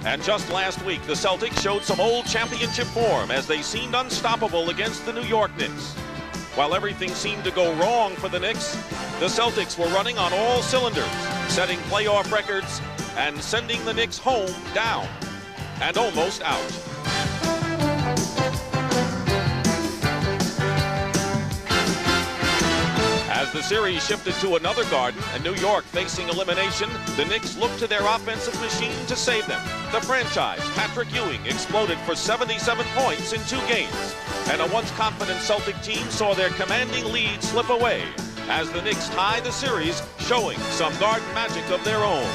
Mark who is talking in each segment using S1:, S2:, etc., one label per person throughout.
S1: And just last week, the Celtics showed some old championship form as they seemed unstoppable against the New York Knicks. While everything seemed to go wrong for the Knicks, the Celtics were running on all cylinders, setting playoff records and sending the Knicks home down and almost out. As the series shifted to another Garden and New York facing elimination, the Knicks looked to their offensive machine to save them. The franchise, Patrick Ewing, exploded for 77 points in 2 games. And a once confident Celtic team saw their commanding lead slip away as the Knicks tied the series, showing some Garden magic of their own.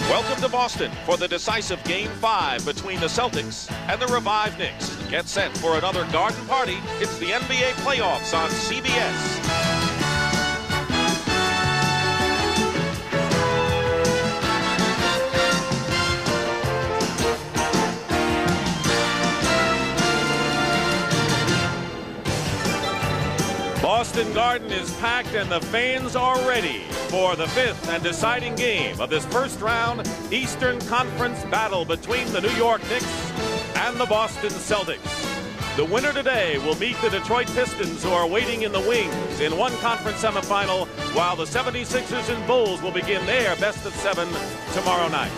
S1: Welcome to Boston for the decisive Game 5 between the Celtics and the revived Knicks. Get set for another Garden party. It's the NBA playoffs on CBS. Boston Garden is packed and the fans are ready for the 5th and deciding game of this first round Eastern Conference battle between the New York Knicks and the Boston Celtics. The winner today will meet the Detroit Pistons, who are waiting in the wings in one conference semifinal, while the 76ers and Bulls will begin their best of 7 tomorrow night.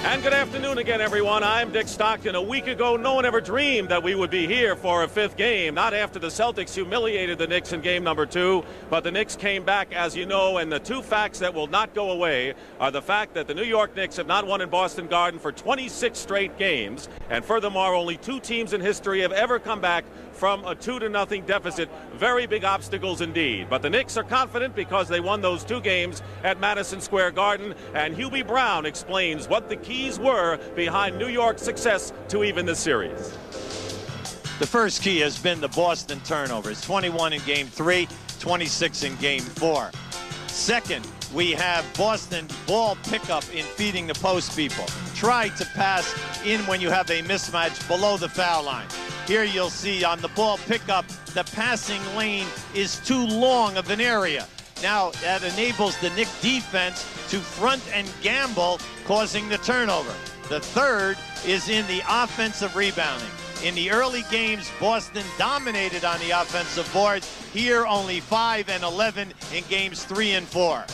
S1: And good afternoon again, everyone. I'm Dick Stockton. A week ago, no one ever dreamed that we would be here for a 5th game, not after the Celtics humiliated the Knicks in game number 2, but the Knicks came back, as you know, and the 2 facts that will not go away are the fact that the New York Knicks have not won in Boston Garden for 26 straight games, and furthermore, only 2 teams in history have ever come back from a 2-0 deficit. Very big obstacles indeed. But the Knicks are confident because they won those 2 games at Madison Square Garden, and Hubie Brown explains what the keys were behind New York's success to even the series.
S2: The first key has been the Boston turnovers. 21 in Game 3, 26 in Game 4. Second, we have Boston ball pickup in feeding the post people. Try to pass in when you have a mismatch below the foul line. Here you'll see on the ball pickup, the passing lane is too long of an area. Now that enables the Knick defense to front and gamble, causing the turnover. The third is in the offensive rebounding. In the early games, Boston dominated on the offensive boards. Here, only 5 and 11 in games 3 and 4.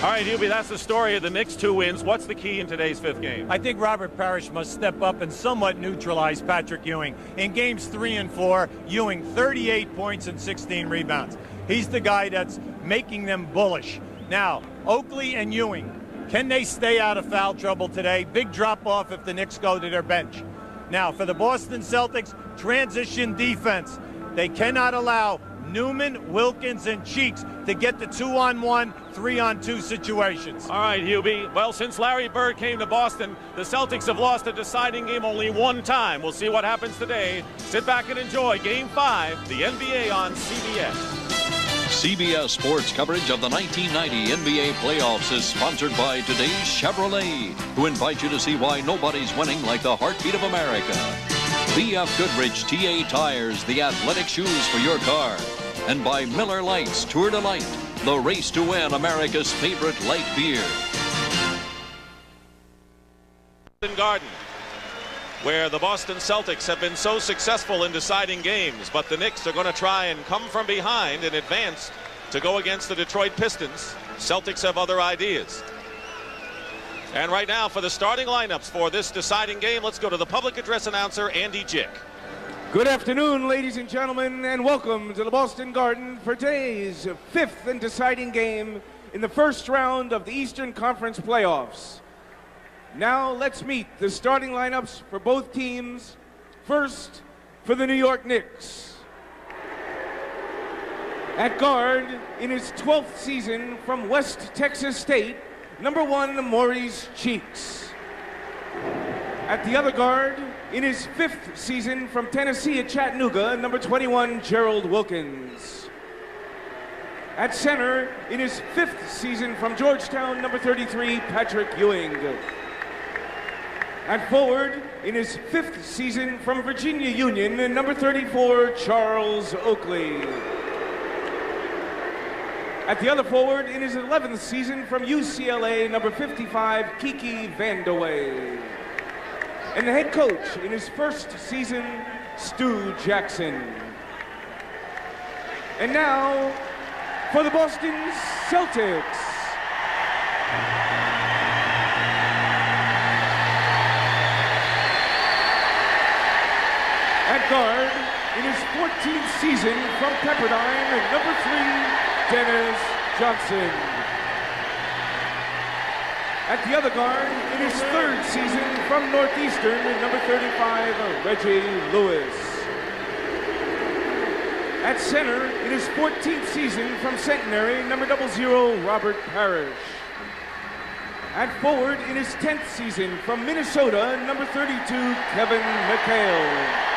S1: All right, Hubie, that's the story of the Knicks' 2 wins. What's the key in today's 5th game?
S3: I think Robert Parrish must step up and somewhat neutralize Patrick Ewing. In games 3 and 4, Ewing 38 points and 16 rebounds. He's the guy that's making them bullish. Now, Oakley and Ewing, can they stay out of foul trouble today? Big drop-off if the Knicks go to their bench. Now, for the Boston Celtics, transition defense. They cannot allow Newman, Wilkins, and Cheeks to get the 2-on-1, 3-on-2 situations.
S1: All right, Hubie. Well, since Larry Bird came to Boston, the Celtics have lost a deciding game only 1 time. We'll see what happens today. Sit back and enjoy Game 5, the NBA on CBS.
S4: CBS Sports coverage of the 1990 NBA playoffs is sponsored by today's Chevrolet, who invite you to see why nobody's winning like the heartbeat of America. B.F. Goodrich TA Tires, the athletic shoes for your car. And by Miller Lights, Tour de Light, the race to win America's favorite light beer.
S1: Garden, where the Boston Celtics have been so successful in deciding games, but the Knicks are going to try and come from behind and advance to go against the Detroit Pistons. Celtics have other ideas. And right now, for the starting lineups for this deciding game, let's go to the public address announcer, Andy Jick.
S5: Good afternoon, ladies and gentlemen, and welcome to the Boston Garden for today's 5th and deciding game in the first round of the Eastern Conference playoffs. Now let's meet the starting lineups for both teams. First, for the New York Knicks. At guard, in his 12th season from West Texas State, number 1, Maurice Cheeks. At the other guard, in his 5th season from Tennessee at Chattanooga, number 21, Gerald Wilkins. At center, in his 5th season from Georgetown, number 33, Patrick Ewing. At forward, in his 5th season from Virginia Union, number 34, Charles Oakley. At the other forward, in his 11th season from UCLA, number 55, Kiki Vandeweghe. And the head coach in his first season, Stu Jackson. And now, for the Boston Celtics. At guard, in his 14th season from Pepperdine, number 3, Dennis Johnson. At the other guard, in his 3rd season from Northeastern, number 35, Reggie Lewis. At center, in his 14th season from Centenary, number 00, Robert Parrish. At forward, in his 10th season from Minnesota, number 32, Kevin McHale.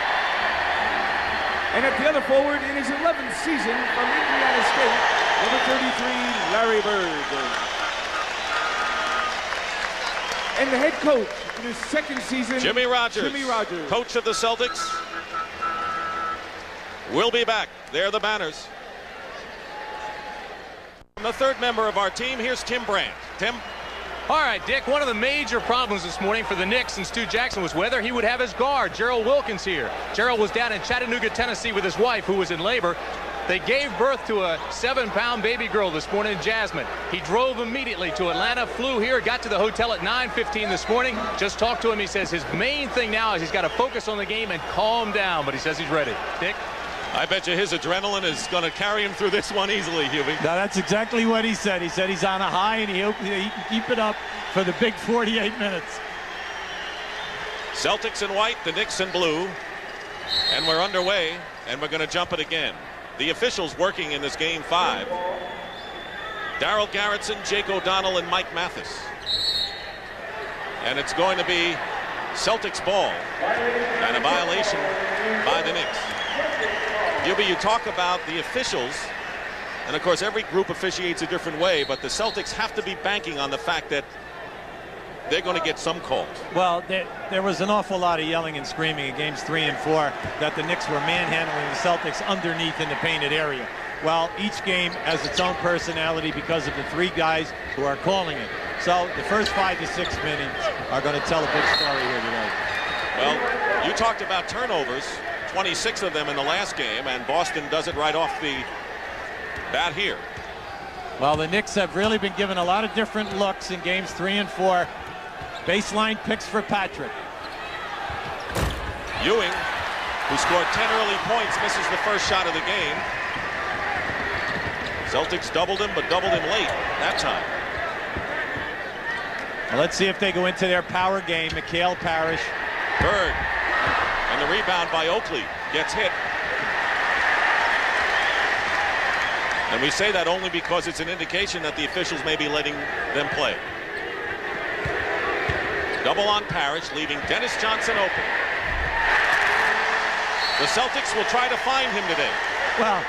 S5: And at the other forward, in his 11th season from Indiana State, number 33, Larry Bird. And the head coach in his 2nd season,
S1: Jimmy Rogers, coach of the Celtics, will be back. They're the banners. The 3rd member of our team, here's Tim Brandt. Tim?
S6: All right, Dick, one of the major problems this morning for the Knicks and Stu Jackson was whether he would have his guard, Gerald Wilkins, here. Gerald was down in Chattanooga, Tennessee with his wife, who was in labor. They gave birth to a 7-pound baby girl this morning, Jasmine. He drove immediately to Atlanta, flew here, got to the hotel at 9:15 this morning. Just talked to him. He says his main thing now is he's got to focus on the game and calm down, but he says he's ready. Dick?
S1: I bet you his adrenaline is going to carry him through this one easily, Huey.
S3: No, that's exactly what he said. He said he's on a high and he hopes he can keep it up for the big 48 minutes.
S1: Celtics in white, the Knicks in blue. And we're underway, and we're going to jump it again. The officials working in this game 5. Darryl Garretson, Jake O'Donnell, and Mike Mathis. And it's going to be Celtics ball and a violation by the Knicks. You talk about the officials, and of course every group officiates a different way, but the Celtics have to be banking on the fact that they're going to get some calls.
S3: Well, there was an awful lot of yelling and screaming in games 3 and 4 that the Knicks were manhandling the Celtics underneath in the painted area. Well, each game has its own personality because of the 3 guys who are calling it. So the first 5 to 6 minutes are going to tell a big story here today.
S1: Well, you talked about turnovers. 26 of them in the last game, and Boston does it right off the bat here.
S3: Well, the Knicks have really been given a lot of different looks in games 3 and 4. Baseline picks for Patrick.
S1: Ewing, who scored 10 early points, misses the first shot of the game. Celtics doubled him, but doubled him late that time.
S3: Well, let's see if they go into their power game. McHale, Parrish.
S1: Bird. And the rebound by Oakley gets hit. And we say that only because it's an indication that the officials may be letting them play. Double on Parrish, leaving Dennis Johnson open. The Celtics will try to find him today.
S3: Well,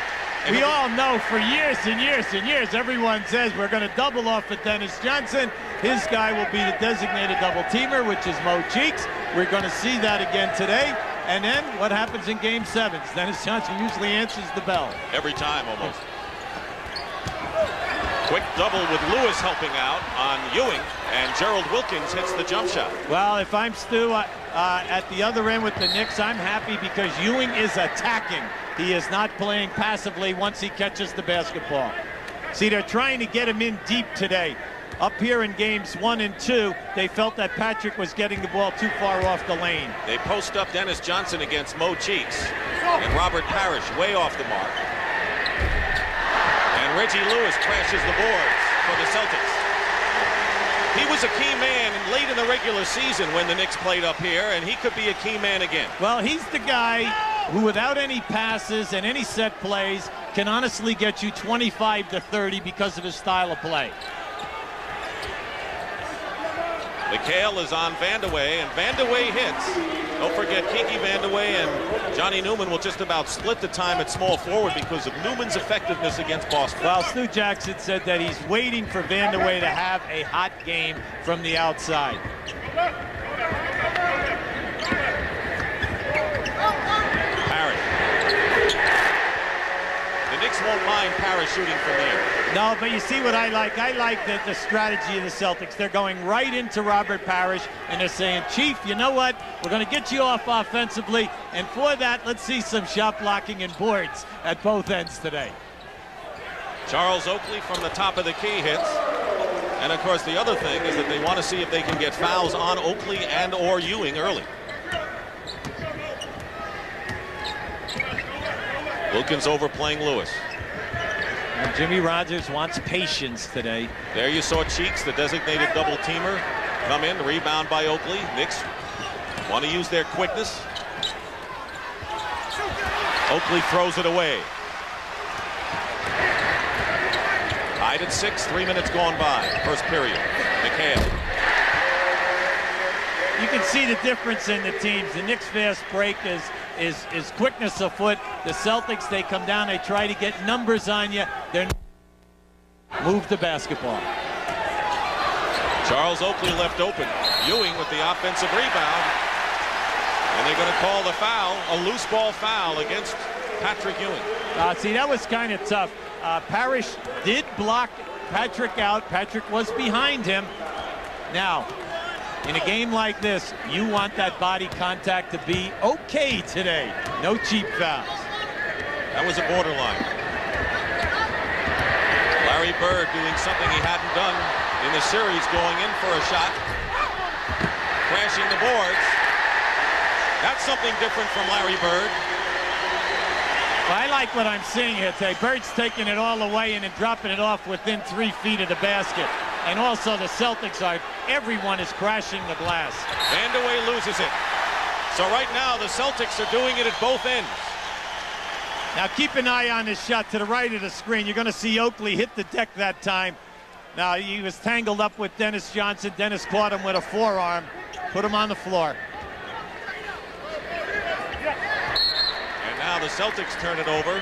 S3: we all know for years and years and years, everyone says we're going to double off at Dennis Johnson. His guy will be the designated double teamer, which is Mo Cheeks. We're going to see that again today. And then what happens in game 7? Dennis Johnson usually answers the bell.
S1: Every time, almost. Quick double with Lewis helping out on Ewing, and Gerald Wilkins hits the jump shot.
S3: Well, if I'm Stu at the other end with the Knicks, I'm happy because Ewing is attacking. He is not playing passively once he catches the basketball. See, they're trying to get him in deep today. Up here in games 1 and 2, they felt that Patrick was getting the ball too far off the lane.
S1: They post up Dennis Johnson against Mo Cheeks, and Robert Parrish way off the mark. And Reggie Lewis crashes the boards for the Celtics. He was a key man late in the regular season when the Knicks played up here, and he could be a key man again.
S3: Well, he's the guy who, without any passes and any set plays, can honestly get you 25 to 30 because of his style of play.
S1: McHale is on Vandeweghe, and Vandeweghe hits. Don't forget Kiki Vandeweghe and Johnny Newman will just about split the time at small forward because of Newman's effectiveness against Boston.
S3: Well, Stu Jackson said that he's waiting for Vandeweghe to have a hot game from the outside.
S1: Parrish. The Knicks won't mind Parrish shooting from there.
S3: No, but you see what I like? I like the strategy of the Celtics. They're going right into Robert Parrish, and they're saying, Chief, you know what? We're going to get you off offensively, and for that, let's see some shot blocking and boards at both ends today.
S1: Charles Oakley from the top of the key hits. And, of course, the other thing is that they want to see if they can get fouls on Oakley and or Ewing early. Wilkins overplaying Lewis.
S3: And Jimmy Rogers wants patience today.
S1: There you saw Cheeks, the designated double-teamer, come in, rebound by Oakley. Knicks want to use their quickness. Oakley throws it away. Tied at 6, 3 minutes gone by. First period. McHale.
S3: You can see the difference in the teams. The Knicks fast break is quickness of foot. The Celtics, they come down, they try to get numbers on you. They're move the basketball.
S1: Charles Oakley left open. Ewing with the offensive rebound. And they're going to call the foul, a loose ball foul against Patrick Ewing.
S3: See, that was kind of tough. Parrish did block Patrick out. Patrick was behind him. Now, in a game like this, you want that body contact to be okay today. No cheap fouls.
S1: That was a borderline. Larry Bird doing something he hadn't done in the series, going in for a shot. Crashing the boards. That's something different from Larry Bird.
S3: Well, I like what I'm seeing here today. Bird's taking it all away and then dropping it off within 3 feet of the basket. And also the Celtics are, everyone is crashing the glass.
S1: Vandeweghe loses it. So right now the Celtics are doing it at both ends.
S3: Now keep an eye on this shot to the right of the screen. You're going to see Oakley hit the deck that time. Now he was tangled up with Dennis Johnson. Dennis caught him with a forearm, put him on the floor.
S1: Now the Celtics turn it over.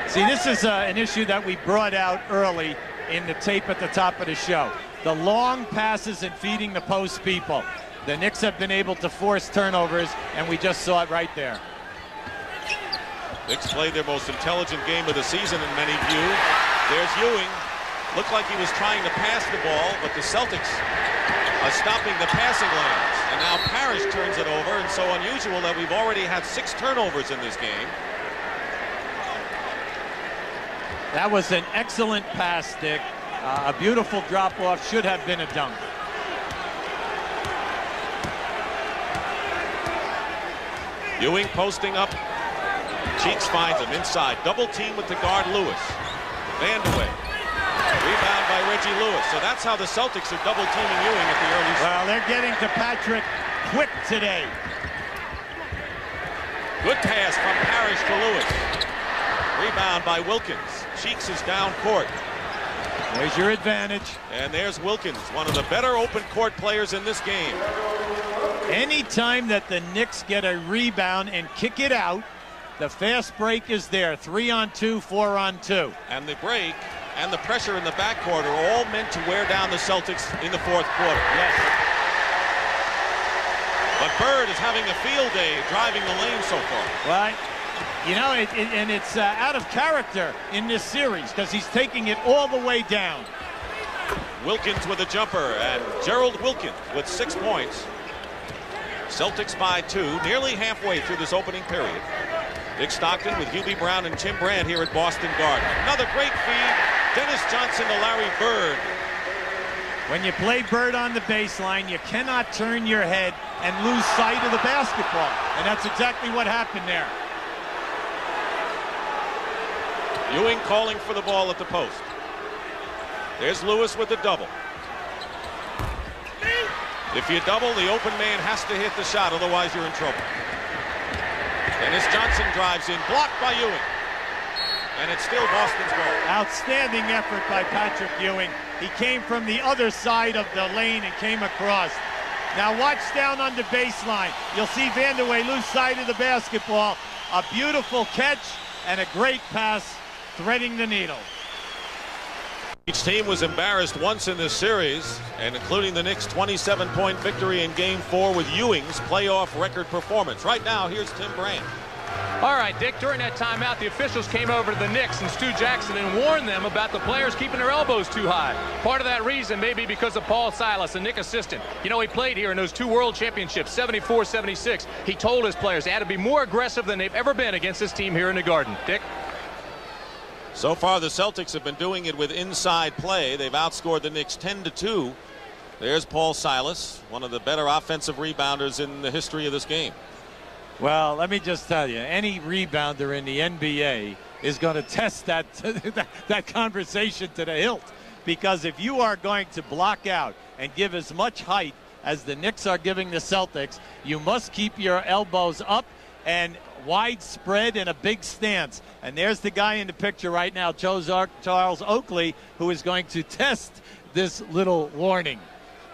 S3: See, this is an issue that we brought out early in the tape at the top of the show. The long passes and feeding the post people. The Knicks have been able to force turnovers, and we just saw it right there.
S1: Knicks played their most intelligent game of the season in many views. There's Ewing. Looked like he was trying to pass the ball, but the Celtics are stopping the passing lanes. And now Parrish turns it over, and so unusual that we've already had 6 turnovers in this game.
S3: That was an excellent pass, Dick. A beautiful drop-off, should have been a dunk.
S1: Ewing posting up. Cheeks finds him inside. Double team with the guard Lewis. Vandeweghe. Rebound by Reggie Lewis. So that's how the Celtics are double teaming Ewing at the early start.
S3: Well, they're getting to Patrick quick today.
S1: Good pass from Parrish to Lewis. Rebound by Wilkins. Cheeks is down court.
S3: There's your advantage.
S1: And there's Wilkins, one of the better open court players in this game.
S3: Anytime that the Knicks get a rebound and kick it out, the fast break is there. 3-on-2, 4-on-2.
S1: And the break and the pressure in the backcourt are all meant to wear down the Celtics in the fourth quarter.
S3: Yes.
S1: But Bird is having a field day driving the lane so far.
S3: Well, you know, and it's out of character in this series because he's taking it all the way down.
S1: Wilkins with a jumper, and Gerald Wilkins with 6 points. Celtics by 2, nearly halfway through this opening period. Dick Stockton with Hubie Brown and Tim Brand here at Boston Garden. Another great feed. Dennis Johnson to Larry Bird.
S3: When you play Bird on the baseline, you cannot turn your head and lose sight of the basketball. And that's exactly what happened there.
S1: Ewing calling for the ball at the post. There's Lewis with the double. If you double, the open man has to hit the shot, otherwise you're in trouble. Dennis Johnson drives in, blocked by Ewing. And it's still Boston's ball.
S3: Outstanding effort by Patrick Ewing. He came from the other side of the lane and came across. Now watch down on the baseline. You'll see Vandeweghe lose sight of the basketball. A beautiful catch and a great pass threading the needle.
S1: Each team was embarrassed once in this series, and including the Knicks' 27-point victory in Game 4 with Ewing's playoff record performance. Right now, here's Tim Brand.
S6: All right, Dick, during that timeout, the officials came over to the Knicks and Stu Jackson and warned them about the players keeping their elbows too high. Part of that reason may be because of Paul Silas, a Knick assistant. You know, he played here in those 2 world championships, 74, 76. He told his players they had to be more aggressive than they've ever been against this team here in the Garden. Dick?
S1: So far, the Celtics have been doing it with inside play. They've outscored the Knicks 10-2. There's Paul Silas, one of the better offensive rebounders in the history of this game.
S3: Well, let me just tell you, any rebounder in the NBA is going to test that conversation to the hilt. Because if you are going to block out and give as much height as the Knicks are giving the Celtics, you must keep your elbows up and widespread in a big stance. And there's the guy in the picture right now, Charles Oakley, who is going to test this little warning.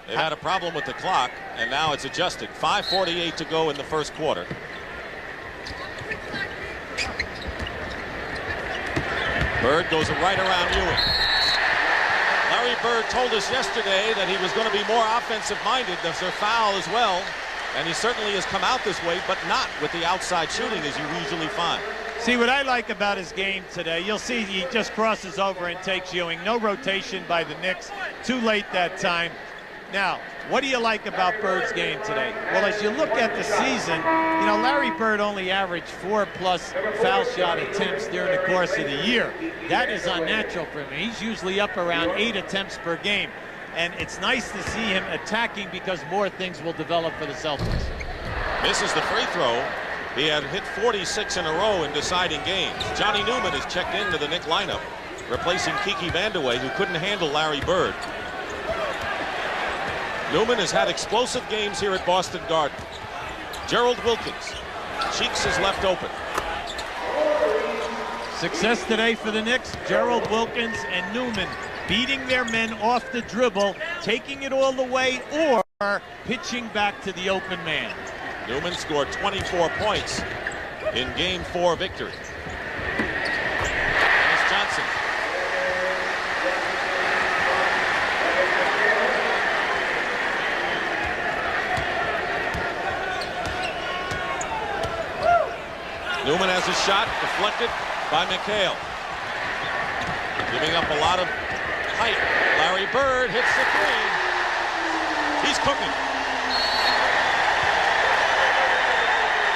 S1: They've had a problem with the clock, and now it's adjusted. 5:48 to go in the first quarter. Bird goes right around Ewing. Larry Bird told us yesterday that he was going to be more offensive-minded. There's a foul as well, and he certainly has come out this way, but not with the outside shooting as you usually find.
S3: See, what I like about his game today, you'll see he just crosses over and takes Ewing. No rotation by the Knicks. Too late that time. Now, what do you like about Bird's game today? Well, as you look at the season, you know, Larry Bird only averaged 4+ foul shot attempts during the course of the year. That is unnatural for him. He's usually up around 8 attempts per game. And it's nice to see him attacking because more things will develop for the Celtics.
S1: Misses the free throw. He had hit 46 in a row in deciding games. Johnny Newman is checked into the Knick lineup, replacing Kiki Vandeweghe, who couldn't handle Larry Bird. Newman has had explosive games here at Boston Garden. Gerald Wilkins. Cheeks is left open.
S3: Success today for the Knicks. Gerald Wilkins and Newman beating their men off the dribble, taking it all the way, or pitching back to the open man.
S1: Newman scored 24 points in Game 4 victory. Dennis Johnson. Newman has a shot deflected by McHale. Giving up a lot of height. Larry Bird hits the three. He's cooking.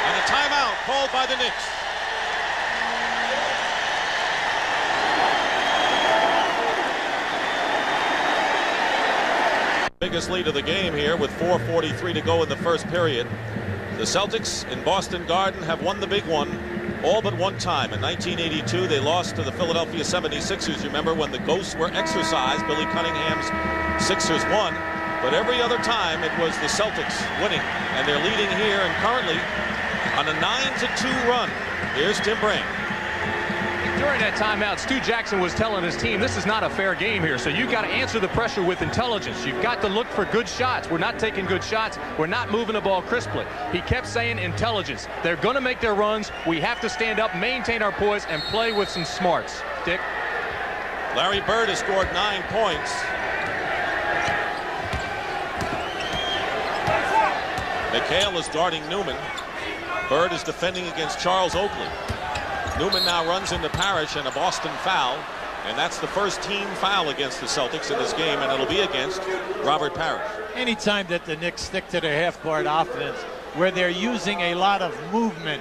S1: And a timeout called by the Knicks. Biggest lead of the game here with 4:43 to go in the first period. The Celtics in Boston Garden have won the big one all but one time. In 1982, they lost to the Philadelphia 76ers. You remember when the ghosts were exorcised, Billy Cunningham's Sixers won. But every other time, it was the Celtics winning. And they're leading here and currently on a 9-2 run. Here's Tim Brand.
S6: During that timeout, Stu Jackson was telling his team, this is not a fair game here, so you've got to answer the pressure with intelligence. You've got to look for good shots. We're not taking good shots. We're not moving the ball crisply. He kept saying intelligence. They're going to make their runs. We have to stand up, maintain our poise, and play with some smarts. Dick?
S1: Larry Bird has scored 9 points. McHale is guarding Newman. Bird is defending against Charles Oakley. Newman now runs into Parrish and a Boston foul, and that's the first team foul against the Celtics in this game, and it'll be against Robert Parrish.
S3: Anytime that the Knicks stick to their half-court offense where they're using a lot of movement,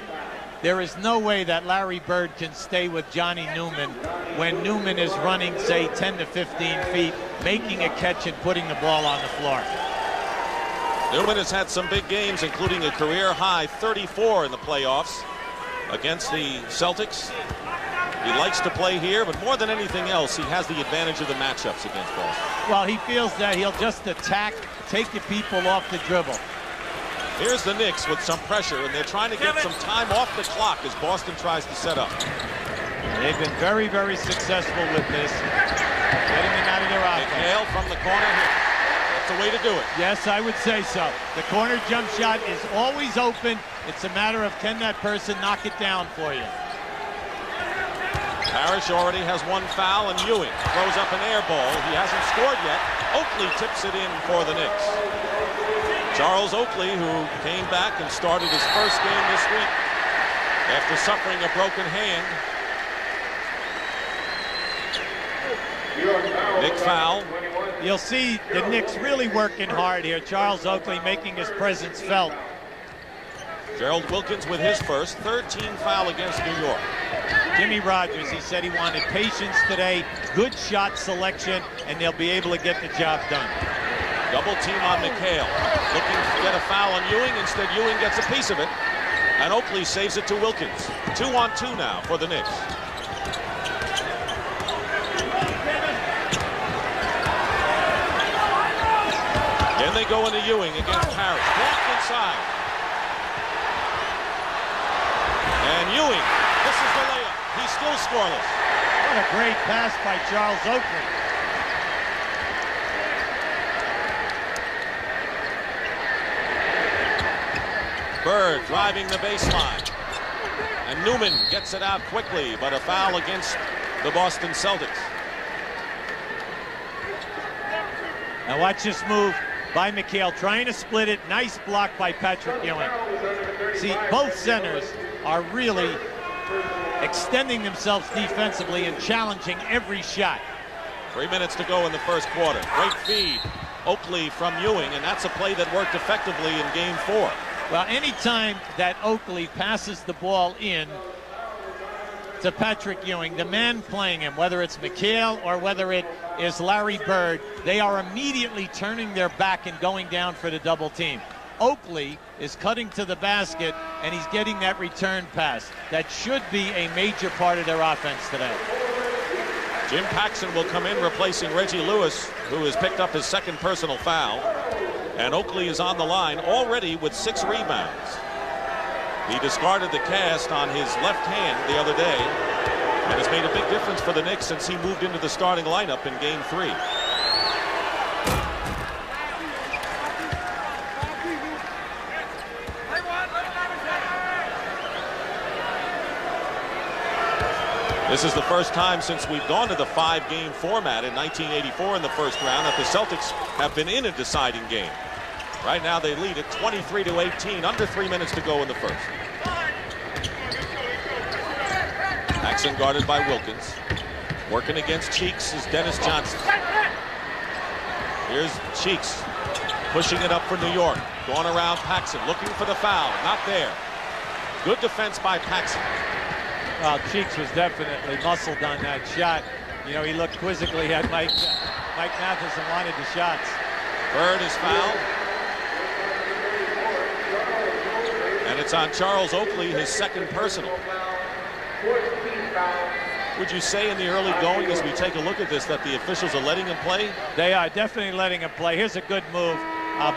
S3: there is no way that Larry Bird can stay with Johnny Newman when Newman is running, say, 10 to 15 feet, making a catch and putting the ball on the floor.
S1: Newman has had some big games, including a career-high 34 in the playoffs against the Celtics. He likes to play here, but more than anything else, he has the advantage of the matchups against Boston.
S3: Well, he feels that he'll just attack, take the people off the dribble.
S1: Here's the Knicks with some pressure, and they're trying to get some time off the clock as Boston tries to set up.
S3: They've been very, very successful with this. Getting them out of their offense.
S1: McHale from the corner here. That's the way to do it.
S3: Yes, I would say so. The corner jump shot is always open. It's a matter of can that person knock it down for you.
S1: Parrish already has one foul, and Ewing throws up an air ball. He hasn't scored yet. Oakley tips it in for the Knicks. Charles Oakley, who came back and started his first game this week. after suffering a broken hand. Nick foul.
S3: You'll see the Knicks really working hard here. Charles Oakley making his presence felt.
S1: Gerald Wilkins with his first, 13 foul against New York.
S3: Jimmy Rogers, he said he wanted patience today, good shot selection, and they'll be able to get the job done.
S1: Double team on McHale. Looking to get a foul on Ewing. Instead, Ewing gets a piece of it. And Oakley saves it to Wilkins. 2-on-2 now for the Knicks. Then they go into Ewing against Harris. Back inside. And Ewing, this is the layup. He's still scoreless.
S3: What a great pass by Charles Oakley.
S1: Bird driving the baseline. And Newman gets it out quickly, but a foul against the Boston Celtics.
S3: Now watch this move by McHale, trying to split it. Nice block by Patrick Ewing. See, both centers are really extending themselves defensively and challenging every shot.
S1: 3 minutes to go in the first quarter. Great feed. Oakley from Ewing, and that's a play that worked effectively in Game 4.
S3: Well, anytime that Oakley passes the ball in to Patrick Ewing, the man playing him, whether it's McHale or whether it is Larry Bird, they are immediately turning their back and going down for the double team. Oakley is cutting to the basket, and he's getting that return pass. That should be a major part of their offense today.
S1: Jim Paxson will come in replacing Reggie Lewis, who has picked up his second personal foul. And Oakley is on the line already with 6 rebounds. He discarded the cast on his left hand the other day and has made a big difference for the Knicks since he moved into the starting lineup in Game 3. This is the first time since we've gone to the 5-game format in 1984 in the first round that the Celtics have been in a deciding game. Right now they lead at 23-18, under 3 minutes to go in the first. Paxson guarded by Wilkins. Working against Cheeks is Dennis Johnson. Here's Cheeks pushing it up for New York. Going around Paxson, looking for the foul. Not there. Good defense by Paxson.
S3: Well, Cheeks was definitely muscled on that shot. You know, he looked quizzically at Mike Matheson wanted the shots.
S1: Bird is fouled. And it's on Charles Oakley, his second personal. Would you say in the early going, as we take a look at this, that the officials are letting him play?
S3: They are definitely letting him play. Here's a good move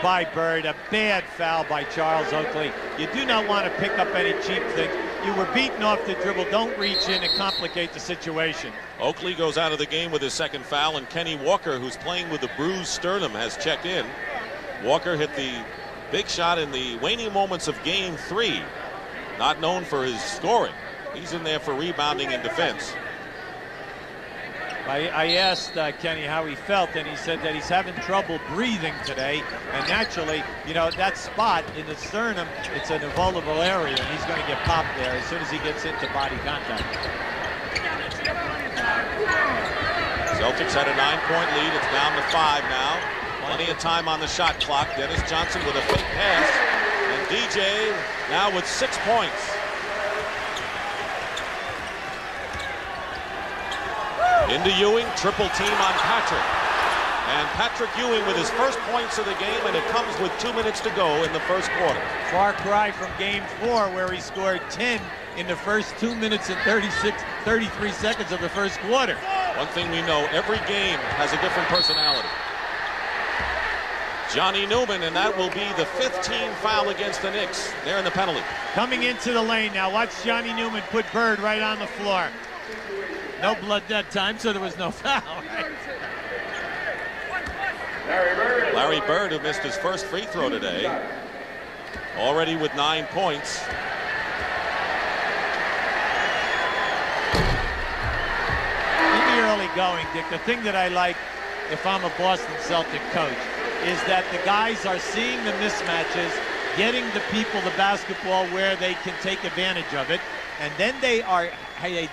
S3: by Bird. A bad foul by Charles Oakley. You do not want to pick up any cheap things. You were beaten off the dribble. Don't reach in and complicate the situation.
S1: Oakley goes out of the game with his second foul, and Kenny Walker, who's playing with a bruised sternum, has checked in. Walker hit the big shot in the waning moments of Game 3. Not known for his scoring. He's in there for rebounding and defense.
S3: I asked Kenny how he felt, and he said that he's having trouble breathing today. And naturally, you know, that spot in the sternum, it's an vulnerable area, and he's going to get popped there as soon as he gets into body contact.
S1: Celtics had a 9-point lead. It's down to 5 now. Plenty of time on the shot clock. Dennis Johnson with a fake pass. And DJ now with 6 points. Into Ewing, triple team on Patrick. And Patrick Ewing with his first points of the game, and it comes with 2 minutes to go in the first quarter.
S3: Far cry from Game 4, where he scored 10 in the first 2 minutes and 33 seconds of the first quarter.
S1: One thing we know, every game has a different personality. Johnny Newman, and that will be the 15th foul against the Knicks. They're in the penalty.
S3: Coming into the lane now. Watch Johnny Newman put Bird right on the floor. No blood that time, so there was no foul.
S1: Larry Bird, who missed his first free throw today, already with 9 points.
S3: In the early going, Dick, the thing that I like, if I'm a Boston Celtic coach, is that the guys are seeing the mismatches, getting the people the basketball where they can take advantage of it,
S2: and then they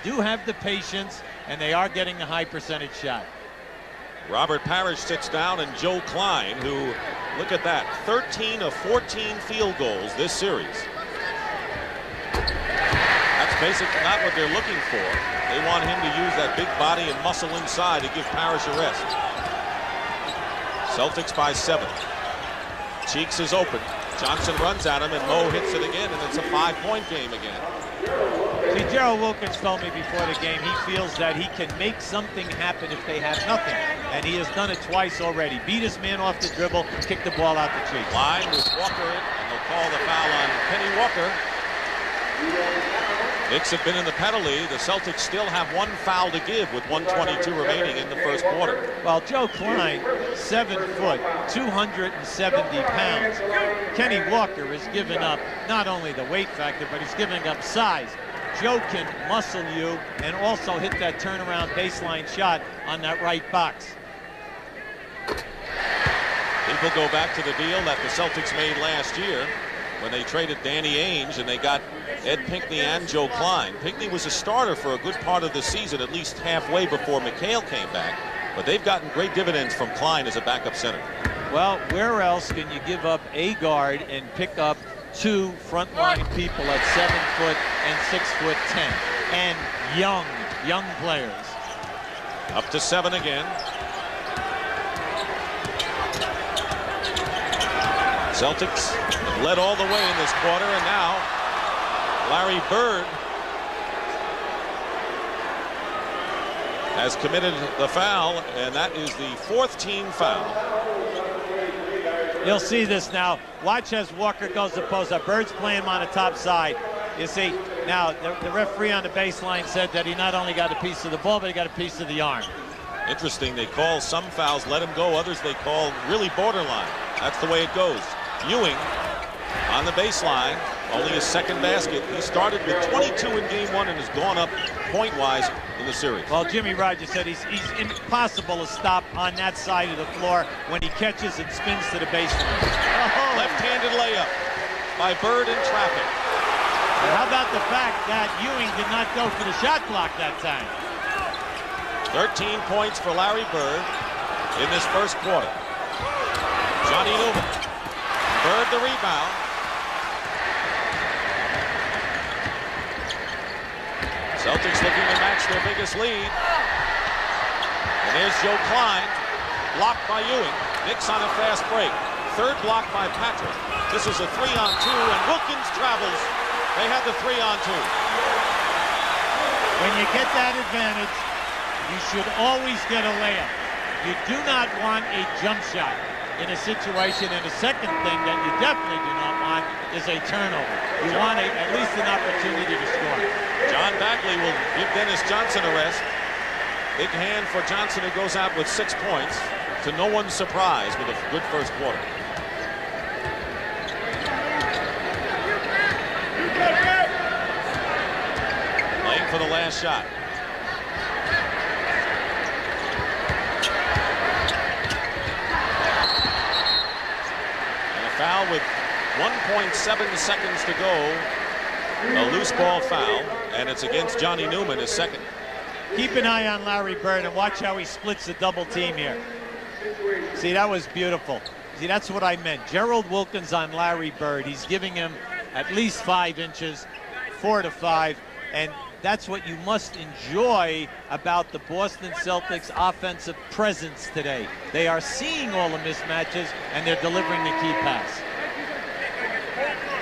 S2: do have the patience, and they are getting a high percentage shot.
S1: Robert Parrish sits down, and Joe Klein, who, look at that, 13 of 14 field goals this series. That's basically not what they're looking for. They want him to use that big body and muscle inside to give Parrish a rest. Celtics by 7. Cheeks is open. Johnson runs at him, and Mo hits it again, and it's a 5-point game again.
S2: See, Gerald Wilkins told me before the game he feels that he can make something happen if they have nothing, and he has done it twice already. Beat his man off the dribble, kick the ball out to Cheeks.
S1: Line with Walker in, and they'll call the foul on Kenny Walker. Knicks have been in the penalty. The Celtics still have 1 foul to give with 1:22 remaining in the first quarter.
S2: Well, Joe Klein, 7 foot, 270 pounds. Kenny Walker has given up not only the weight factor, but he's giving up size. Joe can muscle you and also hit that turnaround baseline shot on that right box.
S1: People go back to the deal that the Celtics made last year when they traded Danny Ainge and they got Ed Pinckney and Joe Klein. Pinckney was a starter for a good part of the season, at least halfway before McHale came back. But they've gotten great dividends from Klein as a backup center.
S2: Well, where else can you give up a guard and pick up 2 frontline people at 7 foot and 6'10", and young players?
S1: Up to 7 again. Celtics have led all the way in this quarter, and now Larry Bird has committed the foul, and that is the 4th team foul.
S2: You'll see this now. Watch as Walker goes to post up. Bird's playing him on the top side. You see, now the referee on the baseline said that he not only got a piece of the ball, but he got a piece of the arm.
S1: Interesting, they call some fouls, let him go. Others they call really borderline. That's the way it goes. Ewing on the baseline, only his 2nd basket. He started with 22 in game 1 and has gone up point-wise in the series.
S2: Well, Jimmy Rogers said he's impossible to stop on that side of the floor when he catches and spins to the baseline.
S1: Oh. Left-handed layup by Bird in traffic.
S2: And how about the fact that Ewing did not go for the shot block that time?
S1: 13 points for Larry Bird in this first quarter. Johnny Newman. Bird the rebound. Celtics looking to match their biggest lead. And there's Joe Klein, blocked by Ewing. Knicks on a fast break. 3rd block by Patrick. This is a 3-on-2, and Wilkins travels. They had the 3-on-2.
S2: When you get that advantage, you should always get a layup. You do not want a jump shot in a situation, and the second thing that you definitely do not want is a turnover. You want at least an opportunity to score.
S1: John Bagley will give Dennis Johnson a rest. Big hand for Johnson, who goes out with 6 points, to no one's surprise with a good first quarter. Playing for the last shot. Foul with 1.7 seconds to go. A loose ball foul, and it's against Johnny Newman, his 2nd.
S2: Keep an eye on Larry Bird and watch how he splits the double team here. See, that was beautiful. See, that's what I meant. Gerald Wilkins on Larry Bird. He's giving him at least 5 inches, 4 to 5, and that's what you must enjoy about the Boston Celtics offensive presence today. They are seeing all the mismatches, and they're delivering the key pass.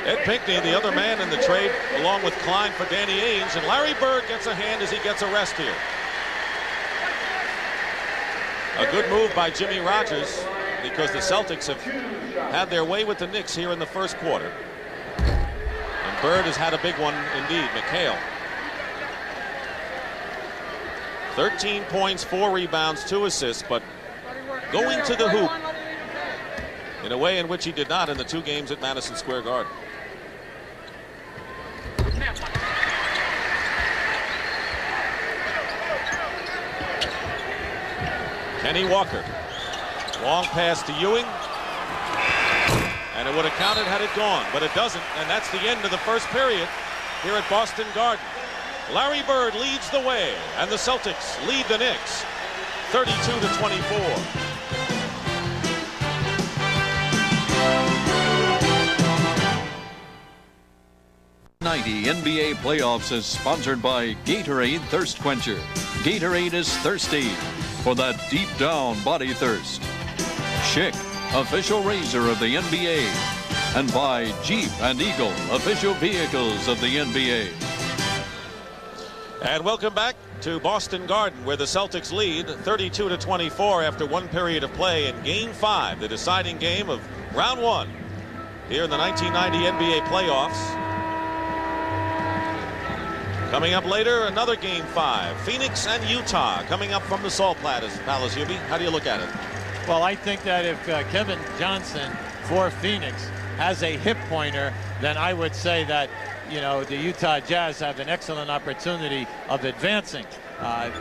S1: Ed Pinckney, the other man in the trade, along with Klein for Danny Ainge, and Larry Bird gets a hand as he gets a rest here. A good move by Jimmy Rogers, because the Celtics have had their way with the Knicks here in the first quarter. And Bird has had a big one indeed, McHale. 13 points, 4 rebounds, 2 assists, but going to the hoop in a way in which he did not in the 2 games at Madison Square Garden. Kenny Walker. Long pass to Ewing. And it would have counted had it gone, but it doesn't, and that's the end of the first period. here at Boston Garden. Larry Bird leads the way, and the Celtics lead the Knicks 32-24.
S4: 90 NBA playoffs is sponsored by Gatorade Thirst Quencher. Gatorade is thirsty for that deep down body thirst. Schick, official razor of the NBA. And by Jeep and Eagle, official vehicles of the NBA.
S1: And welcome back to Boston Garden, where the Celtics lead 32-24 after one period of play in Game 5, the deciding game of Round 1 here in the 1990 NBA playoffs. Coming up later, another Game 5. Phoenix and Utah coming up from the Salt Palace, Hubie. How do you look at it?
S3: Well, I think that if Kevin Johnson for Phoenix has a hip pointer, then I would say that, you know, the Utah Jazz have an excellent opportunity of advancing.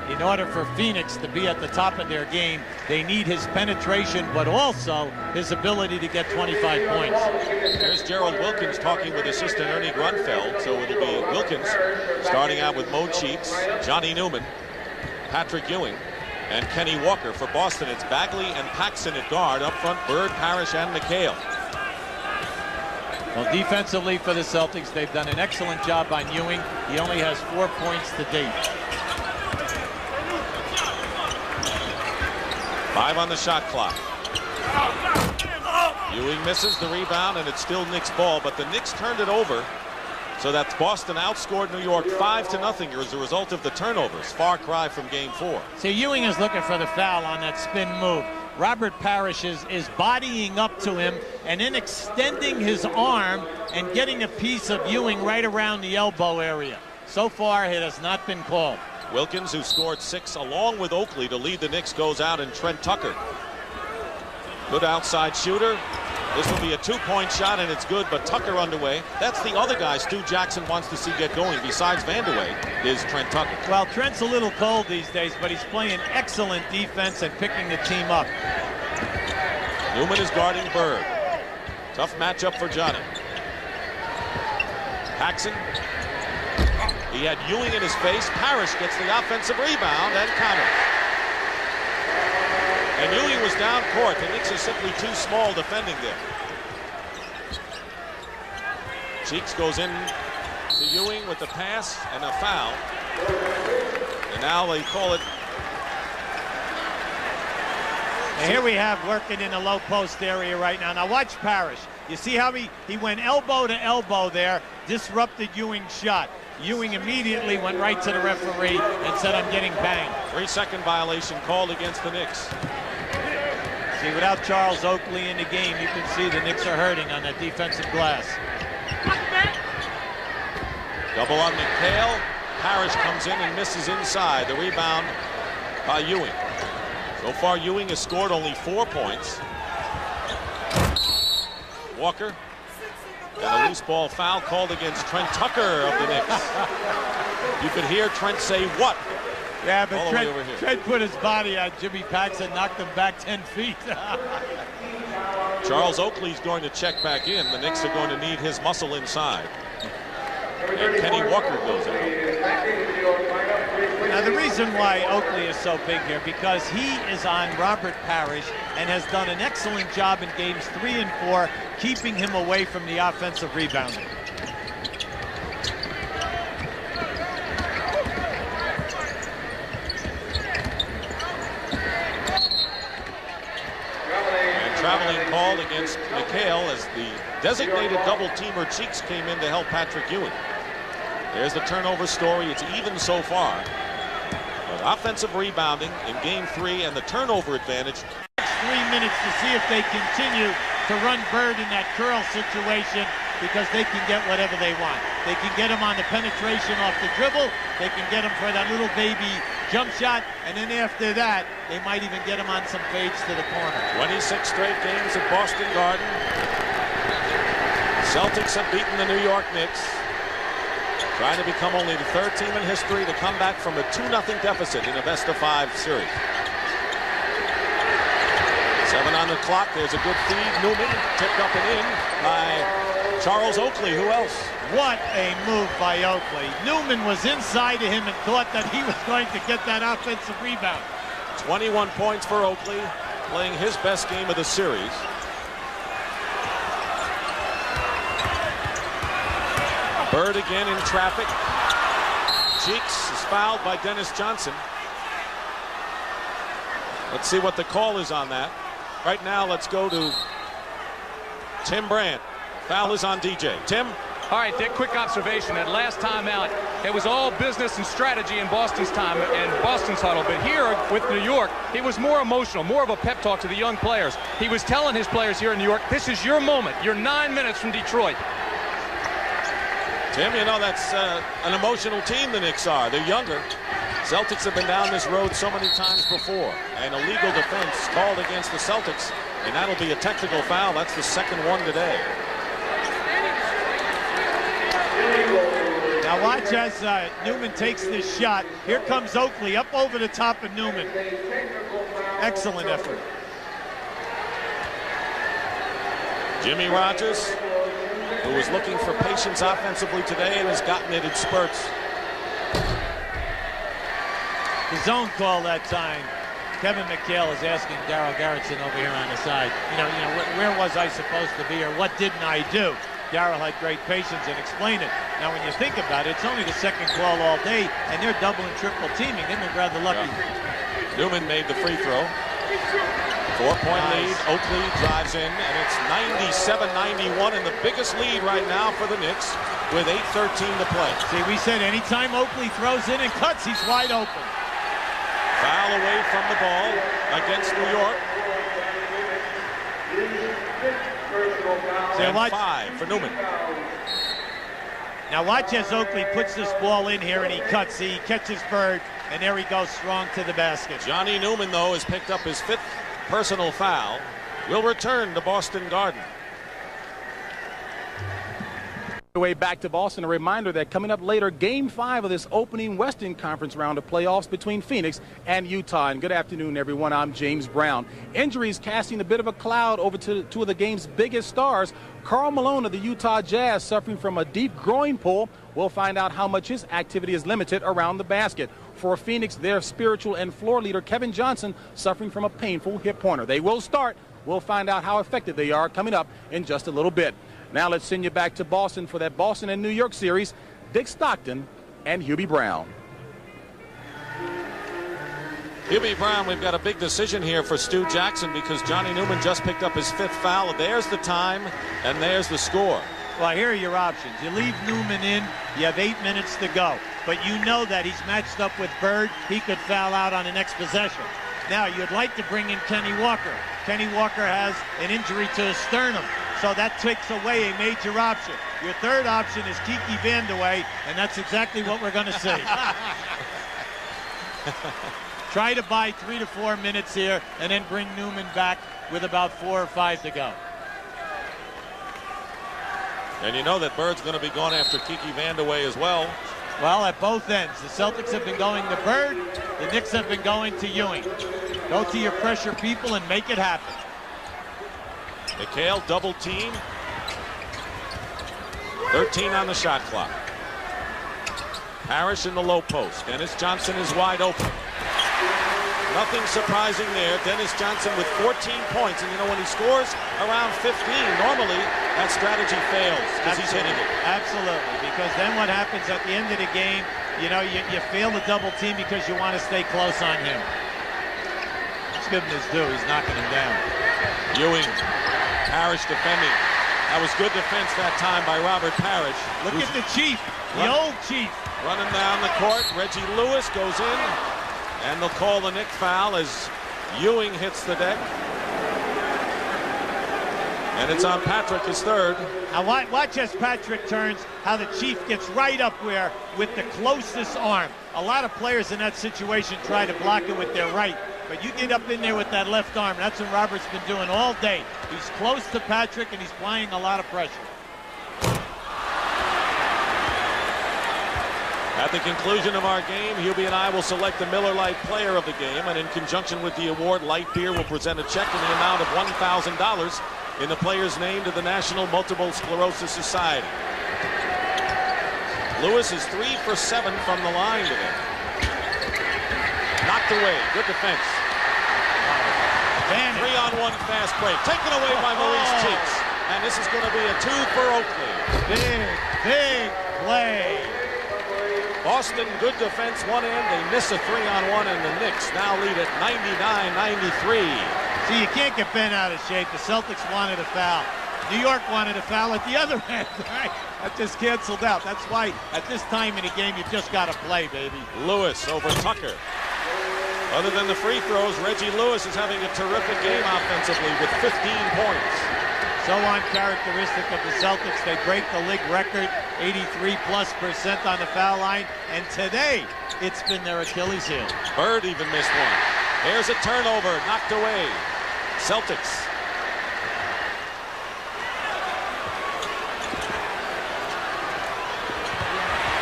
S3: In order for Phoenix to be at the top of their game, they need his penetration, but also his ability to get 25 points.
S1: There's Gerald Wilkins talking with assistant Ernie Grunfeld. So it'll be Wilkins starting out with Mo Cheeks, Johnny Newman, Patrick Ewing, and Kenny Walker. For Boston, it's Bagley and Paxson at guard. Up front, Bird, Parrish, and McHale.
S3: Well, defensively for the Celtics, they've done an excellent job on Ewing. He only has 4 points to date.
S1: 5 on the shot clock. Ewing misses the rebound, and it's still Knicks ball, but the Knicks turned it over. So that's Boston outscored New York 5-0 as a result of the turnovers. Far cry from Game 4.
S3: So Ewing is looking for the foul on that spin move. Robert Parrish is bodying up to him and then extending his arm and getting a piece of Ewing right around the elbow area. So far, it has not been called.
S1: Wilkins, who scored 6 along with Oakley to lead the Knicks, goes out, and Trent Tucker. Good outside shooter. This will be a 2-point shot, and it's good, but Tucker underway. That's the other guy Stu Jackson wants to see get going, besides Vanderway, is Trent Tucker.
S3: Well, Trent's a little cold these days, but he's playing excellent defense and picking the team up.
S1: Newman is guarding Bird. Tough matchup for Johnny. Paxson. He had Ewing in his face. Parrish gets the offensive rebound and counters. And Ewing was down court. The Knicks are simply too small defending there. Cheeks goes in to Ewing with the pass and a foul. And now they call it.
S3: And here we have working in the low post area right now. Now watch Parrish. You see how he went elbow to elbow there, disrupted Ewing's shot. Ewing immediately went right to the referee and said, "I'm getting banged."
S1: 3-second violation called against the Knicks.
S3: See, without Charles Oakley in the game, you can see the Knicks are hurting on that defensive glass.
S1: Double on McHale. Parrish comes in and misses inside. The rebound by Ewing. So far, Ewing has scored only 4 points. Walker. And a loose ball foul called against Trent Tucker of the Knicks. You could hear Trent say, "What?"
S3: Yeah, but
S1: all the way over here.
S3: Trent put his body on Jimmy Paxson, knocked him back 10 feet.
S1: Charles Oakley's going to check back in. The Knicks are going to need his muscle inside. And Kenny Walker goes out.
S3: Now, the reason why Oakley is so big here, because he is on Robert Parrish and has done an excellent job in games 3 and 4, keeping him away from the offensive rebounding.
S1: And traveling call against McHale as the designated double-teamer Cheeks came in to help Patrick Ewing. There's the turnover story. It's even so far. But offensive rebounding in Game 3 and the turnover advantage.
S3: 3 minutes to see if they continue to run Bird in that curl situation, because they can get whatever they want. They can get him on the penetration off the dribble. They can get him for that little baby jump shot. And then after that, they might even get him on some fades to the corner.
S1: 26 straight games at Boston Garden. Celtics have beaten the New York Knicks, trying to become only the 3rd team in history to come back from a 2-0 deficit in a best-of-5 series. 7 on the clock. There's a good feed. Newman tipped up and in by Charles Oakley, who else?
S3: What a move by Oakley. Newman was inside of him and thought that he was going to get that offensive rebound.
S1: 21 points for Oakley, playing his best game of the series. Bird again in traffic. Cheeks is fouled by Dennis Johnson. Let's see what the call is on that. Right now, let's go to Tim Brandt. Foul is on DJ. Tim?
S6: All right, Dick, quick observation. That last time out, it was all business and strategy in Boston's time and Boston's huddle. But here with New York, it was more emotional, more of a pep talk to the young players. He was telling his players here in New York, this is your moment. You're 9 minutes from Detroit.
S1: Tim, you know that's an emotional team the Knicks are. They're younger. Celtics have been down this road so many times before. An illegal defense called against the Celtics, and that'll be a technical foul. That's the second one today.
S3: Now watch as Newman takes this shot. Here comes Oakley up over the top of Newman. Excellent effort.
S1: Jimmy Rogers, who was looking for patience offensively today and has gotten it in spurts.
S3: The zone call that time. Kevin McHale is asking Darryl Garrettson over here on the side, where was I supposed to be, or what didn't I do? Darryl had great patience and explained it. Now, when you think about it, it's only the second call all day, and they're double and triple teaming. Then they're rather lucky.
S1: Yeah. Newman made the free throw. 4-point lead. Oakley drives in, and it's 97-91, and the biggest lead right now for the Knicks with 8:13 to play.
S3: See, we said anytime Oakley throws in and cuts, he's wide open.
S1: Foul away from the ball against New York. And 5 for Newman.
S3: Now watch as Oakley puts this ball in here and he cuts. He catches Bird, and there he goes strong to the basket.
S1: Johnny Newman, though, has picked up his 5th personal foul. Will return to Boston Garden.
S7: Way back to Boston. A reminder that coming up later, Game 5 of this opening Western Conference round of playoffs between Phoenix and Utah. And good afternoon, everyone. I'm James Brown. Injuries casting a bit of a cloud over to two of the game's biggest stars. Karl Malone of the Utah Jazz suffering from a deep groin pull. We'll find out how much his activity is limited around the basket. For Phoenix, their spiritual and floor leader, Kevin Johnson, suffering from a painful hip pointer. They will start. We'll find out how effective they are coming up in just a little bit. Now let's send you back to Boston for that Boston and New York series. Dick Stockton and Hubie Brown.
S1: Hubie Brown, we've got a big decision here for Stu Jackson because Johnny Newman just picked up his 5th foul. There's the time, and there's the score.
S3: Well, here are your options. You leave Newman in, you have 8 minutes to go. But you know that he's matched up with Bird. He could foul out on the next possession. Now, you'd like to bring in Kenny Walker. Kenny Walker has an injury to his sternum, so that takes away a major option. Your third option is Kiki Vandeweghe, and that's exactly what we're going to see. Try to buy 3 to 4 minutes here, and then bring Newman back with about 4 or 5 to go.
S1: And you know that Bird's going to be going after Kiki Vandeweghe as well.
S3: Well, at both ends. The Celtics have been going to Bird. The Knicks have been going to Ewing. Go to your pressure people and make it happen.
S1: McHale double team. 13 on the shot clock. Parrish in the low post. Dennis Johnson is wide open. Nothing surprising there. Dennis Johnson with 14 points. And you know, when he scores around 15, normally that strategy fails because he's hitting it.
S3: Absolutely. Because then what happens at the end of the game, you know, you fail the double team because you want to stay close on him. Let's give him his due. He's knocking him down.
S1: Ewing. Parrish defending. That was good defense that time by Robert Parrish.
S3: Look at the Chief, the old Chief.
S1: Running down the court. Reggie Lewis goes in. And they'll call the Knick foul as Ewing hits the deck. And it's on Patrick, his third.
S3: Now watch as Patrick turns, how the Chief gets right up where with the closest arm. A lot of players in that situation try to block it with their right. But you get up in there with that left arm. That's what Robert's been doing all day. He's close to Patrick, and he's applying a lot of pressure.
S1: At the conclusion of our game, Hubie and I will select the Miller Lite Player of the Game, and in conjunction with the award, Light Beer will present a check in the amount of $1,000 in the players named to the National Multiple Sclerosis Society. Lewis is 3 for 7 from the line today. Knocked away. Good defense. 3-on-1 fast break. Taken away by Maurice Cheeks. And this is going to be a 2 for Oakley.
S2: Big play.
S1: Boston, good defense one end. They miss a 3-on-1, and the Knicks now lead at 99-93.
S2: See, you can't get bent out of shape. The Celtics wanted a foul. New York wanted a foul at the other end. Right? That just canceled out. That's why at this time in the game, you just got to play, baby.
S1: Lewis over Tucker. Other than the free throws, Reggie Lewis is having a terrific game offensively with 15 points.
S2: So uncharacteristic of the Celtics. They break the league record, 83+% on the foul line. And today, it's been their Achilles heel.
S1: Bird even missed one. There's a turnover, knocked away. Celtics.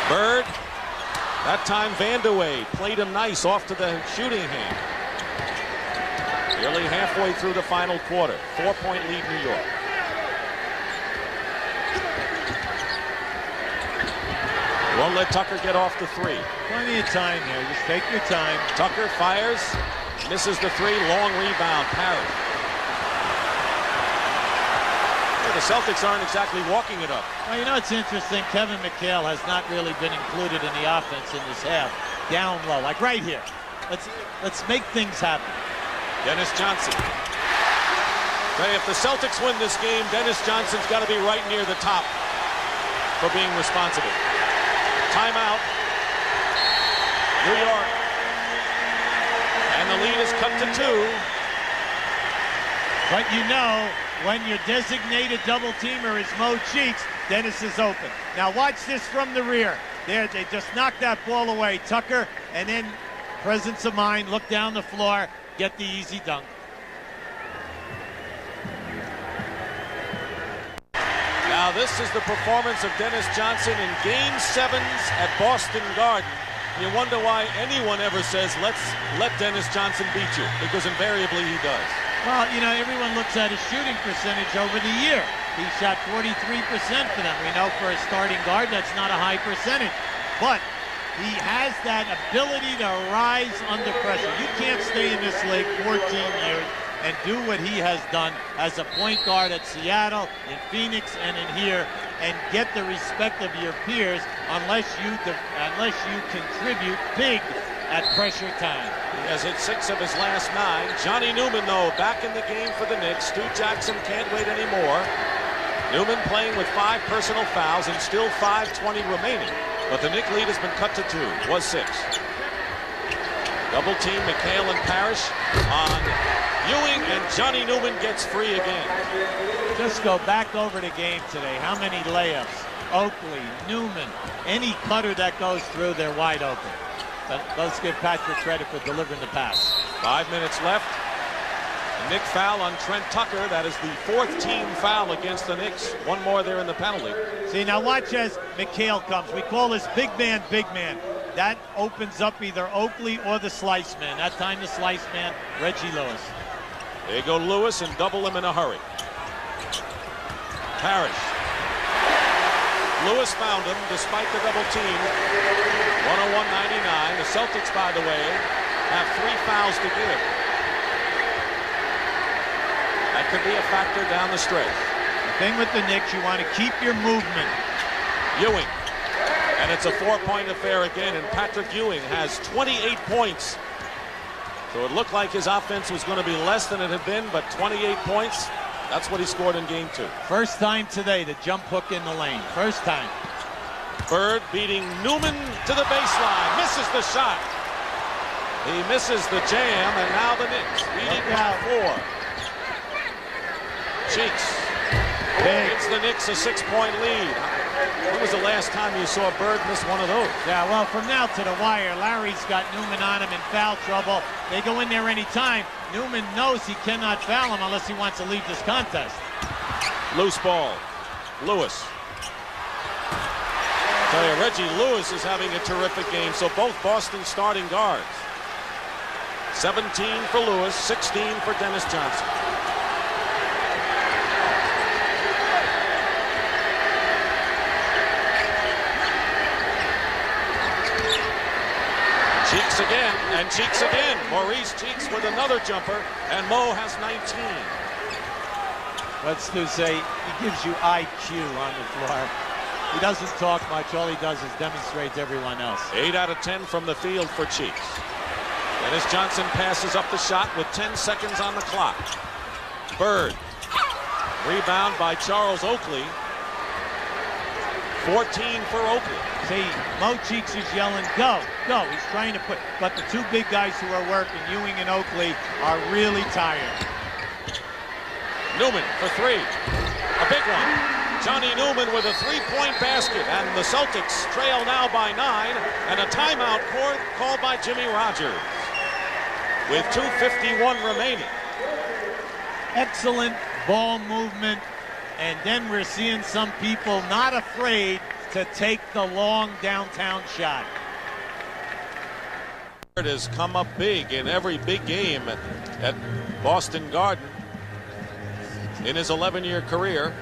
S1: Bird. That time Vandeweghe played him nice off to the shooting hand. Nearly halfway through the final quarter. 4-point lead New York. Won't let Tucker get off the 3.
S2: Plenty of time here. Just take your time.
S1: Tucker fires. Misses the 3. Long rebound. Parrish. The Celtics aren't exactly walking it up.
S2: Well, you know, it's interesting. Kevin McHale has not really been included in the offense in this half. Down low, like right here. Let's make things happen.
S1: Dennis Johnson. Hey, if the Celtics win this game, Dennis Johnson's got to be right near the top for being responsible. Timeout. New York. And the lead is cut to 2.
S2: But you know, when your designated double teamer is Mo Cheeks, Dennis is open. Now watch this from the rear. There, they just knocked that ball away. Tucker, and then presence of mind, look down the floor, get the easy dunk.
S1: Now this is the performance of Dennis Johnson in Game 7s at Boston Garden. You wonder why anyone ever says, let Dennis Johnson beat you, because invariably he does.
S2: Well, you know, everyone looks at his shooting percentage over the year. He shot 43% for them. We know for a starting guard, that's not a high percentage. But he has that ability to rise under pressure. You can't stay in this league 14 years and do what he has done as a point guard at Seattle, in Phoenix, and in here, and get the respect of your peers unless you contribute big at pressure time.
S1: He has hit 6 of his last 9. Johnny Newman, though, back in the game for the Knicks. Stu Jackson can't wait anymore. Newman playing with 5 personal fouls and still 5:20 remaining. But the Knicks lead has been cut to 2. Was 6. Double team McHale and Parrish on Ewing, and Johnny Newman gets free again.
S2: Just go back over the game today. How many layups? Oakley, Newman, any cutter that goes through, they're wide open. But let's give Patrick credit for delivering the pass.
S1: 5 minutes left. A Knick foul on Trent Tucker. That is the 4th team foul against the Knicks. One more there in the penalty.
S2: See, now watch as McHale comes. We call this big man, big man. That opens up either Oakley or the slice man. That time the slice man, Reggie Lewis.
S1: There you go Lewis, and double him in a hurry. Parrish. Lewis found him despite the double team. 101-99. The Celtics, by the way, have 3 fouls to give. That could be a factor down the stretch.
S2: The thing with the Knicks, you want to keep your movement.
S1: Ewing. And it's a 4-point affair again, and Patrick Ewing has 28 points. So it looked like his offense was going to be less than it had been, but 28 points, that's what he scored in game 2.
S2: First time today, the jump hook in the lane. First time.
S1: Bird beating Newman to the baseline. Misses the shot. He misses the jam, and now the Knicks leading by 4. Cheeks. It's the Knicks a 6-point lead. When was the last time you saw Bird miss one of those?
S2: Yeah, well, from now to the wire, Larry's got Newman on him in foul trouble. They go in there any time. Newman knows he cannot foul him unless he wants to leave this contest.
S1: Loose ball. Lewis. Tell you, Reggie Lewis is having a terrific game. So both Boston starting guards. 17 for Lewis, 16 for Dennis Johnson. Cheeks again, and Cheeks again. Maurice Cheeks with another jumper, and Mo has 19.
S2: What's Stu say? He gives you IQ on the floor. He doesn't talk much. All he does is demonstrate to everyone else.
S1: 8 out of 10 from the field for Cheeks. Dennis Johnson passes up the shot with 10 seconds on the clock. Bird. Rebound by Charles Oakley. 14 for Oakley.
S2: See, Mo Cheeks is yelling, go, go. He's trying to put, but the two big guys who are working, Ewing and Oakley, are really tired.
S1: Newman for 3. A big one. Johnny Newman with a 3-point basket, and the Celtics trail now by 9, and a timeout called by Jimmy Rogers with 2:51 remaining.
S2: Excellent ball movement, and then we're seeing some people not afraid to take the long downtown shot.
S1: It has come up big in every big game at Boston Garden in his 11-year career.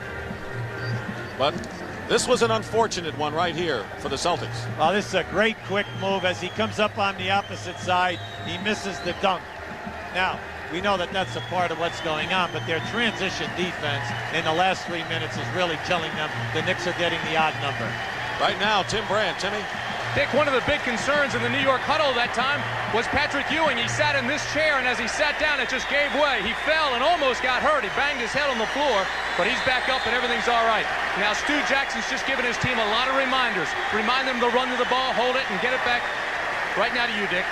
S1: But this was an unfortunate one right here for the Celtics.
S2: Well, this is a great quick move. As he comes up on the opposite side, he misses the dunk. Now, we know that that's a part of what's going on, but their transition defense in the last 3 minutes is really killing them. The Knicks are getting the odd number.
S1: Right now, Tim Brand. Timmy?
S6: Dick, one of the big concerns in the New York huddle that time was Patrick Ewing. He sat in this chair, and as he sat down, it just gave way. He fell and almost got hurt. He banged his head on the floor, but he's back up and everything's all right. Now, Stu Jackson's just giving his team a lot of reminders. Remind them to run to the ball, hold it, and get it back. Right now to you, Dick.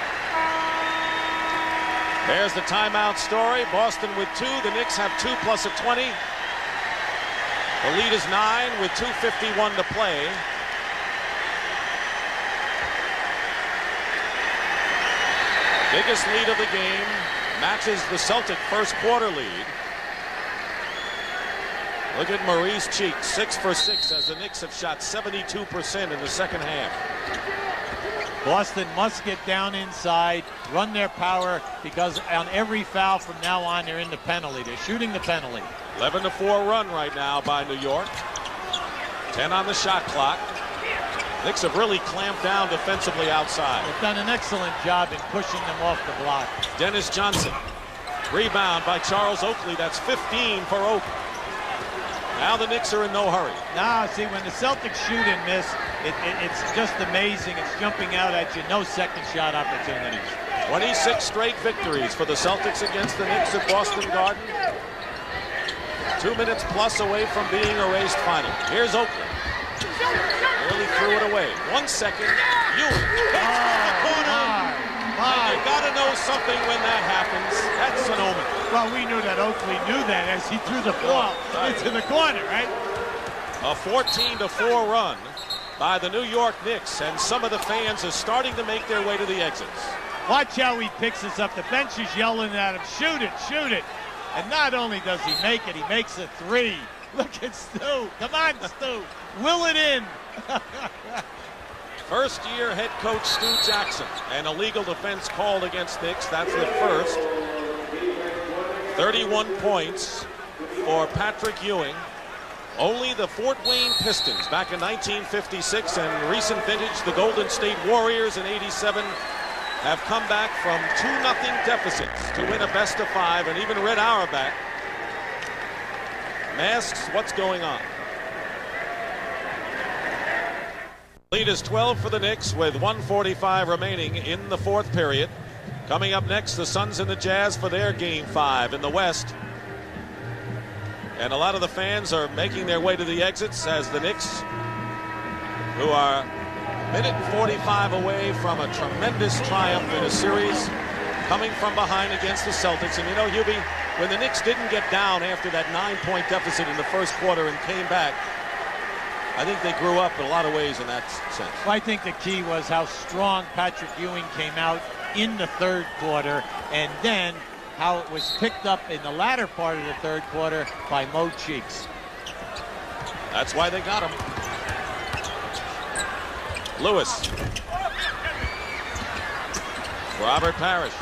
S1: There's the timeout story. Boston with 2. The Knicks have 2 plus a 20. The lead is 9 with 2:51 to play. Biggest lead of the game, matches the Celtic first quarter lead. Look at Maurice Cheeks, 6 for 6, as the Knicks have shot 72% in the second half.
S2: Boston must get down inside, run their power, because on every foul from now on, they're in the penalty. They're shooting the penalty.
S1: 11-4 run right now by New York. 10 on the shot clock. Knicks have really clamped down defensively outside.
S2: They've done an excellent job in pushing them off the block.
S1: Dennis Johnson. Rebound by Charles Oakley. That's 15 for Oakley. Now the Knicks are in no hurry.
S2: Now, see, when the Celtics shoot and miss, it's just amazing. It's jumping out at you. No second shot opportunities.
S1: 26 straight victories for the Celtics against the Knicks at Boston Garden. 2 minutes plus away from being a race final. Here's Oakley. Nearly threw it away. 1 second. Ewing hits the corner. And you got to know something when that happens. That's an omen.
S2: Well, we knew that Oakley knew that as he threw the ball into the corner, right?
S1: A 14-4 run by the New York Knicks, and some of the fans are starting to make their way to the exits.
S2: Watch how he picks this up. The bench is yelling at him, shoot it, shoot it. And not only does he make it, he makes a 3. Look at Stu. Come on, Stu. Will it in.
S1: First-year head coach Stu Jackson, and illegal defense called against Knicks. That's the first. 31 points for Patrick Ewing. Only the Fort Wayne Pistons back in 1956 and recent vintage, the Golden State Warriors in '87, have come back from 2-0 deficits to win a best-of-5, and even Red Auerbach masks what's going on. Lead is 12 for the Knicks with 1:45 remaining in the fourth period. Coming up next, the Suns and the Jazz for their Game 5 in the West. And a lot of the fans are making their way to the exits as the Knicks, who are a minute and 45 away from a tremendous triumph in a series, coming from behind against the Celtics. And you know, Hubie, when the Knicks didn't get down after that 9-point deficit in the first quarter and came back, I think they grew up in a lot of ways in that sense.
S2: Well, I think the key was how strong Patrick Ewing came out in the third quarter, and then how it was picked up in the latter part of the third quarter by Mo Cheeks.
S1: That's why they got him. Lewis. Robert Parrish.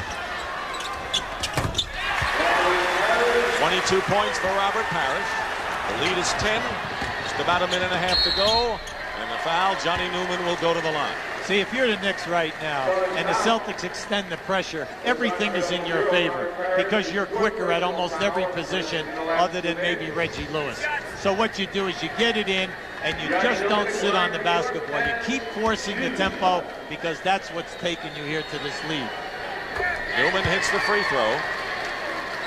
S1: 22 points for Robert Parrish. The lead is 10. Just about a minute and a half to go. And the foul, Johnny Newman will go to the line.
S2: See, if you're the Knicks right now and the Celtics extend the pressure, everything is in your favor because you're quicker at almost every position other than maybe Reggie Lewis. So what you do is you get it in and you just don't sit on the basketball. You keep forcing the tempo because that's what's taken you here to this lead.
S1: Newman hits the free throw.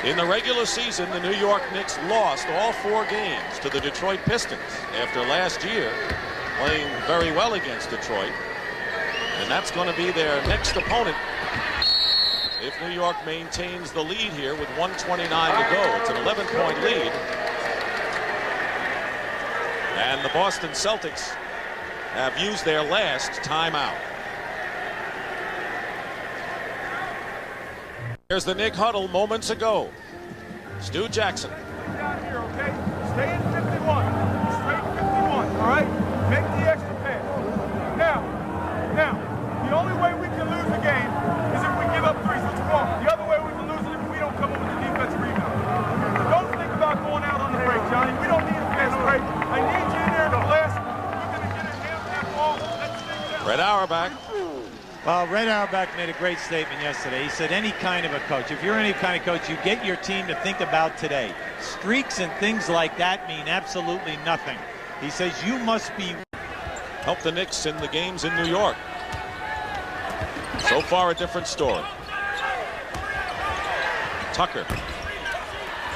S1: In the regular season, the New York Knicks lost all 4 games to the Detroit Pistons after last year playing very well against Detroit. And that's going to be their next opponent if New York maintains the lead here with 1:29 to go. It's an 11-point lead. And the Boston Celtics have used their last timeout. Here's the Knick huddle moments ago. Stu Jackson.
S8: Down here, okay? Stay in 51. Straight 51, all right? Make the extra pass. Now, the only way we can lose the game is if we give up 3s. It's wrong. The other way we can lose it if we don't come up with the defensive rebound. Don't think about going out on the break, Johnny. We don't need a fast break. I need you in there to blast. We're going to get a half that ball. Let's take it out.
S1: Red Auerbach.
S2: Well, Red Auerbach made a great statement yesterday. He said any kind of a coach, if you're any kind of coach, you get your team to think about today. Streaks and things like that mean absolutely nothing. He says you must be...
S1: Help the Knicks in the games in New York. So far, a different story. Tucker.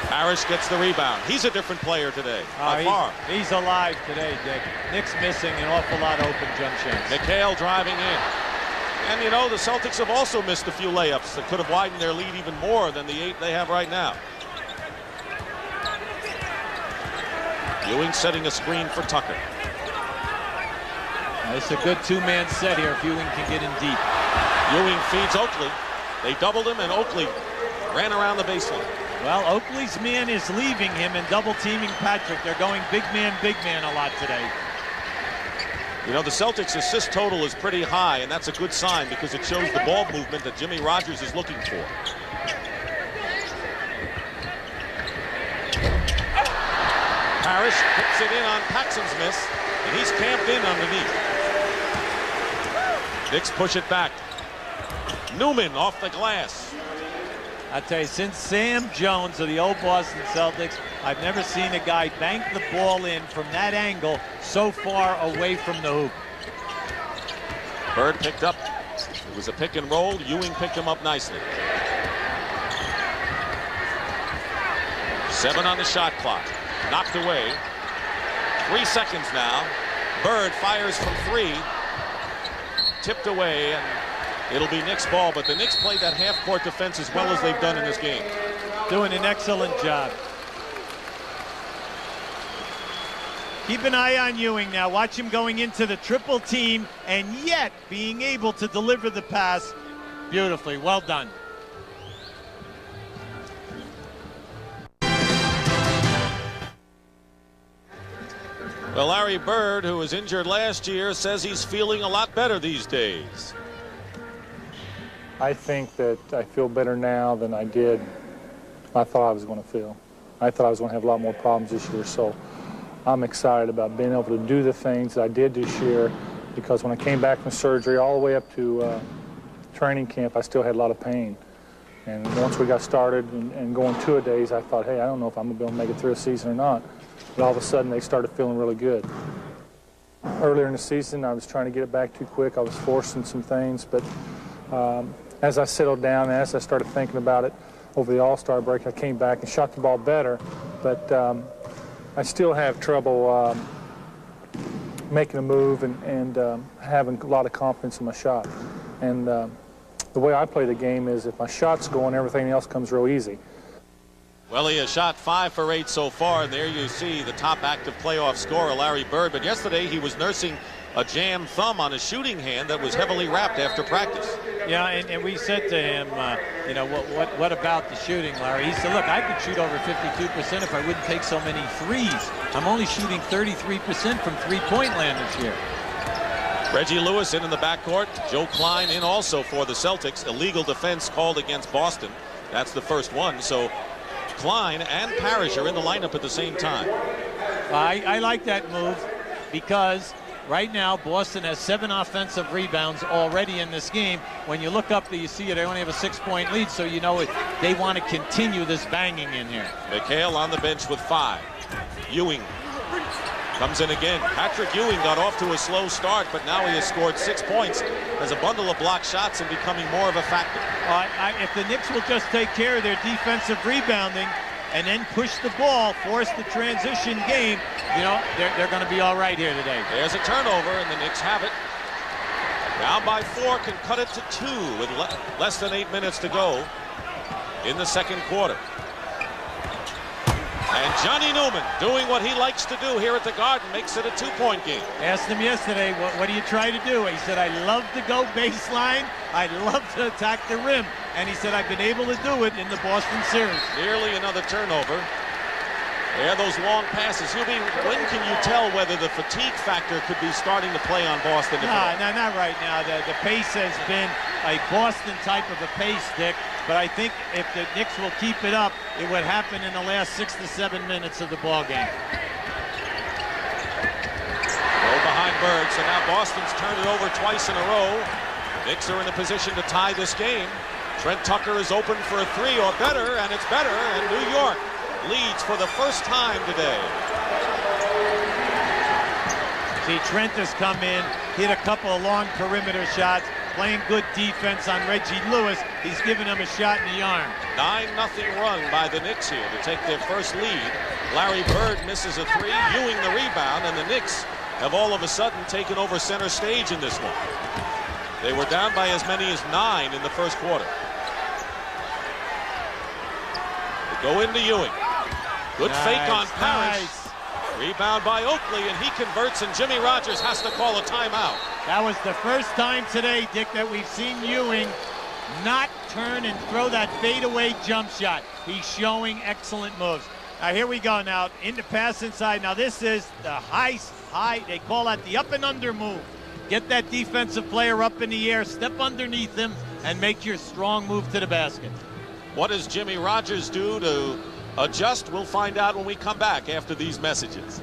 S1: Parrish gets the rebound. He's a different player today, by far.
S2: He's alive today, Dick. Knicks missing an awful lot of open jump shots.
S1: McHale driving in. And, you know, the Celtics have also missed a few layups that could have widened their lead even more than the 8 they have right now. Ewing setting a screen for Tucker.
S2: It's a good 2-man set here if Ewing can get in deep.
S1: Ewing feeds Oakley. They doubled him, and Oakley ran around the baseline.
S2: Well, Oakley's man is leaving him and double-teaming Patrick. They're going big man a lot today.
S1: You know, the Celtics' assist total is pretty high, and that's a good sign because it shows the ball movement that Jimmy Rogers is looking for. Parrish puts it in on Paxson's miss, and he's camped in underneath. Knicks push it back. Newman off the glass.
S2: I tell you, since Sam Jones of the old Boston Celtics, I've never seen a guy bank the ball in from that angle so far away from the hoop.
S1: Bird picked up. It was a pick and roll. Ewing picked him up nicely. 7 on the shot clock. Knocked away. 3 seconds now. Bird fires from 3. Tipped away, and it'll be Knicks ball, but the Knicks played that half-court defense as well as they've done in this game.
S2: Doing an excellent job. Keep an eye on Ewing now. Watch him going into the triple team and yet being able to deliver the pass beautifully. Well done.
S1: Well, Larry Bird, who was injured last year, says he's feeling a lot better these days.
S9: I think that I feel better now than I did. I thought I was going to feel. I thought I was going to have a lot more problems this year, so I'm excited about being able to do the things that I did this year, because when I came back from surgery all the way up to training camp, I still had a lot of pain. And once we got started and going 2-a-days, I thought, hey, I don't know if I'm going to be able to make it through a season or not. But all of a sudden, they started feeling really good. Earlier in the season, I was trying to get it back too quick. I was forcing some things, but as I settled down, and as I started thinking about it over the All-Star break, I came back and shot the ball better, but I still have trouble making a move and having a lot of confidence in my shot. And the way I play the game is if my shot's going, everything else comes real easy.
S1: Well, he has shot 5 for 8 so far, and there you see the top active playoff scorer, Larry Bird. But yesterday he was nursing a jammed thumb on his shooting hand that was heavily wrapped after practice.
S2: Yeah, and we said to him, you know, what about the shooting, Larry? He said, look, I could shoot over 52% if I wouldn't take so many threes. I'm only shooting 33% from three-point land this year.
S1: Reggie Lewis in the backcourt. Joe Klein in also for the Celtics. Illegal defense called against Boston. That's the first one. So Klein and Parrish are in the lineup at the same time.
S2: I like that move because Right now, Boston has 7 offensive rebounds already in this game. When you look up, you see they only have a 6-point lead, so you know they want to continue this banging in here.
S1: McHale on the bench with 5. Ewing comes in again. Patrick Ewing got off to a slow start, but now he has scored 6 points. Has a bundle of blocked shots and becoming more of a factor.
S2: If the Knicks will just take care of their defensive rebounding and then push the ball, force the transition game, you know, they're going to be all right here today.
S1: There's a turnover, and the Knicks have it. Down by 4, can cut it to 2 with less than 8 minutes to go in the second quarter. And Johnny Newman, doing what he likes to do here at the Garden, makes it a 2-point game.
S2: Asked him yesterday, what do you try to do? He said, I love to go baseline. I love to attack the rim. And he said, I've been able to do it in the Boston series.
S1: Nearly another turnover. There are those long passes. Hubie, when can you tell whether the fatigue factor could be starting to play on Boston?
S2: No, not right now. The pace has been a Boston type of a pace, Dick. But I think if the Knicks will keep it up, it would happen in the last 6 to 7 minutes of the ball game.
S1: Go behind Bird, so now Boston's turned it over twice in a row. Knicks are in a position to tie this game. Trent Tucker is open for a 3 or better, and it's better, and New York leads for the first time today.
S2: See, Trent has come in, hit a couple of long perimeter shots, playing good defense on Reggie Lewis. He's given him a shot in the arm.
S1: 9-0 run by the Knicks here to take their first lead. Larry Bird misses a 3, Ewing the rebound, and the Knicks have all of a sudden taken over center stage in this one. They were down by as many as 9 in the first quarter. They go into Ewing. Good fake on Parrish.
S2: Nice.
S1: Rebound by Oakley, and he converts, and Jimmy Rogers has to call a timeout.
S2: That was the first time today, Dick, that we've seen Ewing not turn and throw that fadeaway jump shot. He's showing excellent moves. Now here we go now, into pass inside. Now this is the high, they call that the up and under move. Get that defensive player up in the air, step underneath him, and make your strong move to the basket.
S1: What does Jimmy Rogers do to adjust? We'll find out when we come back after these messages.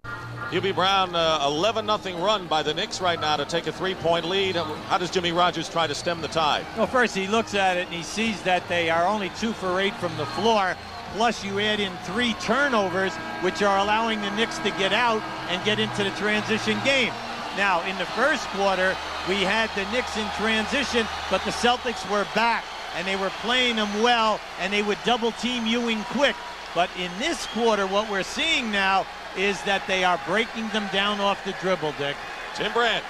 S1: Hubie Brown, 11-0 run by the Knicks right now to take a 3-point lead. How does Jimmy Rogers try to stem the tide?
S2: Well, first he looks at it and he sees that they are only 2 for 8 from the floor. Plus you add in 3 turnovers, which are allowing the Knicks to get out and get into the transition game. Now, in the first quarter, we had the Knicks in transition, but the Celtics were back, and they were playing them well, and they would double-team Ewing quick. But in this quarter, what we're seeing now is that they are breaking them down off the dribble, Dick.
S1: Tim Brand.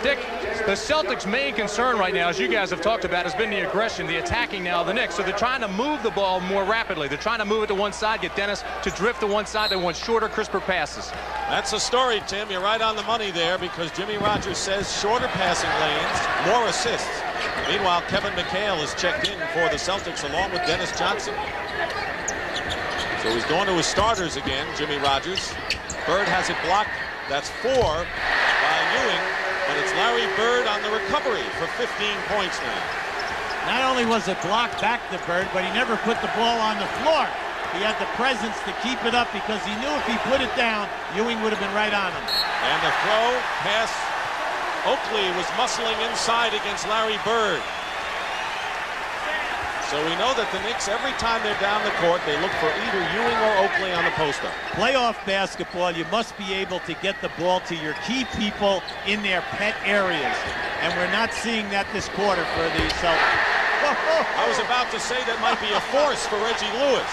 S6: Dick, the Celtics' main concern right now, as you guys have talked about, has been the aggression, the attacking now of the Knicks. So they're trying to move the ball more rapidly. They're trying to move it to one side, get Dennis to drift to one side. They want shorter, crisper passes.
S1: That's the story, Tim. You're right on the money there, because Jimmy Rogers says shorter passing lanes, more assists. Meanwhile, Kevin McHale is checked in for the Celtics along with Dennis Johnson. So he's going to his starters again, Jimmy Rogers. Bird has it blocked. That's 4 by Ewing, but it's Larry Bird on the recovery for 15 points now.
S2: Not only was it blocked back to Bird, but he never put the ball on the floor. He had the presence to keep it up because he knew if he put it down, Ewing would have been right on him.
S1: And the throw pass, Oakley was muscling inside against Larry Bird. So we know that the Knicks, every time they're down the court, they look for either Ewing or Oakley on the post-up.
S2: Playoff basketball, you must be able to get the ball to your key people in their pet areas. And we're not seeing that this quarter for the Celtics.
S1: I was about to say that might be a force for Reggie Lewis.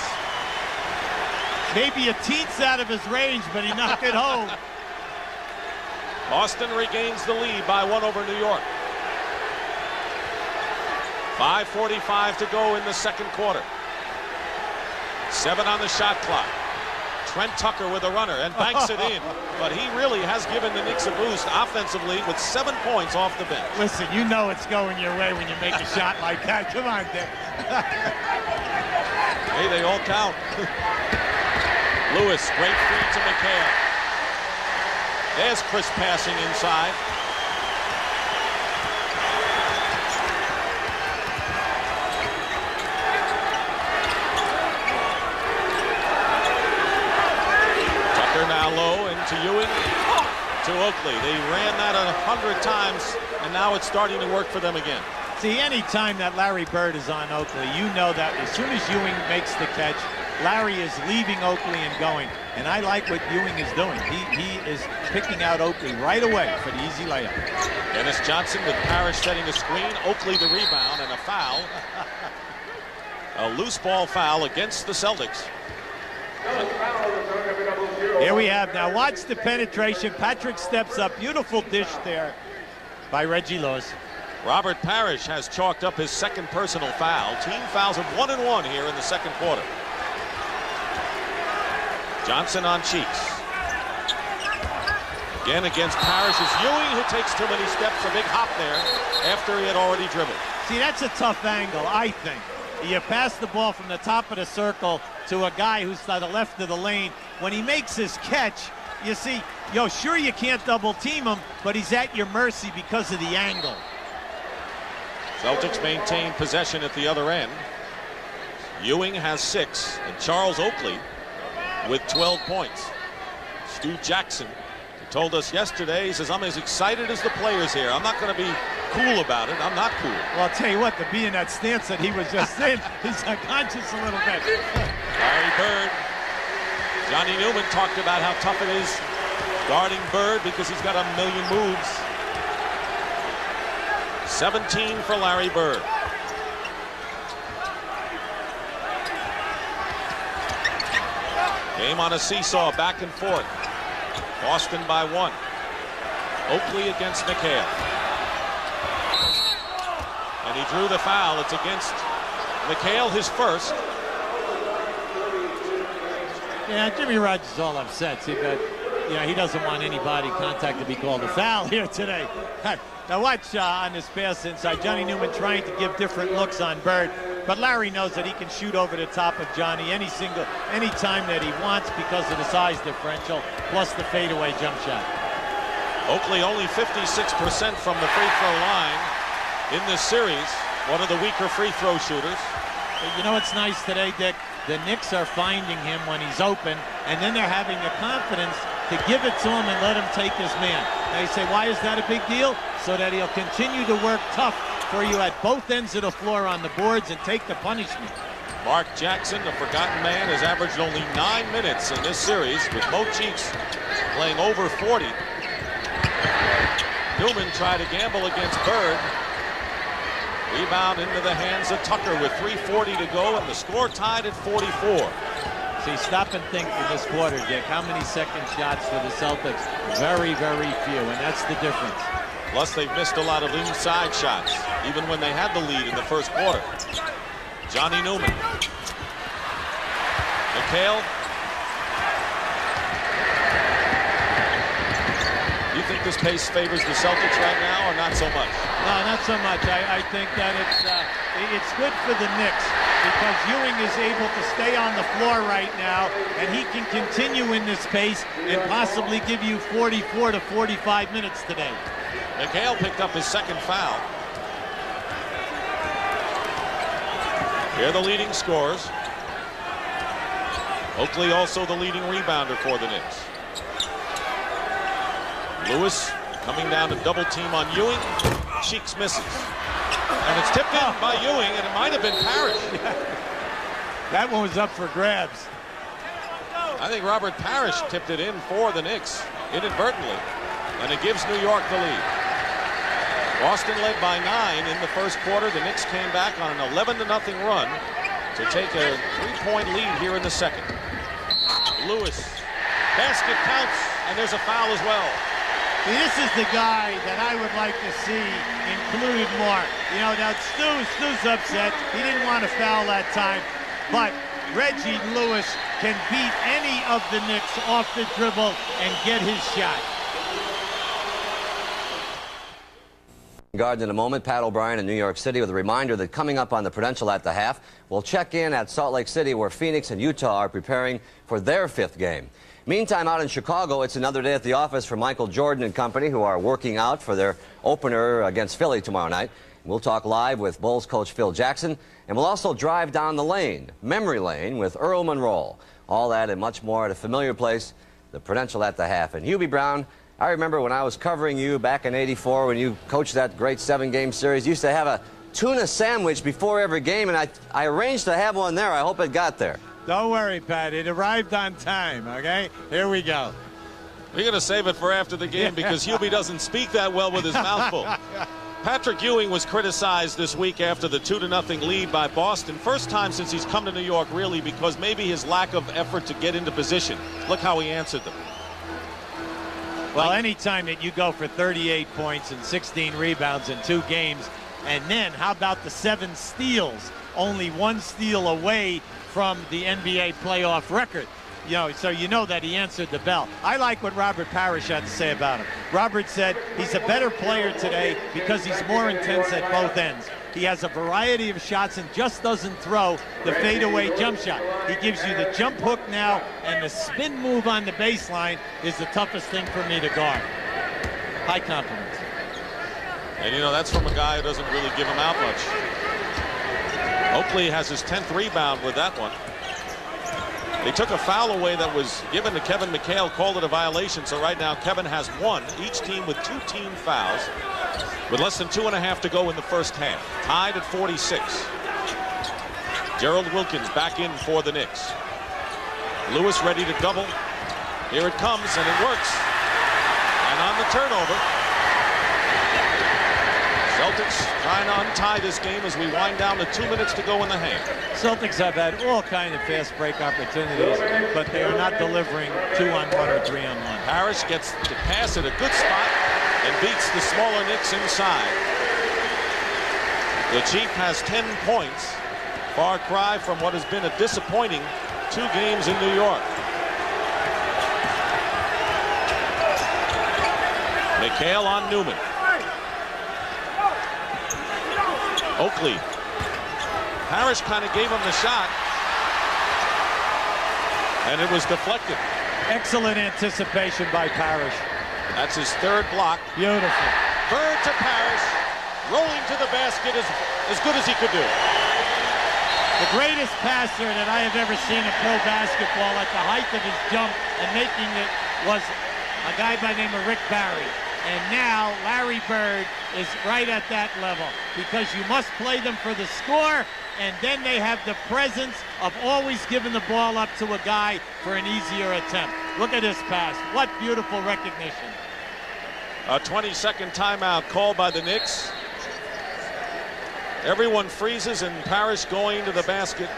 S2: Maybe a teens out of his range, but he knocked it home.
S1: Boston regains the lead by 1 over New York. 5:45 to go in the second quarter. 7 on the shot clock. Trent Tucker with a runner and banks it in. But he really has given the Knicks a boost offensively with 7 points off the bench.
S2: Listen, you know it's going your way when you make a shot like that. Come on, Dick.
S1: Hey, they all count. Lewis, great feed to McHale. There's crisp passing inside. Tucker now low into Ewing. Oakley. They ran that 100 times, and now it's starting to work for them again.
S2: See, any time that Larry Bird is on Oakley, you know that as soon as Ewing makes the catch, Larry is leaving Oakley and going. And I like what Ewing is doing. He is picking out Oakley right away for the easy layup.
S1: Dennis Johnson with Parrish setting the screen. Oakley the rebound and a foul. A loose ball foul against the Celtics.
S2: Here we have now. Watch the penetration. Patrick steps up. Beautiful dish there by Reggie Lewis.
S1: Robert Parrish has chalked up his second personal foul. Team fouls of 1 and 1 here in the second quarter. Johnson on Cheeks. Again against Parrish is Ewing, who takes too many steps. A big hop there after he had already dribbled.
S2: See, that's a tough angle, I think. You pass the ball from the top of the circle to a guy who's to the left of the lane. When he makes his catch, you see, sure you can't double team him, but he's at your mercy because of the angle.
S1: Celtics maintain possession at the other end. Ewing has 6, and Charles Oakley with 12 points. Stu Jackson told us yesterday, he says, I'm as excited as the players here. I'm not going to be cool about it. I'm not cool.
S2: Well, I'll tell you what, to be in that stance that he was just in, he's unconscious a little bit.
S1: Larry Bird. Johnny Newman talked about how tough it is guarding Bird because he's got a million moves. 17 for Larry Bird. Game on a seesaw, back and forth. Boston by 1. Oakley against McHale. And he drew the foul. It's against McHale, his first.
S2: Yeah, Jimmy Rogers is all upset. See, but he doesn't want any body contact to be called a foul here today. Now watch on this pass inside. Johnny Newman trying to give different looks on Bird. But Larry knows that he can shoot over the top of Johnny any time that he wants because of the size differential, plus the fadeaway jump shot.
S1: Oakley only 56% from the free throw line in this series. One of the weaker free throw shooters.
S2: But you know what's nice today, Dick? The Knicks are finding him when he's open, and then they're having the confidence to give it to him and let him take his man. Now you say, why is that a big deal? So that he'll continue to work tough for you at both ends of the floor on the boards and take the punishment.
S1: Mark Jackson, the forgotten man, has averaged only 9 minutes in this series, with Mo Cheeks playing over 40. Newman tried to gamble against Bird. Rebound into the hands of Tucker with 3:40 to go, and the score tied at 44.
S2: See, stop and think in this quarter, Dick. How many second shots for the Celtics? Very, very few, and that's the difference.
S1: Plus, they've missed a lot of inside shots, even when they had the lead in the first quarter. Johnny Newman. McHale. You think this pace favors the Celtics right now, or not so much?
S2: No, not so much. I think that it's good for the Knicks because Ewing is able to stay on the floor right now, and he can continue in this pace and possibly give you 44 to 45 minutes today.
S1: McHale picked up his second foul. Here are the leading scorers. Oakley also the leading rebounder for the Knicks. Lewis coming down to double team on Ewing. Cheeks misses. And it's tipped in by Ewing, and it might have been Parrish.
S2: That one was up for grabs.
S1: I think Robert Parrish tipped it in for the Knicks inadvertently, and it gives New York the lead. Boston led by 9 in the first quarter. The Knicks came back on an 11-0 run to take a 3-point lead here in the second. Lewis, basket counts, and there's a foul as well.
S2: See, this is the guy that I would like to see included more. Now Stu's upset. He didn't want to foul that time, but Reggie Lewis can beat any of the Knicks off the dribble and get his shot.
S10: Guards in a moment. Pat O'Brien in New York City with a reminder that coming up on the Prudential at the half, we'll check in at Salt Lake City where Phoenix and Utah are preparing for their 5th game. Meantime, out in Chicago, it's another day at the office for Michael Jordan and company, who are working out for their opener against Philly tomorrow night. We'll talk live with Bulls coach Phil Jackson, and we'll also drive down the lane, memory lane, with Earl Monroe. All that and much more at a familiar place, the Prudential at the half. And Hubie Brown I remember when I was covering you back in '84 when you coached that great 7-game series, you used to have a tuna sandwich before every game, and I arranged to have one there. I hope it got there.
S3: Don't worry, Pat. It arrived on time, okay? Here we go.
S1: We're going to save it for after the game because Hubie doesn't speak that well with his mouth full. Patrick Ewing was criticized this week after the 2-0 lead by Boston. First time since he's come to New York, really, because maybe his lack of effort to get into position. Look how he answered them.
S3: Well, anytime that you go for 38 points and 16 rebounds in 2 games, and then how about the 7 steals? Only 1 steal away from the NBA playoff record. You know, so you know that he answered the bell. I like what Robert Parrish had to say about him. Robert said he's a better player today because he's more intense at both ends. He has a variety of shots and just doesn't throw the fadeaway jump shot. He gives you the jump hook now, and the spin move on the baseline is the toughest thing for me to guard. High compliments.
S1: And, you know, that's from a guy who doesn't really give him out much. Oakley has his 10th rebound with that one. They took a foul away that was given to Kevin McHale, called it a violation, so right now Kevin has 1, each team with 2 team fouls, with less than 2.5 to go in the first half. Tied at 46. Gerald Wilkins back in for the Knicks. Lewis ready to double. Here it comes, and it works. And on the turnover, Celtics trying to untie this game as we wind down to 2 minutes to go in the half.
S3: Celtics have had all kind of fast break opportunities, but they are not delivering 2-on-1 or 3-on-1.
S1: Parrish gets the pass at a good spot and beats the smaller Knicks inside. The Chief has 10 points. Far cry from what has been a disappointing 2 games in New York. McHale on Newman. Oakley. Parrish kind of gave him the shot, and it was deflected.
S3: Excellent anticipation by Parrish.
S1: That's his 3rd block.
S3: Beautiful.
S1: Bird to Parrish, rolling to the basket as good as he could do.
S3: The greatest passer that I have ever seen in pro basketball at the height of his jump and making it was a guy by the name of Rick Barry. And now Larry Bird is right at that level because you must play them for the score, and then they have the presence of always giving the ball up to a guy for an easier attempt. Look at this pass. What beautiful recognition.
S1: A 20-second timeout called by the Knicks. Everyone freezes and Parrish going to the basket.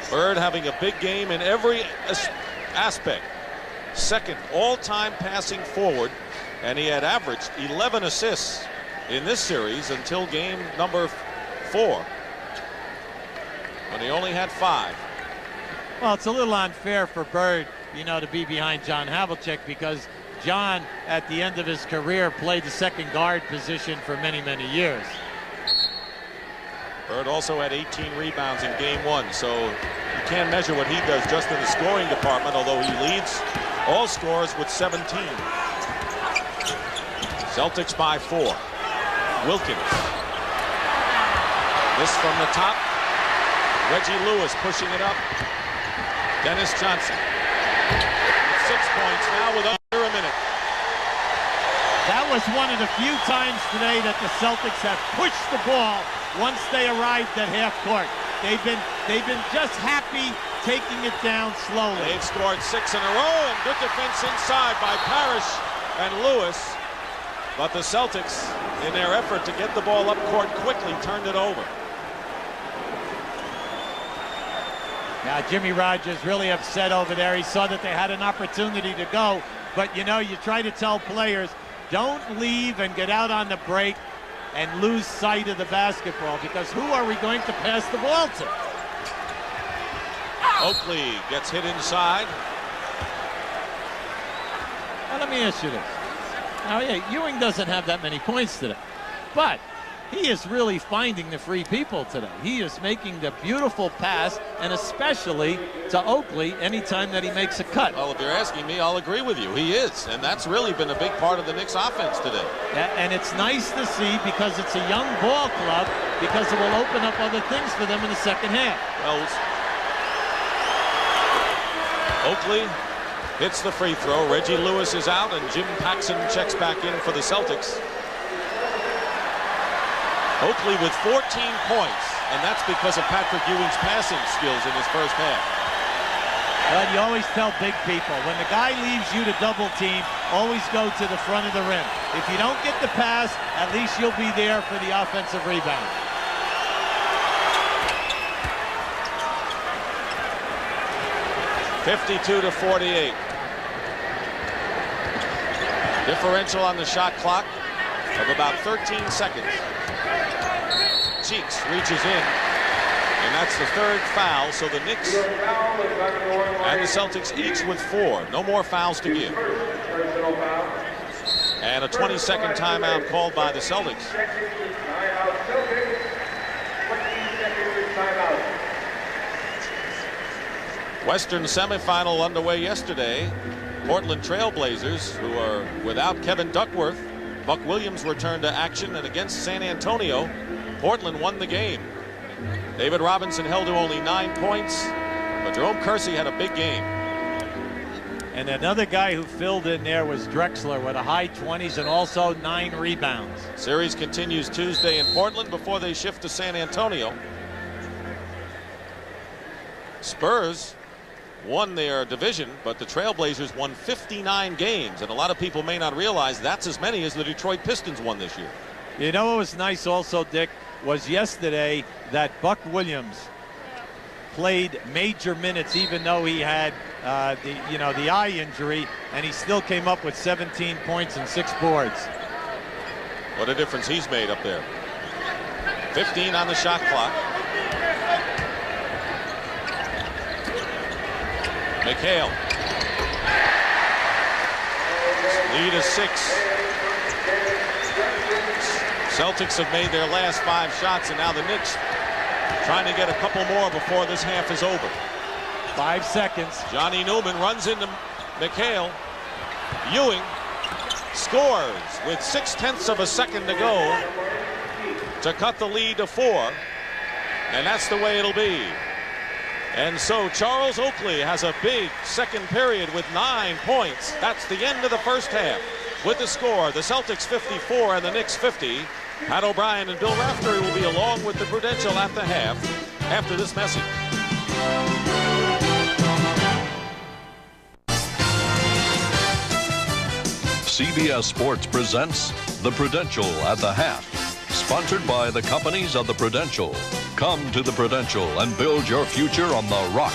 S1: Bird having a big game in every aspect. 2nd all-time passing forward, and he had averaged 11 assists in this series until game number 4, when he only had 5.
S3: Well, it's a little unfair for Bird, you know, to be behind John Havlicek, because John, at the end of his career, played the 2nd guard position for many, many years.
S1: Bird also had 18 rebounds in game 1, so you can't measure what he does just in the scoring department, although he leads all scorers with 17. Celtics by 4. Wilkins. This from the top. Reggie Lewis pushing it up. Dennis Johnson. 6 points now with under a minute.
S3: That was one of the few times today that the Celtics have pushed the ball once they arrived at half court. They've been just happy taking it down slowly.
S1: They've scored 6 in a row, and good defense inside by Parrish and Lewis. But the Celtics, in their effort to get the ball up court quickly, turned it over.
S3: Now Jimmy Rogers really upset over there. He saw that they had an opportunity to go, but you know, you try to tell players, don't leave and get out on the break and lose sight of the basketball, because who are we going to pass the ball to?
S1: Oakley gets hit inside.
S3: Now let me ask you this. Now, yeah, Ewing doesn't have that many points today, but he is really finding the free people today. He is making the beautiful pass, and especially to Oakley anytime that he makes a cut.
S1: Well, if you're asking me, I'll agree with you. He is, and that's really been a big part of the Knicks offense today.
S3: And it's nice to see, because it's a young ball club, because it will open up other things for them in the second half.
S1: Well, Oakley hits the free throw. Reggie Lewis is out, and Jim Paxson checks back in for the Celtics. Oakley with 14 points, and that's because of Patrick Ewing's passing skills in his first half.
S3: But you always tell big people, when the guy leaves you to double team, always go to the front of the rim. If you don't get the pass, at least you'll be there for the offensive rebound. (52-48). Differential on the shot clock of about 13 seconds. Cheeks reaches in, and that's the third foul, so the Knicks and the Celtics each with 4. No more fouls to give. And a 20-second timeout called by the Celtics. Western semifinal underway yesterday. Portland Trailblazers, who are without Kevin Duckworth. Buck Williams returned to action, and against San Antonio, Portland won the game. David Robinson held to only 9 points, but Jerome Kersey had a big game. And another guy who filled in there was Drexler with a high 20s and also 9 rebounds.
S1: Series continues Tuesday in Portland before they shift to San Antonio. Spurs won their division, but the Trailblazers won 59 games, and a lot of people may not realize that's as many as the Detroit Pistons won this year.
S3: You know what was nice also, Dick, was yesterday that Buck Williams played major minutes, even though he had the eye injury, and he still came up with 17 points and 6 boards.
S1: What a difference he's made up there. 15 on the shot clock. McHale. Lead is 6. Celtics have made their last 5 shots, and now the Knicks trying to get a couple more before this half is over.
S3: 5 seconds.
S1: Johnny Newman runs into McHale. Ewing scores with 0.6 of a second to go to cut the lead to 4, and that's the way it'll be. And so Charles Oakley has a big second period with 9 points. That's the end of the first half. With the score, the Celtics 54 and the Knicks 50. Pat O'Brien and Bill Raftery will be along with the Prudential at the half after this message.
S4: CBS Sports presents The Prudential at the half. Sponsored by the companies of the Prudential. Come to the Prudential and build your future on the rock.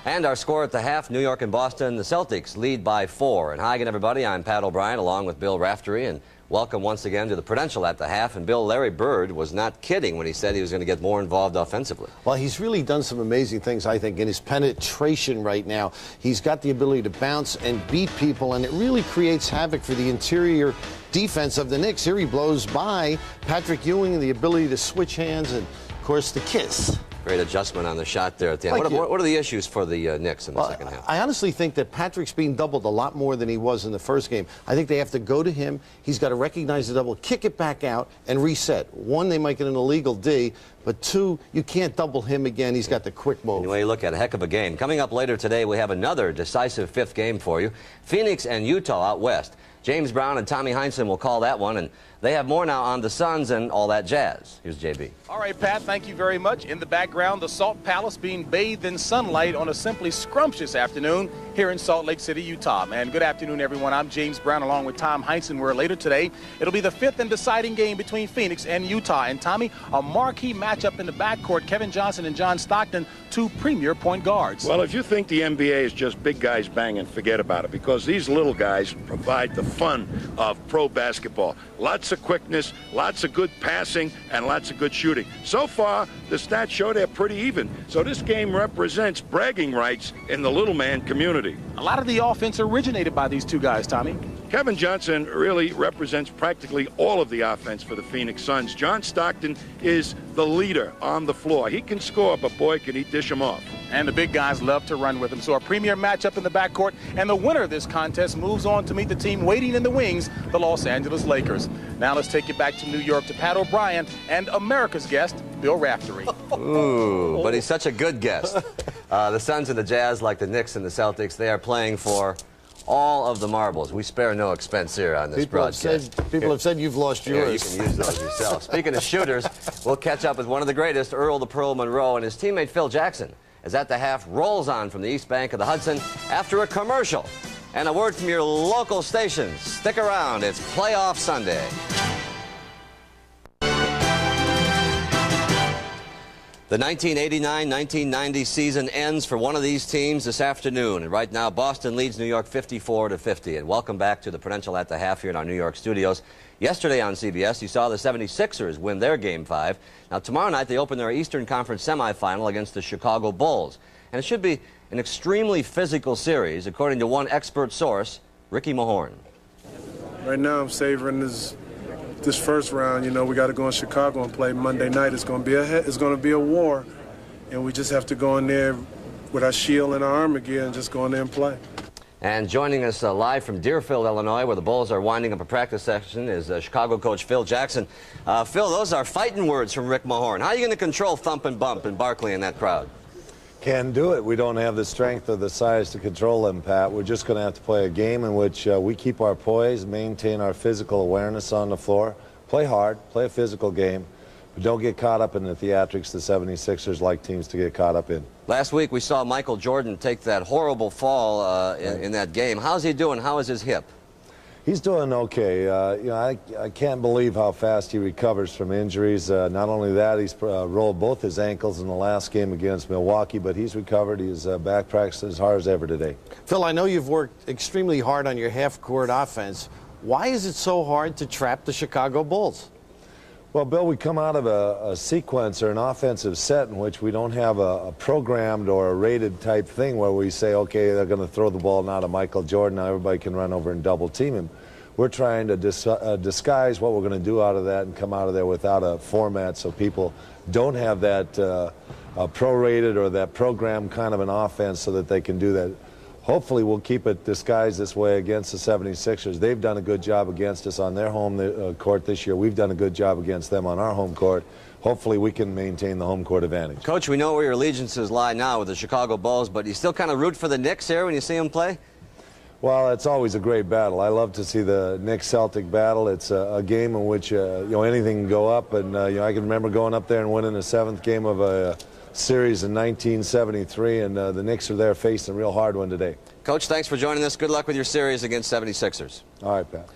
S10: And our score at the half, New York and Boston, the Celtics lead by 4. And hi again, everybody. I'm Pat O'Brien along with Bill Raftery, and welcome once again to the Prudential at the half. And Bill, Larry Bird was not kidding when he said he was going to get more involved offensively.
S11: Well, he's really done some amazing things, I think, in his penetration right now. He's got the ability to bounce and beat people, and it really creates havoc for the interior defense of the Knicks. Here he blows by Patrick Ewing and the ability to switch hands and, of course, the kiss.
S10: Great adjustment on the shot there at the end. What are the issues for the Knicks in the second half?
S11: I honestly think that Patrick's being doubled a lot more than he was in the first game. I think they have to go to him. He's got to recognize the double, kick it back out, and reset. 1, they might get an illegal D, but 2, you can't double him again. He's got the quick move.
S10: Anyway, you look at a heck of a game. Coming up later today, we have another decisive 5th game for you. Phoenix and Utah out west. James Brown and Tommy Heinsohn will call that one, and they have more now on the Suns and all that jazz. Here's JB.
S7: All right, Pat, thank you very much. In the background, the Salt Palace being bathed in sunlight on a simply scrumptious afternoon here in Salt Lake City, Utah. And good afternoon, everyone. I'm James Brown along with Tom Heinsohn, where later today it'll be the 5th and deciding game between Phoenix and Utah. And, Tommy, a marquee matchup in the backcourt, Kevin Johnson and John Stockton, 2 premier point guards.
S12: Well, if you think the NBA is just big guys banging, forget about it, because these little guys provide the fun of pro basketball. Lots of quickness, lots of good passing, and lots of good shooting. So far, the stats show they're pretty even. So this game represents bragging rights in the little man community.
S7: A lot of the offense originated by these 2 guys, Tommy.
S12: Kevin Johnson really represents practically all of the offense for the Phoenix Suns. John Stockton is the leader on the floor. He can score, but boy, can he dish them off.
S7: And the big guys love to run with him. So a premier matchup in the backcourt, and the winner of this contest moves on to meet the team waiting in the wings, the Los Angeles Lakers. Now let's take you back to New York to Pat O'Brien and America's guest, Bill Raftery.
S10: Ooh, but he's such a good guest. The Suns and the Jazz, like the Knicks and the Celtics, they are playing for all of the marbles. We spare no expense here on this broadcast.
S11: People have said you've lost yours.
S10: Yeah, you can use those yourself. Speaking of shooters, we'll catch up with one of the greatest, Earl the Pearl Monroe, and his teammate Phil Jackson, as At the Half rolls on from the east bank of the Hudson after a commercial. And a word from your local stations. Stick around, it's Playoff Sunday. The 1989-1990 season ends for one of these teams this afternoon. And right now, Boston leads New York 54-50. And welcome back to the Prudential At the Half here in our New York studios. Yesterday on CBS, you saw the 76ers win their Game 5. Now, tomorrow night, they open their Eastern Conference semifinal against the Chicago Bulls. And it should be an extremely physical series, according to one expert source, Ricky Mahorn.
S13: Right now, I'm savoring this first round. You know, we got to go in Chicago and play Monday night. It's going to be a war, and we just have to go in there with our shield and our armor gear and just go in there and play.
S10: And joining us live from Deerfield, Illinois, where the Bulls are winding up a practice session, is Chicago coach Phil Jackson. Phil, those are fighting words from Rick Mahorn. How are you going to control thump and bump and Barkley in that crowd?
S14: Can do it. We don't have the strength or the size to control them, Pat. We're just going to have to play a game in which we keep our poise, maintain our physical awareness on the floor, play hard, play a physical game, but don't get caught up in the theatrics the 76ers like teams to get caught up in.
S10: Last week we saw Michael Jordan take that horrible fall in that game. How's he doing? How is his hip?
S14: He's doing okay. You know, I can't believe how fast he recovers from injuries. Not only that, he's rolled both his ankles in the last game against Milwaukee, but he's recovered. He's back practicing as hard as ever today.
S11: Phil, I know you've worked extremely hard on your half-court offense. Why is it so hard to trap the Chicago Bulls?
S14: Well, Bill, we come out of a sequence or an offensive set in which we don't have a programmed or a rated type thing where we say, okay, they're going to throw the ball now to Michael Jordan, now everybody can run over and double team him. We're trying to disguise what we're going to do out of that and come out of there without a format so people don't have that prorated or that program kind of an offense so that they can do that. Hopefully we'll keep it disguised this way against the 76ers. They've done a good job against us on their home court this year. We've done a good job against them on our home court. Hopefully we can maintain the home court advantage.
S10: Coach, we know where your allegiances lie now with the Chicago Bulls, but you still kind of root for the Knicks here when you see them play?
S14: Well, it's always a great battle. I love to see the Knicks-Celtic battle. It's a game in which you know, anything can go up, and you know, I can remember going up there and winning the 7th game of a series in 1973, and the Knicks are there facing a real hard one today.
S10: Coach, thanks for joining us. Good luck with your series against 76ers.
S14: All right, Pat.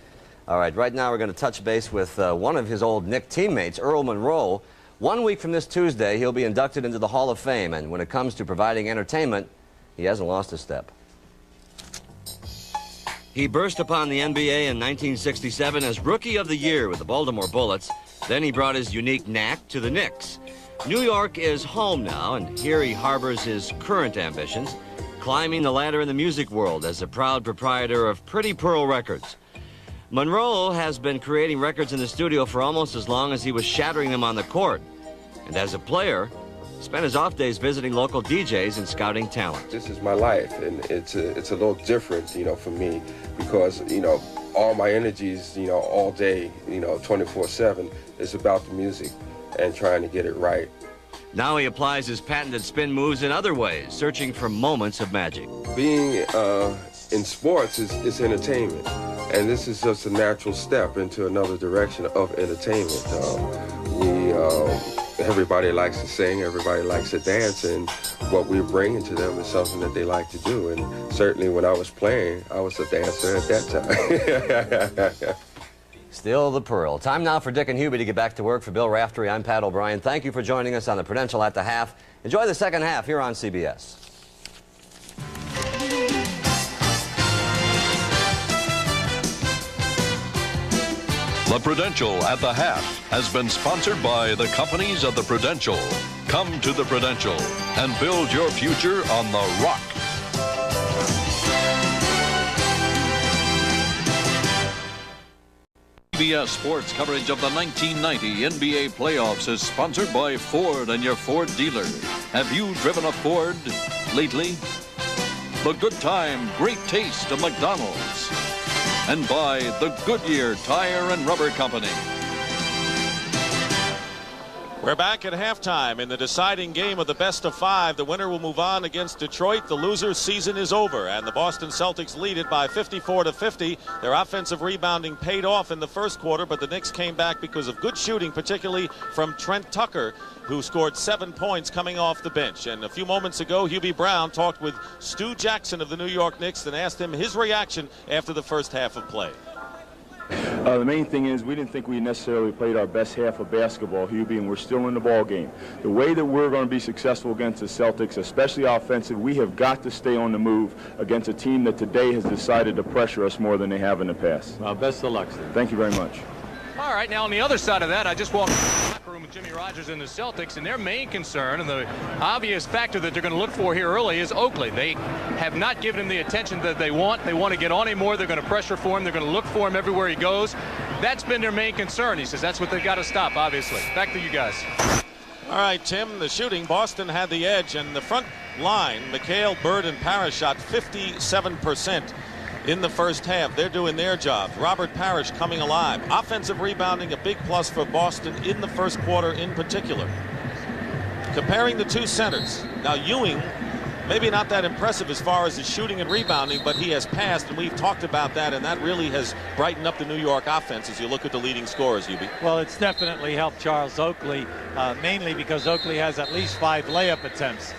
S10: All right, right now we're going to touch base with one of his old Knick teammates, Earl Monroe. 1 week from this Tuesday, he'll be inducted into the Hall of Fame, and when it comes to providing entertainment, he hasn't lost a step. He burst upon the NBA in 1967 as Rookie of the Year with the Baltimore Bullets. Then he brought his unique knack to the Knicks. New York is home now, and here he harbors his current ambitions, climbing the ladder in the music world as a proud proprietor of Pretty Pearl Records. Monroe has been creating records in the studio for almost as long as he was shattering them on the court. And as a player, spent his off days visiting local DJs and scouting talent.
S15: This is my life, and it's a little different, you know, for me, because, you know, all my energies, you know, all day, you know, 24/7 is about the music and trying to get it right.
S10: Now he applies his patented spin moves in other ways, searching for moments of magic.
S15: Being in sports is entertainment, and this is just a natural step into another direction of entertainment. Everybody likes to sing, everybody likes to dance, and what we're bringing to them is something that they like to do. And certainly when I was playing, I was a dancer at that time.
S10: Still the Pearl. Time now for Dick and Hubie to get back to work. For Bill Raftery, I'm Pat O'Brien. Thank you for joining us on the Prudential at the Half. Enjoy the second half here on CBS.
S4: The Prudential at the Half has been sponsored by the companies of the Prudential. Come to the Prudential and build your future on the rock. CBS Sports coverage of the 1990 NBA playoffs is sponsored by Ford and your Ford dealer. Have you driven a Ford lately? The good time, great taste of McDonald's. And by the Goodyear Tire and Rubber Company.
S1: We're back at halftime in the deciding game of the best of 5. The winner will move on against Detroit. The loser's season is over, and the Boston Celtics lead it by 54-50. Their offensive rebounding paid off in the first quarter, but the Knicks came back because of good shooting, particularly from Trent Tucker, who scored 7 points coming off the bench. And a few moments ago, Hubie Brown talked with Stu Jackson of the New York Knicks and asked him his reaction after the first half of play.
S16: The main thing is we didn't think we necessarily played our best half of basketball, Hubie, and we're still in the ball game. The way that we're going to be successful against the Celtics, especially offensive, we have got to stay on the move against a team that today has decided to pressure us more than they have in the past.
S17: Well, best of luck, Steve.
S16: Thank you very much.
S6: All right, now on the other side of that, I just walked into the locker room with Jimmy Rogers and the Celtics, and their main concern and the obvious factor that they're going to look for here early is Oakley. They have not given him the attention that they want. They want to get on him more. They're going to pressure for him. They're going to look for him everywhere he goes. That's been their main concern. He says that's what they've got to stop, obviously. Back to you guys.
S1: All right, Tim, the shooting, Boston had the edge, and the front line, McHale, Bird, and Parrish shot 57% in the first half. They're doing their jobs. Robert Parrish coming alive. Offensive rebounding, a big plus for Boston in the first quarter in particular. Comparing the two centers. Now, Ewing, maybe not that impressive as far as his shooting and rebounding, but he has passed, and we've talked about that, and that really has brightened up the New York offense as you look at the leading scorers, Hubie.
S3: Well, it's definitely helped Charles Oakley, mainly because Oakley has at least 5 layup attempts.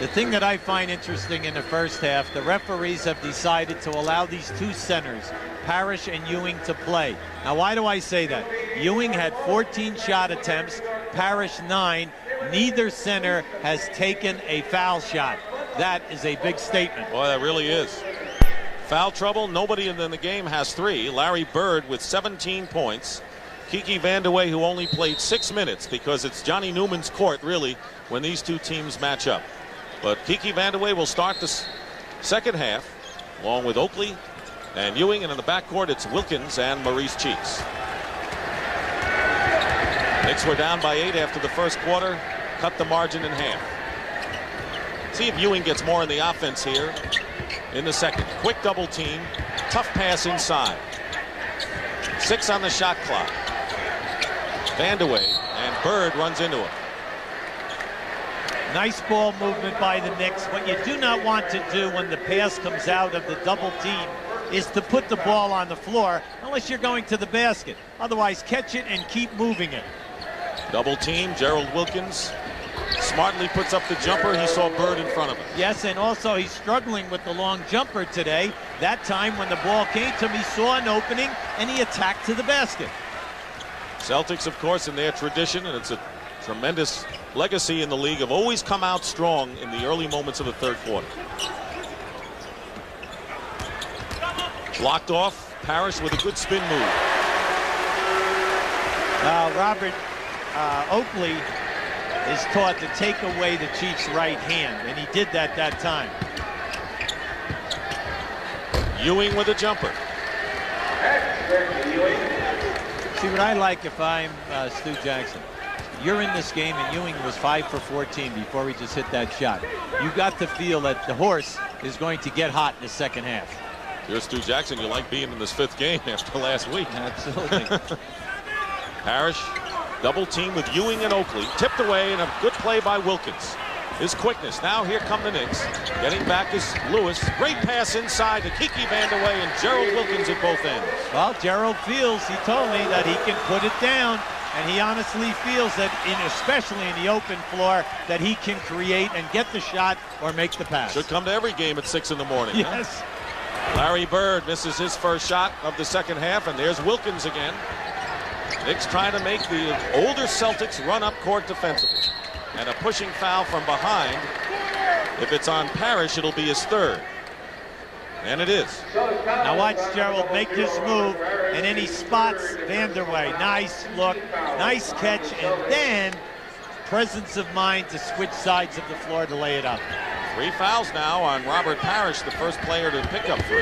S3: The thing that I find interesting in the first half, the referees have decided to allow these two centers, Parrish and Ewing, to play. Now, why do I say that? Ewing had 14 shot attempts, Parrish 9. Neither center has taken a foul shot. That is a big statement.
S1: Boy, that really is. Foul trouble, nobody in the game has 3. Larry Bird with 17 points. Kiki Vandeweghe, who only played 6 minutes because it's Johnny Newman's court, really, when these two teams match up. But Kiki Vandeweghe will start the second half, along with Oakley and Ewing, and in the backcourt it's Wilkins and Maurice Cheeks. Knicks were down by 8 after the first quarter, cut the margin in half. See if Ewing gets more in the offense here in the second. Quick double team, tough pass inside. 6 on the shot clock. Vandeweghe, and Bird runs into him.
S3: Nice ball movement by the Knicks. What you do not want to do when the pass comes out of the double team is to put the ball on the floor unless you're going to the basket. Otherwise, catch it and keep moving it.
S1: Double team, Gerald Wilkins smartly puts up the jumper. He saw Bird in front of him.
S3: Yes, and also he's struggling with the long jumper today. That time when the ball came to him, he saw an opening and he attacked to the basket.
S1: Celtics, of course, in their tradition, and it's a tremendous legacy in the league, have always come out strong in the early moments of the third quarter. Blocked off, Parrish with a good spin move.
S3: Robert Oakley is taught to take away the Chiefs' right hand, and he did that time.
S1: Ewing with a jumper.
S3: See, what I like if I'm Stu Jackson, you're in this game and Ewing was 5 for 14 before he just hit that shot. You got to feel that the horse is going to get hot in the second half.
S1: You're Stu Jackson. You like being in this 5th game after last week.
S3: Absolutely.
S1: Parrish double team with Ewing and Oakley. Tipped away, and a good play by Wilkins. His quickness. Now here come the Knicks. Getting back is Lewis. Great pass inside to Kiki Vandeweghe and Gerald Wilkins at both ends.
S3: Well, Gerald feels, he told me, that he can put it down. And he honestly feels that, especially in the open floor, that he can create and get the shot or make the pass.
S1: Should come to every game at 6 in the morning.
S3: Yes.
S1: Huh? Larry Bird misses his first shot of the second half, and there's Wilkins again. Knicks trying to make the older Celtics run up court defensively. And a pushing foul from behind. If it's on Parrish, it'll be his 3rd. And it is.
S3: Now watch Gerald make his move, and then he spots Vandeweghe. Nice look, nice catch, and then presence of mind to switch sides of the floor to lay it up.
S1: 3 fouls now on Robert Parrish, the first player to pick up 3.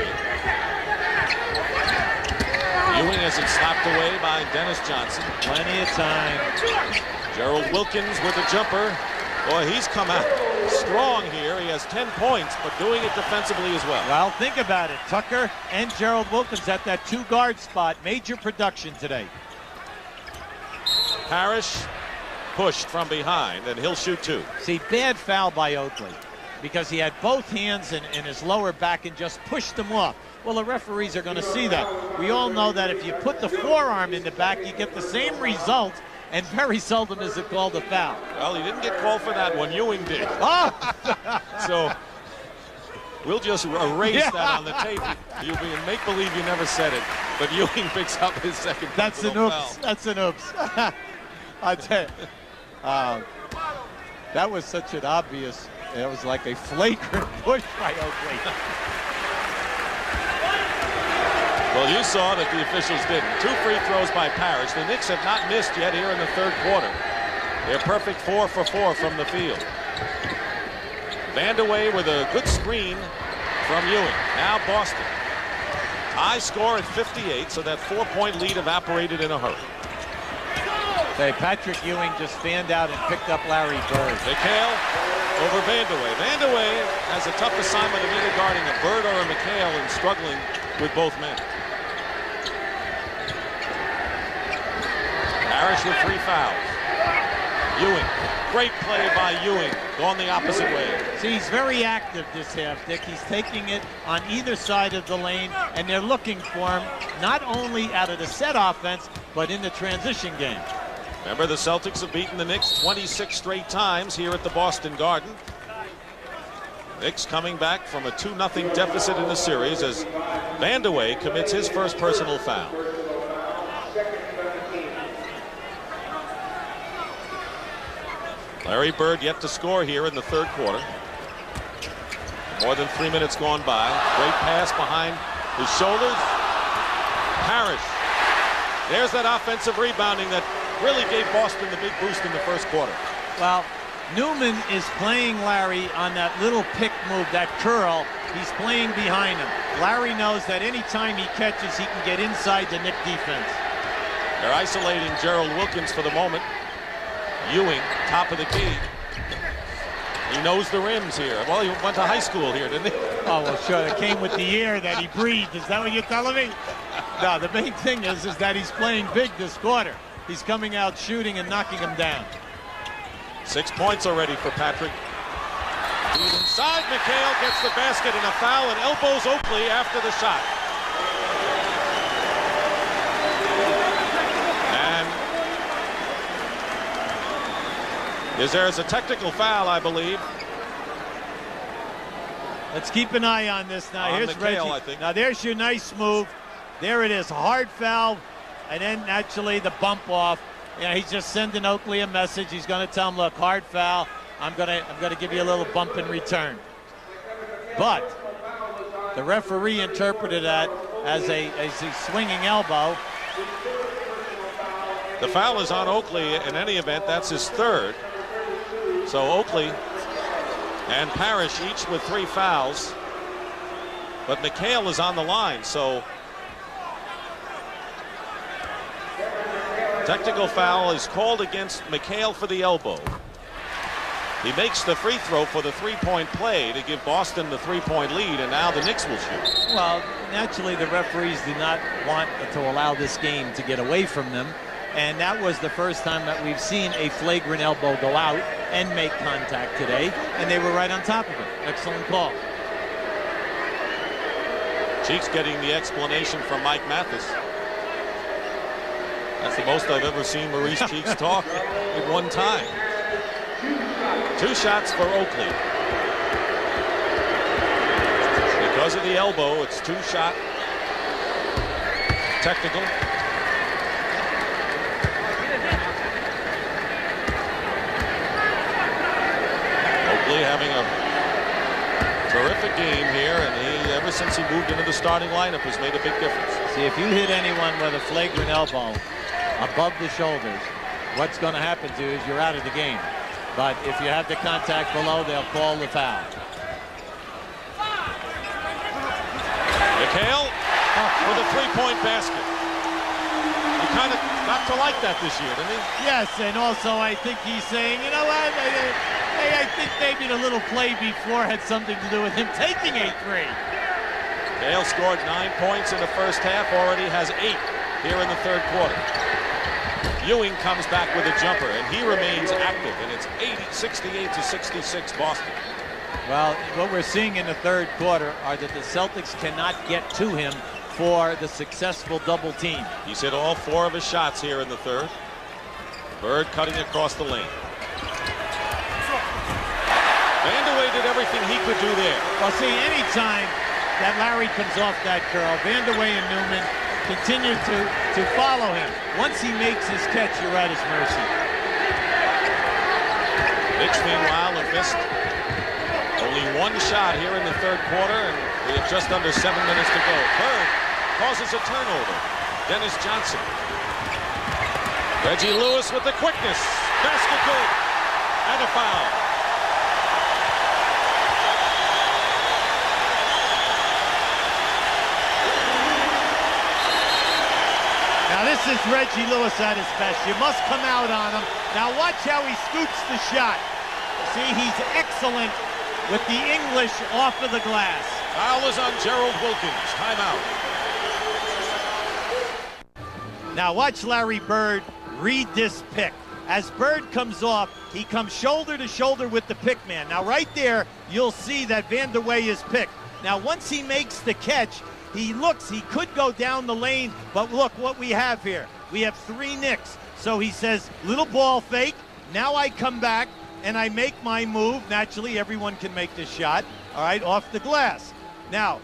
S1: Ewing has it slapped away by Dennis Johnson.
S3: Plenty of time.
S1: Gerald Wilkins with a jumper. Boy, he's come out strong here. He has 10 points, but doing it defensively as well.
S3: Well, think about it. Tucker and Gerald Wilkins at that 2-guard spot. Major production today.
S1: Parrish pushed from behind, and he'll shoot 2.
S2: See, bad foul by Oakley because he had both hands in his lower back and just pushed them off. Well, the referees are going to see that. We all know that if you put the forearm in the back, you get the same result, and very seldom is it called a foul.
S1: Well, he didn't get called for that one. Ewing did.
S2: Oh!
S1: So we'll just erase that on the tape. You'll be in make-believe you never said it. But Ewing picks up his second.
S2: That's an oops. That's an oops. I tell you, that was such an obvious, it was like a flagrant push by Oakley.
S1: Well, you saw that the officials didn't. 2 free throws by Parrish. The Knicks have not missed yet here in the third quarter. They're perfect 4 for 4 from the field. Vandeweghe with a good screen from Ewing. Now Boston. High score at 58, so that 4-point lead evaporated in a hurry.
S2: Hey, Patrick Ewing just fanned out and picked up Larry Bird.
S1: McHale over Vandeweghe. Vandeweghe has a tough assignment of either guarding a Bird or a McHale and struggling with both men. Parrish with 3 fouls. Ewing. Great play by Ewing. Going the opposite way.
S2: See, he's very active this half, Dick. He's taking it on either side of the lane, and they're looking for him not only out of the set offense, but in the transition game.
S1: Remember, the Celtics have beaten the Knicks 26 straight times here at the Boston Garden. Knicks coming back from a 2-0 deficit in the series as Vandeweghe commits his first personal foul. Larry Bird yet to score here in the third quarter. More than 3 minutes gone by. Great pass behind his shoulders. Parrish. There's that offensive rebounding that really gave Boston the big boost in the first quarter.
S2: Well, Newman is playing Larry on that little pick move, that curl. He's playing behind him. Larry knows that anytime he catches, he can get inside the Knick defense.
S1: They're isolating Gerald Wilkins for the moment. Ewing, top of the key. He knows the rims here. Well, he went to high school here, didn't he?
S2: Oh, well, sure. It came with the air that he breathed. Is that what you're telling me? No, the main thing is that he's playing big this quarter. He's coming out shooting and knocking him down.
S1: 6 points already for Patrick. He's inside. McHale gets the basket and a foul and elbows Oakley after the shot. There's a technical foul, I believe.
S2: Let's keep an eye on this now. Here's
S1: McHale,
S2: Reggie.
S1: I think.
S2: Now there's your nice move. There it is, hard foul, and then naturally the bump off. Yeah, he's just sending Oakley a message. He's going to tell him, look, hard foul. I'm gonna give you a little bump in return. But the referee interpreted that as a swinging elbow.
S1: The foul is on Oakley in any event. That's his third. So Oakley and Parrish each with 3 fouls. But McHale is on the line, so technical foul is called against McHale for the elbow. He makes the free throw for the 3-point play to give Boston the 3-point lead, and now the Knicks will shoot.
S2: Well, naturally the referees did not want to allow this game to get away from them. And that was the first time that we've seen a flagrant elbow go out and make contact today. And they were right on top of it. Excellent call.
S1: Cheeks getting the explanation from Mike Mathis. That's the most I've ever seen Maurice Cheeks talk at one time. 2 shots for Oakley. Because of the elbow, it's 2-shot. Technical. Having a terrific game here, and he, ever since he moved into the starting lineup, has made a big difference.
S2: See, if you hit anyone with a flagrant elbow above the shoulders, what's going to happen to you is you're out of the game. But if you have the contact below, they'll call the foul.
S1: McHale with a 3-point basket. He kind of got to like that this year, didn't he?
S2: Yes, and also I think he's saying, you know what? I think maybe the little play before had something to do with him taking a 3.
S1: Hale scored 9 points in the first half, already has 8 here in the third quarter. Ewing comes back with a jumper, and he remains active, and it's 68-66 Boston.
S2: Well, what we're seeing in the third quarter are that the Celtics cannot get to him for the successful double team.
S1: He's hit all 4 of his shots here in the third. Bird cutting across the lane. Vandeweghe did everything he could do there.
S2: Well, see, anytime that Larry comes off that curl, Vandeweghe and Newman continue to follow him. Once he makes his catch, you're at his mercy.
S1: Knicks, meanwhile, have missed only 1 shot here in the third quarter, and we have just under 7 minutes to go. Bird causes a turnover. Dennis Johnson. Reggie Lewis with the quickness. Basket good. And a foul.
S2: Now this is Reggie Lewis at his best. You must come out on him. Now watch how he scoops the shot. See, he's excellent with the English off of the glass.
S1: Foul is on Gerald Wilkins. Timeout.
S2: Now watch Larry Bird read this pick. As Bird comes off, he comes shoulder to shoulder with the pick man. Now right there, you'll see that Vandeweghe is picked. Now once he makes the catch, he looks, he could go down the lane, but look what we have here. We have 3 Knicks. So he says, little ball fake. Now I come back and I make my move. Naturally, everyone can make this shot, all right, off the glass. Now,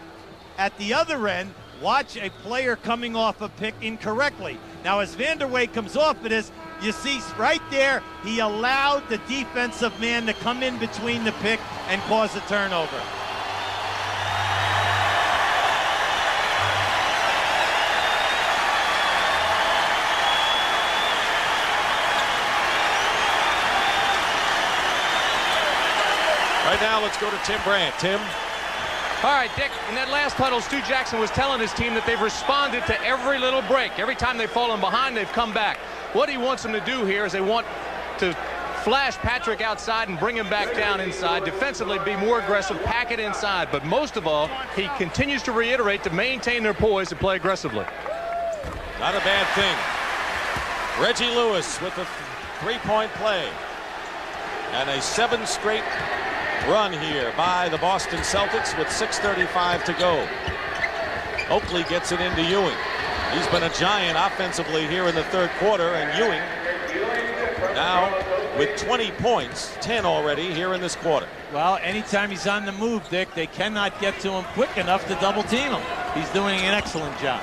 S2: at the other end, watch a player coming off a pick incorrectly. Now, as Vandeweghe comes off of this, you see right there, he allowed the defensive man to come in between the pick and cause a turnover.
S1: Right now, let's go to Tim Brandt. Tim?
S6: All right, Dick, in that last huddle, Stu Jackson was telling his team that they've responded to every little break. Every time they've fallen behind, they've come back. What he wants them to do here is they want to flash Patrick outside and bring him back down inside. Defensively, be more aggressive, pack it inside. But most of all, he continues to reiterate to maintain their poise and play aggressively.
S1: Not a bad thing. Reggie Lewis with the 3-point play. And a 7 straight run here by the Boston Celtics with 6:35 to go. Oakley gets it into Ewing. He's been a giant offensively here in the third quarter, and Ewing now with 20 points, 10 already here in this quarter.
S2: Well, anytime he's on the move, Dick, they cannot get to him quick enough to double team him. He's doing an excellent job.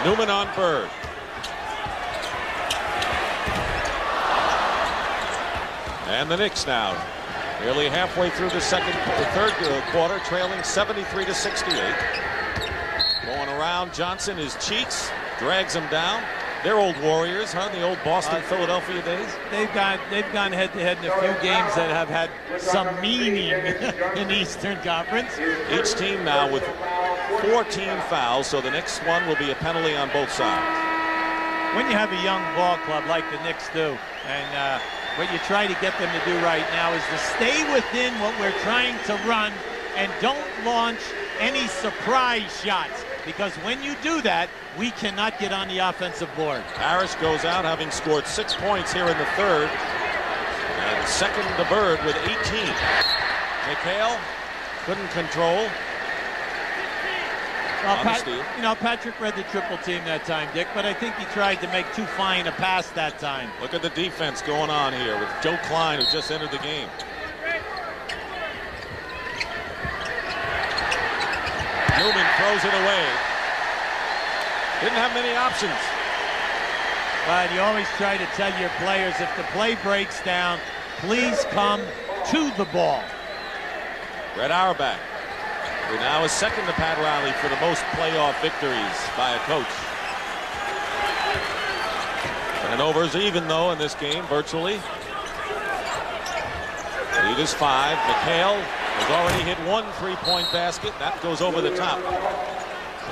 S1: Newman on Bird. And the Knicks now nearly halfway third quarter, trailing 73-68. Going around, Johnson, his cheeks, drags him down. They're old Warriors, huh? The old Boston, Philadelphia days.
S2: They've gone head-to-head in a few games that have had some meaning in the Eastern Conference.
S1: Each team now with 14 fouls, so the next one will be a penalty on both sides.
S2: When you have a young ball club like the Knicks do, and what you try to get them to do right now is to stay within what we're trying to run and don't launch any surprise shots, because when you do that, we cannot get on the offensive board.
S1: Harris goes out having scored 6 points here in the third, and second to Bird with 18. McHale couldn't control.
S2: Well, Patrick read the triple team that time, Dick, but I think he tried to make too fine a pass that time.
S1: Look at the defense going on here with Joe Klein, who just entered the game. Newman throws it away. Didn't have many options.
S2: But you always try to tell your players, if the play breaks down, please come to the ball.
S1: Red Auerbach, who now is second to Pat Riley for the most playoff victories by a coach. Turnovers even, though, in this game, virtually. Lead is 5. McHale has already hit 1 3-point basket. That goes over the top.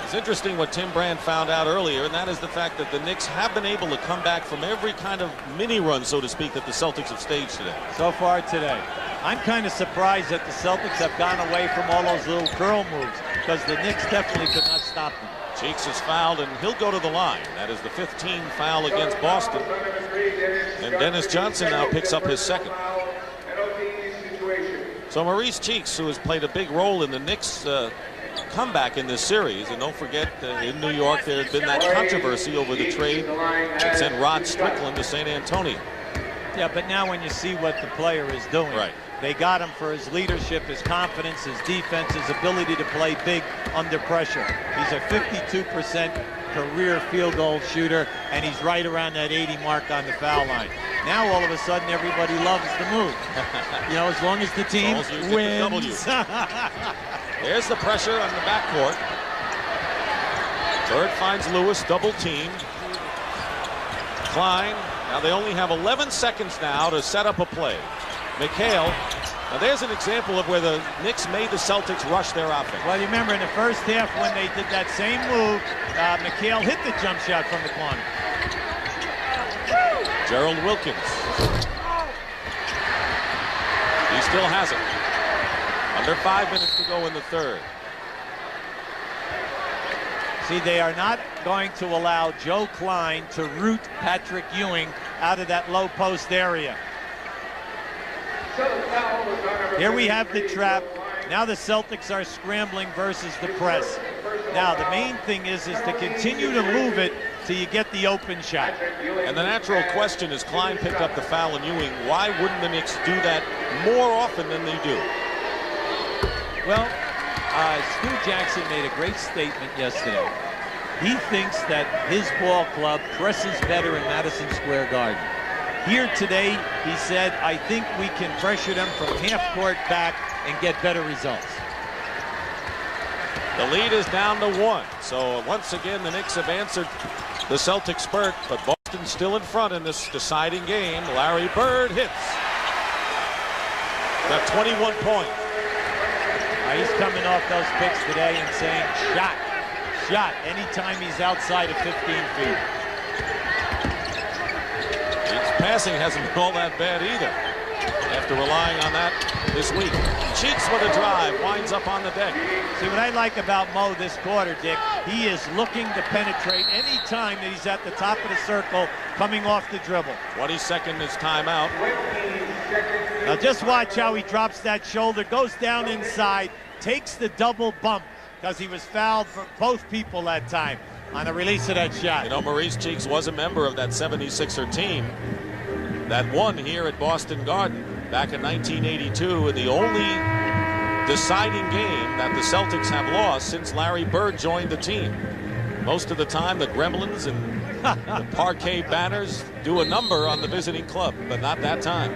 S1: It's interesting what Tim Brandt found out earlier, and that is the fact that the Knicks have been able to come back from every kind of mini run, so to speak, that the Celtics have staged today.
S2: So far today. I'm kind of surprised that the Celtics have gone away from all those little curl moves, because the Knicks definitely could not stop them.
S1: Cheeks is fouled, and he'll go to the line. That is the 15th foul against Boston. And Dennis Johnson now picks up his second. So Maurice Cheeks, who has played a big role in the Knicks' comeback in this series, and don't forget in New York there had been that controversy over the trade that sent Rod Strickland to San Antonio.
S17: Yeah, but now when you see what the player is doing,
S1: right.
S17: They got him for his leadership, his confidence, his defense, his ability to play big under pressure. He's a 52% career field goal shooter, and he's right around that 80 mark on the foul line. Now all of a sudden everybody loves the move. You know, as long as the team wins.
S1: There's the pressure on the backcourt. Bird finds Lewis, double team. Klein. Now they only have 11 seconds now to set up a play. McHale. Now there's an example of where the Knicks made the Celtics rush their offense.
S17: Well, you remember in the first half when they did that same move, McHale hit the jump shot from the corner.
S1: Gerald Wilkins. He still has it. Under 5 minutes to go in the third.
S17: See, they are not going to allow Joe Klein to root Patrick Ewing out of that low post area. Here we have the trap. Now the Celtics are scrambling versus the press. Now the main thing is to continue to move it till you get the open shot.
S1: And the natural question is, Klein picked up the foul on Ewing. Why wouldn't the Knicks do that more often than they do?
S17: Well, Stu Jackson made a great statement yesterday. He thinks that his ball club presses better in Madison Square Garden. Here today, he said, I think we can pressure them from half court back and get better results.
S1: The lead is down to 1. So once again, the Knicks have answered the Celtics spurt, but Boston's still in front in this deciding game. Larry Bird hits. Got 21 points.
S17: He's coming off those picks today and saying, shot, anytime he's outside of 15 feet.
S1: His passing hasn't been all that bad either, after relying on that this week. Cheeks with a drive, winds up on the deck.
S17: See, what I like about Mo this quarter, Dick, he is looking to penetrate any time that he's at the top of the circle coming off the dribble.
S1: 22nd is timeout.
S17: Now just watch how he drops that shoulder, goes down inside, takes the double bump, because he was fouled for both people that time on the release of that shot.
S1: You know, Maurice Cheeks was a member of that 76er team that won here at Boston Garden back in 1982, and the only deciding game that the Celtics have lost since Larry Bird joined the team. Most of the time, the Gremlins and the Parquet Banners do a number on the visiting club, but not that time.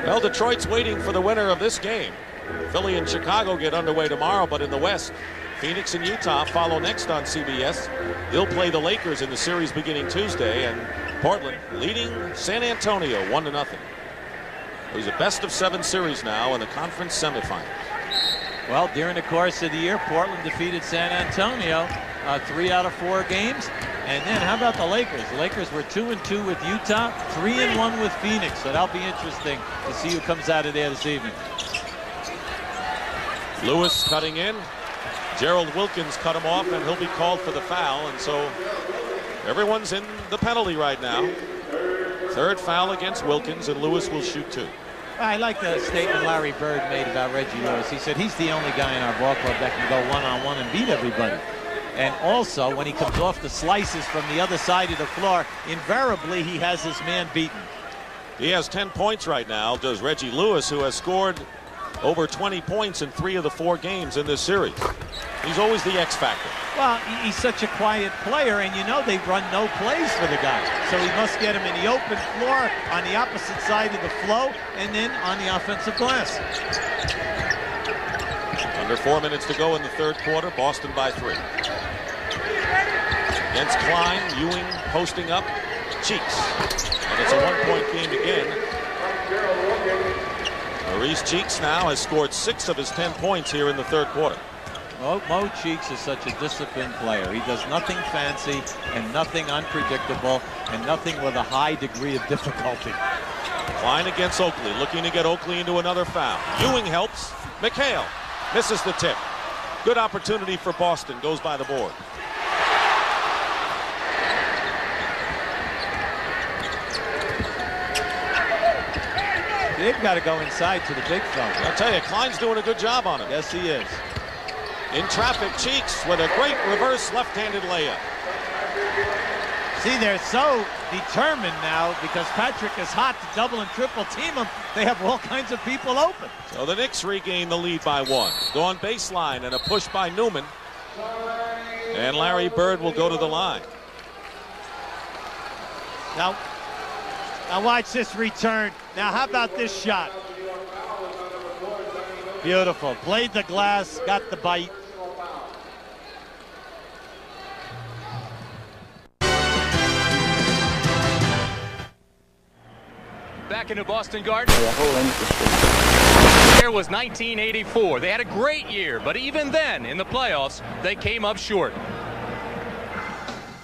S1: Well, Detroit's waiting for the winner of this game. Philly and Chicago get underway tomorrow, but in the West, Phoenix and Utah follow next on CBS. They'll play the Lakers in the series beginning Tuesday, and Portland leading San Antonio 1-0. It was a best-of-7 series now in the conference semifinals.
S17: Well, during the course of the year, Portland defeated San Antonio 3 out of 4 games. And then how about the Lakers? The Lakers were 2-2 with Utah, 3-1 with Phoenix. So that'll be interesting to see who comes out of there this evening.
S1: Lewis cutting in. Gerald Wilkins cut him off, and he'll be called for the foul. And so everyone's in the penalty right now. Third foul against Wilkins, and Lewis will shoot 2.
S17: I like the statement Larry Bird made about Reggie Lewis. He said he's the only guy in our ball club that can go one-on-one and beat everybody. And also, when he comes off the slices from the other side of the floor, invariably he has his man beaten.
S1: He has 10 points right now, does Reggie Lewis, who has scored over 20 points in 3 of the 4 games in this series. He's always the X factor.
S17: Well, he's such a quiet player, and you know they run no plays for the guy. So he must get him in the open floor on the opposite side of the flow and then on the offensive glass.
S1: Under 4 minutes to go in the third quarter, Boston by 3. Against Klein, Ewing posting up, Cheeks. And it's a 1-point game again. Maurice Cheeks now has scored 6 of his 10 points here in the third quarter.
S17: Mo Cheeks is such a disciplined player. He does nothing fancy and nothing unpredictable and nothing with a high degree of difficulty.
S1: Klein against Oakley, looking to get Oakley into another foul. Ewing helps. McHale. Misses the tip. Good opportunity for Boston. Goes by the board.
S17: They've got to go inside to the big fella.
S1: I'll tell you, Klein's doing a good job on him.
S17: Yes, he is.
S1: In traffic, Cheeks with a great reverse left-handed layup.
S17: See, they're so determined now because Patrick is hot to double and triple team him. They have all kinds of people open.
S1: So the Knicks regain the lead by 1. Go on baseline and a push by Newman. And Larry Bird will go to the line.
S17: Now watch this return. Now how about this shot? Beautiful. Played the glass, got the bite.
S6: Back into Boston Garden. Year was 1984. They had a great year, but even then, in the playoffs, they came up short.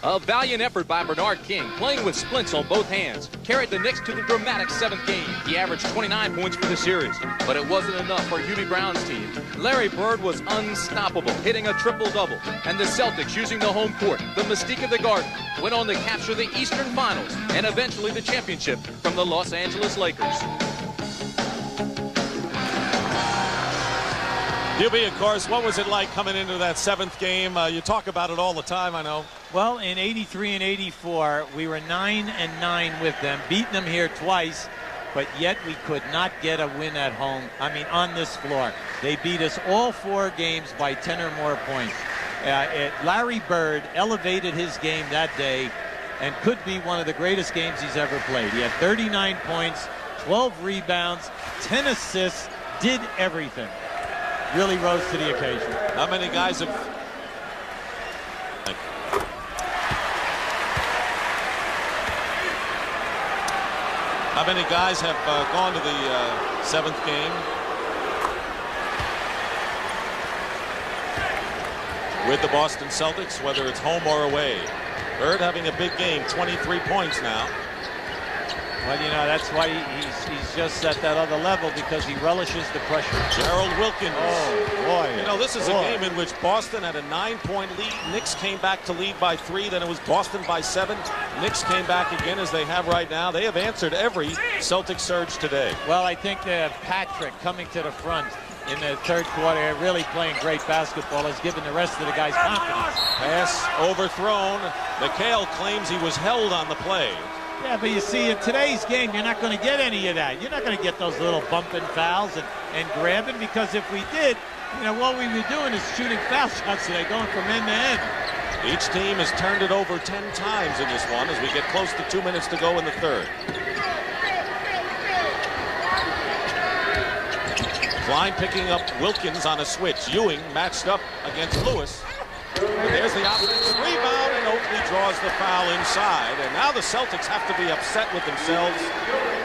S6: A valiant effort by Bernard King, playing with splints on both hands, carried the Knicks to the dramatic 7th game. He averaged 29 points for the series, but it wasn't enough for Hubie Brown's team. Larry Bird was unstoppable, hitting a triple-double, and the Celtics, using the home court, the mystique of the Garden, went on to capture the Eastern Finals and eventually the championship from the Los Angeles Lakers.
S1: Hubie, of course, what was it like coming into that 7th game? You talk about it all the time, I know.
S17: Well, in 83 and 84, we were 9-9 with them, beating them here twice, but yet we could not get a win at home. I mean, on this floor. They beat us all 4 games by 10 or more points. Larry Bird elevated his game that day and could be one of the greatest games he's ever played. He had 39 points, 12 rebounds, 10 assists, did everything. Really rose to the occasion.
S1: How many guys have... How many guys have gone to the 7th game with the Boston Celtics, whether it's home or away? Bird having a big game, 23 points now.
S17: Well, you know, that's why he's just at that other level, because he relishes the pressure.
S1: Gerald Wilkins.
S17: Oh, boy.
S1: You know, this is a game in which Boston had a 9-point lead. Knicks came back to lead by 3. Then it was Boston by 7. Knicks came back again, as they have right now. They have answered every Celtic surge today.
S17: Well, I think they have Patrick coming to the front in the 3rd quarter, really playing great basketball, has given the rest of the guys confidence.
S1: Pass overthrown. McHale claims he was held on the play.
S17: Yeah, but you see, in today's game, you're not going to get any of that. You're not going to get those little bumping fouls and grabbing, because if we did, you know, what we were doing is shooting foul shots today, going from end to end.
S1: Each team has turned it over 10 times in this one as we get close to 2 minutes to go in the 3rd. Klein picking up Wilkins on a switch. Ewing matched up against Lewis. And there's the offensive rebound, and Oakley draws the foul inside. And now the Celtics have to be upset with themselves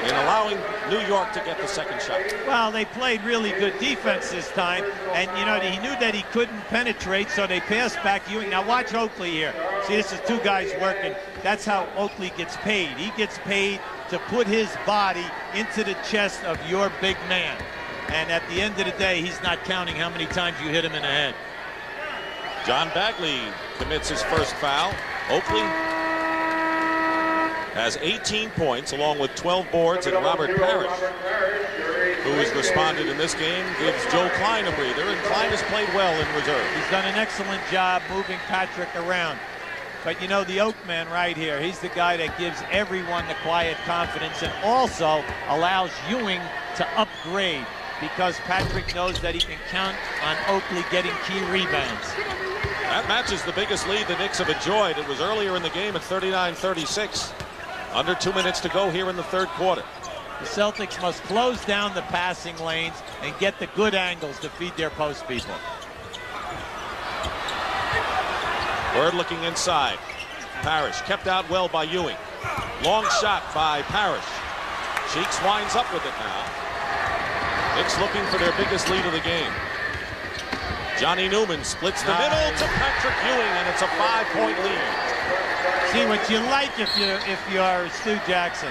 S1: in allowing New York to get the 2nd shot.
S17: Well, they played really good defense this time, and you know, he knew that he couldn't penetrate, so they passed back Ewing. Now watch Oakley here. See, this is 2 guys working. That's how Oakley gets paid. He gets paid to put his body into the chest of your big man. And at the end of the day, he's not counting how many times you hit him in the head.
S1: John Bagley commits his first foul. Oakley has 18 points along with 12 boards, and Robert Parrish, who has responded in this game, gives Joe Klein a breather, and Klein has played well in reserve.
S17: He's done an excellent job moving Patrick around. But you know, the Oakman right here, he's the guy that gives everyone the quiet confidence and also allows Ewing to upgrade, because Patrick knows that he can count on Oakley getting key rebounds.
S1: That matches the biggest lead the Knicks have enjoyed. It was earlier in the game at 39-36. Under 2 minutes to go here in the 3rd quarter.
S17: The Celtics must close down the passing lanes and get the good angles to feed their post people.
S1: Bird looking inside. Parrish kept out well by Ewing. Long shot by Parrish. Cheeks winds up with it now. Knicks looking for their biggest lead of the game. Johnny Newman splits the middle to Patrick Ewing, and it's a 5-point lead.
S17: See, what you like if you're Stu Jackson,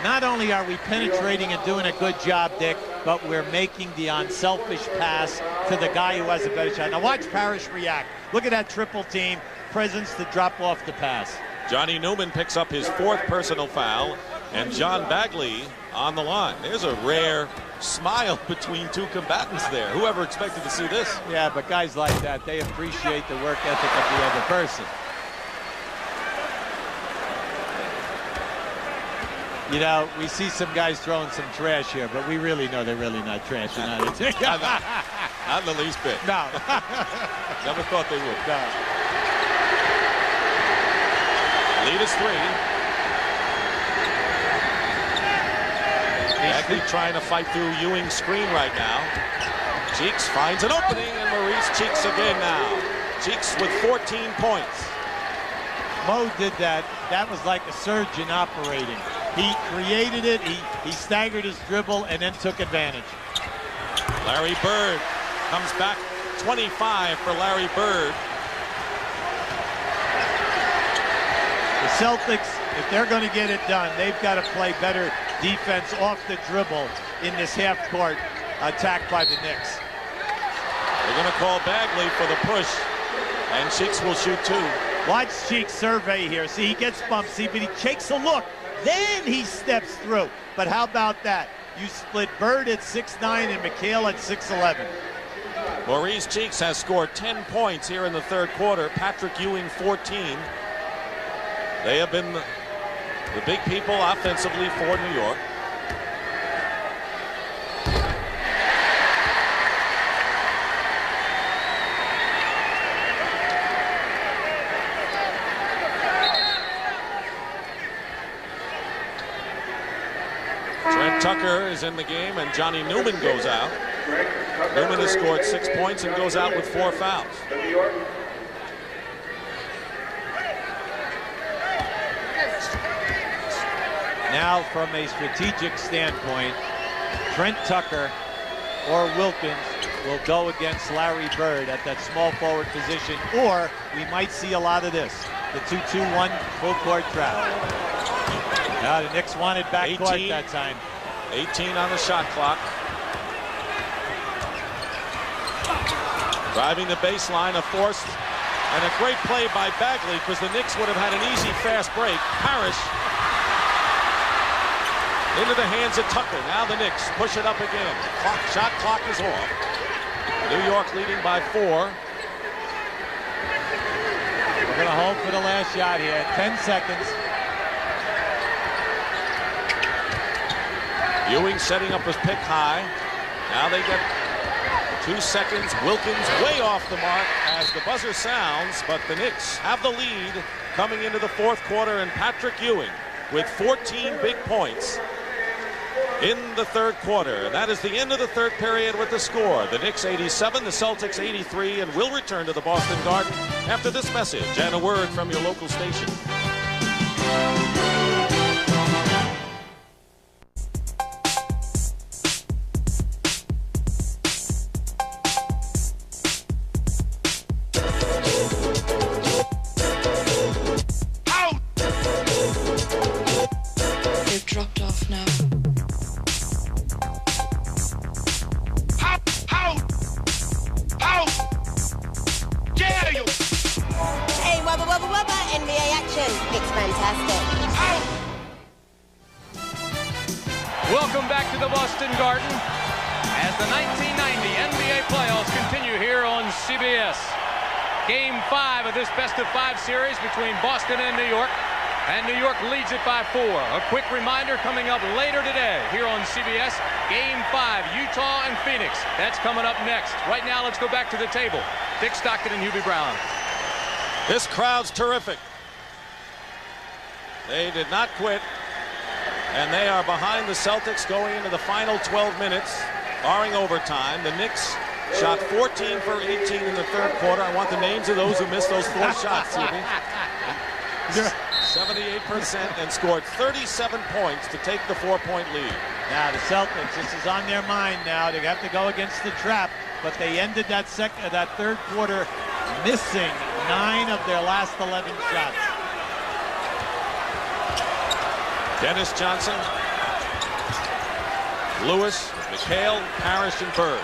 S17: not only are we penetrating and doing a good job, Dick, but we're making the unselfish pass to the guy who has a better shot. Now watch Parrish react. Look at that triple team presence to drop off the pass.
S1: Johnny Newman picks up his 4th personal foul, and John Bagley on the line. There's a rare smile between two combatants there. Whoever expected to see this?
S17: Yeah, but guys like that, they appreciate the work ethic of the other person. You know, we see some guys throwing some trash here, but we really know they're really not trash.
S1: Not in the least bit.
S17: No.
S1: Never thought they would.
S17: No.
S1: Lead is 3. Bagley trying to fight through Ewing's screen right now. Cheeks finds an opening, and Maurice Cheeks again now. Cheeks with 14 points.
S17: Mo did that. That was like a surgeon operating. He created it, he staggered his dribble, and then took advantage.
S1: Larry Bird comes back. 25 for Larry Bird.
S17: The Celtics, if they're going to get it done, they've got to play better defense off the dribble in this half-court attack by the Knicks.
S1: They're going to call Bagley for the push, and Cheeks will shoot 2.
S17: Watch Cheeks survey here. See, he gets bumped, see, but he takes a look. Then he steps through. But how about that? You split Bird at 6'9" and McHale at 6'11".
S1: Maurice Cheeks has scored 10 points here in the 3rd quarter. Patrick Ewing 14. They have been the big people offensively for New York. Trent Tucker is in the game, and Johnny Newman goes out. Newman has scored 6 points and goes out with 4 fouls.
S17: Now, from a strategic standpoint, Trent Tucker or Wilkins will go against Larry Bird at that small forward position, or we might see a lot of this. The 2-2-1 full court trap. Now the Knicks wanted backcourt that time.
S1: 18 on the shot clock. Driving the baseline, a forced and a great play by Bagley, because the Knicks would have had an easy fast break. Parrish into the hands of Tucker. Now the Knicks push it up again. Shot clock is off. New York leading by 4.
S17: We're going to hold for the last shot here. 10 seconds.
S1: Ewing setting up his pick high. Now they get 2 seconds. Wilkins way off the mark as the buzzer sounds, but the Knicks have the lead coming into the 4th quarter, and Patrick Ewing with 14 big points in the 3rd quarter. And that is the end of the 3rd period with the score. The Knicks 87, the Celtics 83, and will return to the Boston Garden after this message and a word from your local station.
S6: Welcome back to the Boston Garden as the 1990 NBA playoffs continue here on CBS. Game 5 of this best-of-5 series between Boston and New York leads it by 4. A quick reminder coming up later today here on CBS, Game 5, Utah and Phoenix. That's coming up next. Right now, let's go back to the table. Dick Stockton and Hubie Brown.
S1: This crowd's terrific. They did not quit. And they are behind the Celtics going into the final 12 minutes, barring overtime. The Knicks shot 14 for 18 in the 3rd quarter. I want the names of those who missed those 4 shots, Hubie. 78% and scored 37 points to take the 4-point lead.
S17: Now the Celtics, this is on their mind now. They have to go against the trap, but they ended that 3rd quarter missing 9 of their last 11 shots.
S1: Dennis Johnson Lewis, McHale, Parrish, and Bird.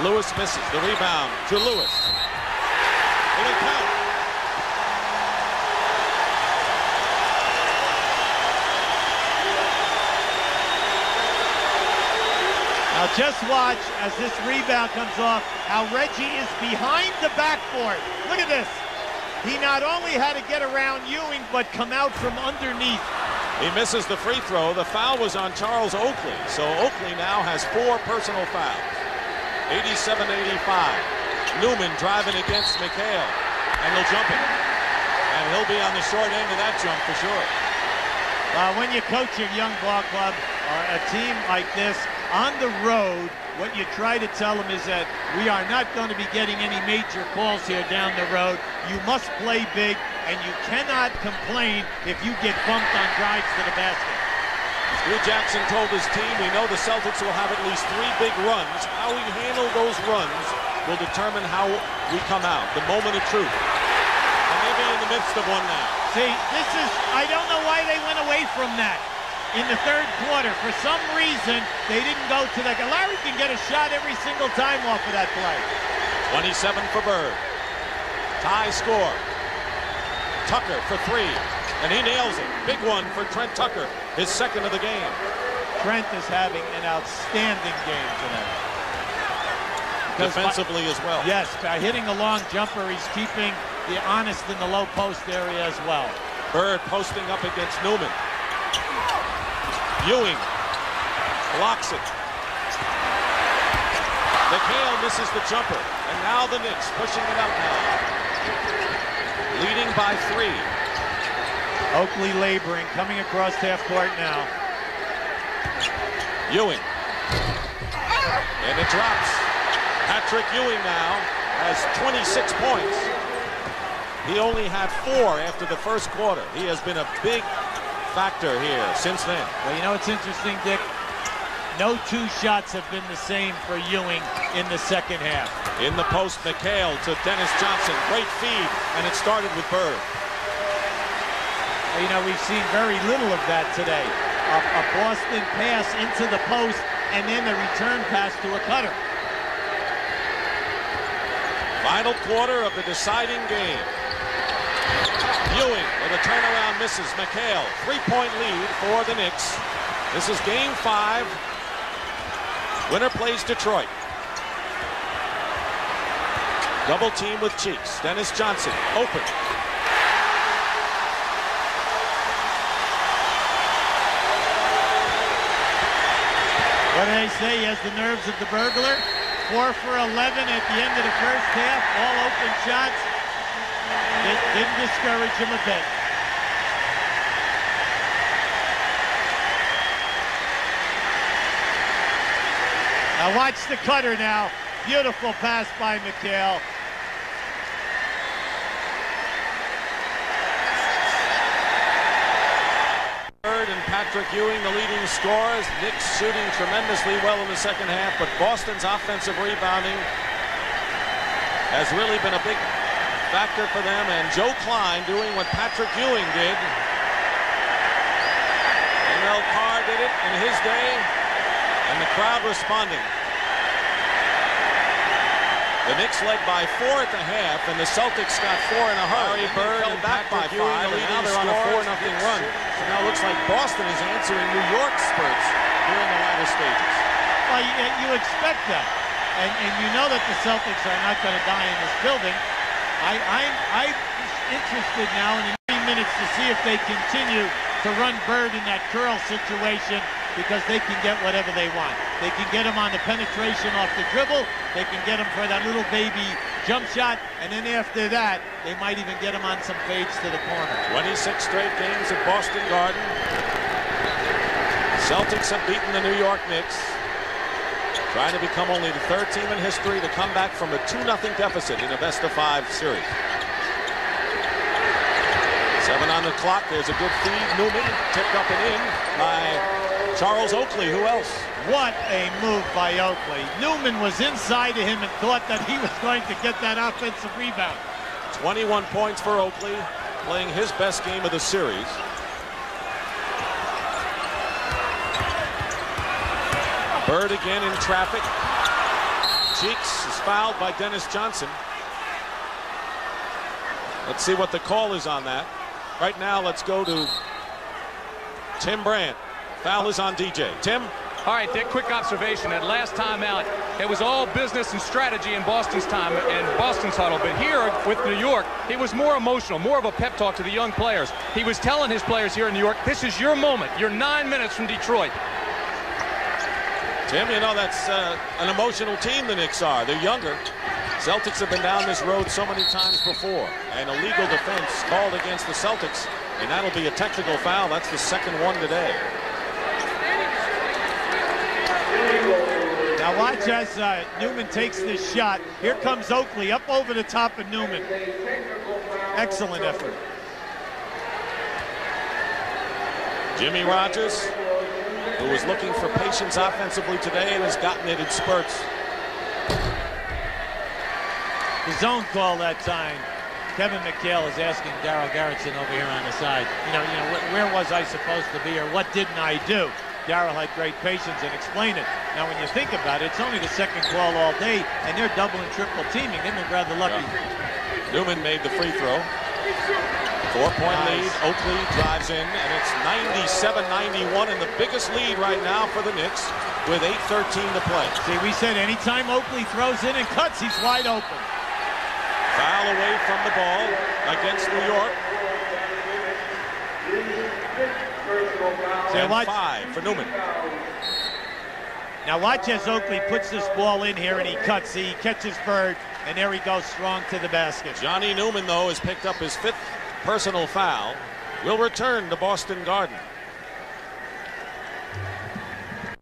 S1: Lewis misses the rebound to Lewis. It'll count.
S17: Now just watch as this rebound comes off, how Reggie is behind the backboard. Look at this. He not only had to get around Ewing, but come out from underneath.
S1: He misses the free throw. The foul was on Charles Oakley. So Oakley now has 4 personal fouls. 87-85. Newman driving against McHale. And he'll jump it. And he'll be on the short end of that jump for sure.
S17: When you coach a young ball club or a team like this on the road, what you try to tell them is that we are not going to be getting any major calls here down the road. You must play big, and you cannot complain if you get bumped on drives to the basket.
S1: Stu Jackson told his team, we know the Celtics will have at least 3 big runs. How we handle those runs will determine how we come out. The moment of truth. And maybe in the midst of one now.
S17: See, I don't know why they went away from that in the third quarter. For some reason, they didn't go to that. Larry can get a shot every single time off of that play.
S1: 27 for Bird. Tie score. Tucker for 3. And he nails it. Big one for Trent Tucker, his second of the game.
S17: Trent is having an outstanding game tonight.
S1: Defensively as well.
S17: Yes, by hitting a long jumper, he's keeping the honest in the low post area as well.
S1: Bird posting up against Newman. Ewing blocks it. McHale misses the jumper. And now the Knicks pushing it up now. Leading by 3.
S17: Oakley laboring, coming across half court now.
S1: Ewing. And it drops. Patrick Ewing now has 26 points. He only had 4 after the first quarter. He has been a big factor here since then.
S17: Well, you know, it's interesting, Dick. No 2 shots have been the same for Ewing in the second half.
S1: In the post, McHale to Dennis Johnson. Great feed, and it started with Bird.
S17: You know, we've seen very little of that today. A Boston pass into the post, and then a return pass to a cutter.
S1: Final quarter of the deciding game. Ewing with a turnaround misses. McHale, 3-point lead for the Knicks. This is game 5. Winner plays Detroit. Double team with Cheeks. Dennis Johnson, open.
S17: What do they say? He has the nerves of the burglar. 4 for 11 at the end of the first half. All open shots. It didn't discourage him a bit. Now watch the cutter now. Beautiful pass by McHale.
S1: Bird and Patrick Ewing, the leading scorers. Knicks shooting tremendously well in the second half, but Boston's offensive rebounding has really been a big factor for them, and Joe Klein doing what Patrick Ewing did. And Mel Carr did it in his day, and the crowd responding. The Knicks led by 4 at the half, and the Celtics got 4 in a hurry. Bird and back by 5, and now they're on a 4-0 run. So now it looks like Boston is answering New York's spurts here in the latter stages.
S17: Well, you expect that, and you know that the Celtics are not going to die in this building. I'm interested now in the 90 minutes to see if they continue to run Bird in that curl situation, because they can get whatever they want. They can get him on the penetration off the dribble. They can get him for that little baby jump shot. And then after that, they might even get him on some fades to the corner.
S1: 26 straight games at Boston Garden. Celtics have beaten the New York Knicks, trying to become only the 3rd team in history to come back from a 2-0 deficit in a best-of-5 series. 7 on the clock. There's a good feed. Newman tipped up and in by Charles Oakley. Who else?
S17: What a move by Oakley. Newman was inside of him and thought that he was going to get that offensive rebound.
S1: 21 points for Oakley, playing his best game of the series. Bird again in traffic. Cheeks is fouled by Dennis Johnson. Let's see what the call is on that. Right now, let's go to Tim Brandt. Foul is on DJ. Tim?
S6: All right, Dick, quick observation. That last time out, it was all business and strategy in Boston's time and Boston's huddle. But here with New York, it was more emotional, more of a pep talk to the young players. He was telling his players here in New York, this is your moment. You're 9 minutes from Detroit.
S1: Tim, you know, that's an emotional team the Knicks are. They're younger. Celtics have been down this road so many times before. And a legal defense called against the Celtics. And that'll be a technical foul. That's the second one today.
S3: Now watch as Newman takes this shot. Here comes Oakley up over the top of Newman. Excellent effort.
S1: Jimmy Rogers, who was looking for patience offensively today and has gotten it in spurts.
S17: The zone call that time. Kevin McHale is asking Darryl Garrettson over here on the side, where was I supposed to be, or what didn't I do? Darryl had great patience and explained it. Now, when you think about it, it's only the second call all day, and they're double and triple teaming. They've been rather lucky.
S1: Yeah. Newman made the free throw. 4-point lead. Oakley drives in, and it's 97-91, and the biggest lead right now for the Knicks with 8:13 to play.
S3: See, we said anytime Oakley throws in and cuts, he's wide open.
S1: Foul away from the ball against New York. And 5 for Newman.
S3: Now watch as Oakley puts this ball in here and he cuts. He catches Bird, and there he goes strong to the basket.
S1: Johnny Newman, though, has picked up his 5th personal foul. Will return to Boston Garden.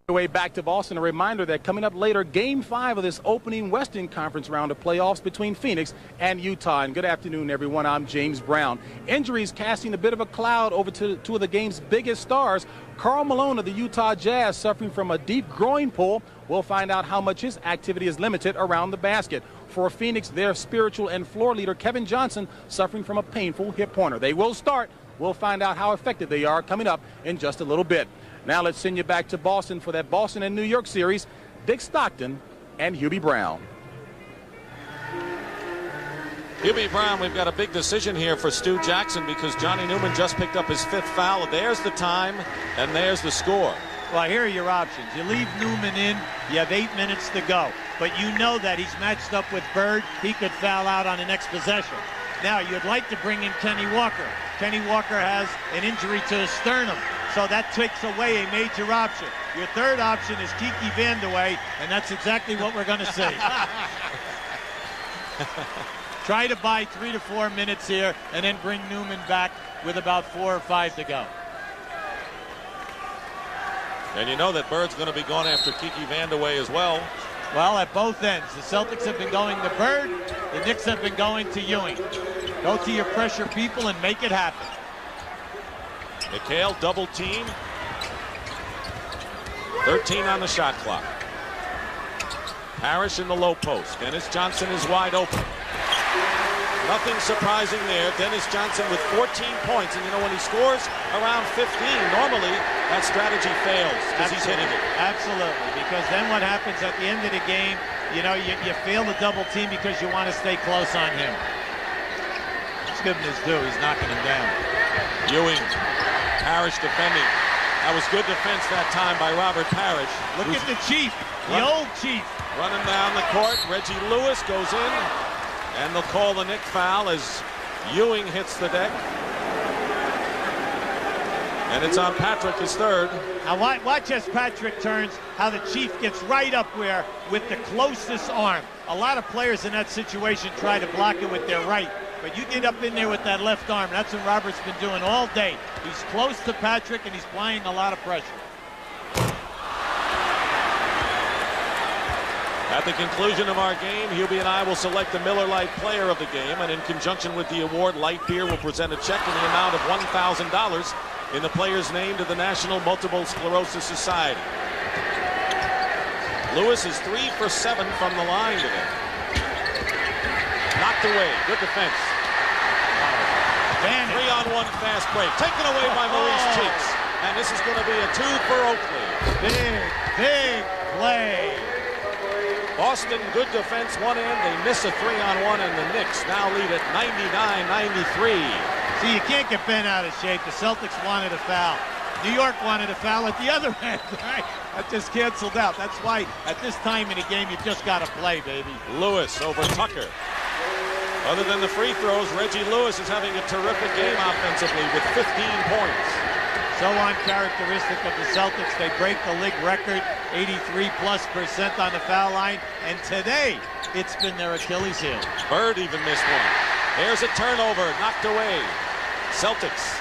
S7: Way back to Boston. A reminder that coming up later, Game 5 of this opening Western Conference round of playoffs between Phoenix and Utah. And good afternoon, everyone. I'm James Brown. Injuries casting a bit of a cloud over to two of the game's biggest stars. Karl Malone of the Utah Jazz suffering from a deep groin pull. We'll find out how much his activity is limited around the basket. For Phoenix, their spiritual and floor leader, Kevin Johnson, suffering from a painful hip pointer. They will start. We'll find out how effective they are coming up in just a little bit. Now let's send you back to Boston for that Boston and New York series. Dick Stockton and Hubie Brown.
S1: Hubie Brown, we've got a big decision here for Stu Jackson because Johnny Newman just picked up his 5th foul. There's the time, and there's the score.
S3: Well, here are your options. You leave Newman in, you have 8 minutes to go. But you know that he's matched up with Bird. He could foul out on the next possession. Now, you'd like to bring in Kenny Walker. Kenny Walker has an injury to his sternum, so that takes away a major option. Your third option is Kiki Vandeweghe, and that's exactly what we're going to see. Try to buy 3 to 4 minutes here, and then bring Newman back with about 4 or 5 to go.
S1: And you know that Bird's going to be going after Kiki Vandeweghe as well.
S3: Well, at both ends. The Celtics have been going to Bird. The Knicks have been going to Ewing. Go to your pressure people and make it happen.
S1: McHale double team. 13 on the shot clock. Parrish in the low post. Dennis Johnson is wide open. Nothing surprising there. Dennis Johnson with 14 points. And you know, when he scores around 15, normally that strategy fails because he's hitting it.
S3: Absolutely. Because then what happens at the end of the game, you know, you fail the double team because you want to stay close on him. Let's give him his due. He's knocking him down.
S1: Ewing. Parrish defending. That was good defense that time by Robert Parrish.
S3: Look at the Chief, the old Chief.
S1: Running down the court. Reggie Lewis goes in. And they'll call the Knick foul as Ewing hits the deck. And it's on Patrick, his third.
S3: Now watch as Patrick turns, how the Chief gets right up where with the closest arm. A lot of players in that situation try to block it with their right. But you get up in there with that left arm. That's what Robert's been doing all day. He's close to Patrick, and he's applying a lot of pressure.
S1: At the conclusion of our game, Hubie and I will select the Miller Lite Player of the Game, and in conjunction with the award, Light Beer will present a check in the amount of $1,000 in the player's name to the National Multiple Sclerosis Society. Lewis is 3 for 7 from the line today. Knocked away. Good defense. 3-on-1 fast break. Taken away by Maurice Cheeks. And this is going to be a 2 for Oakley.
S3: Big play
S1: Boston, good defense one end. They miss a 3-on-1, and the Knicks now lead at 99-93.
S17: See, you can't get bent out of shape. The Celtics wanted a foul. New York wanted a foul at the other end, right? That just canceled out. That's why at this time in the game, you just got to play, baby.
S1: Lewis over Tucker. Other than the free throws, Reggie Lewis is having a terrific game offensively with 15 points.
S17: So uncharacteristic of the Celtics. They break the league record, 83+% on the foul line. And today, it's been their Achilles heel.
S1: Bird even missed one. There's a turnover, knocked away. Celtics.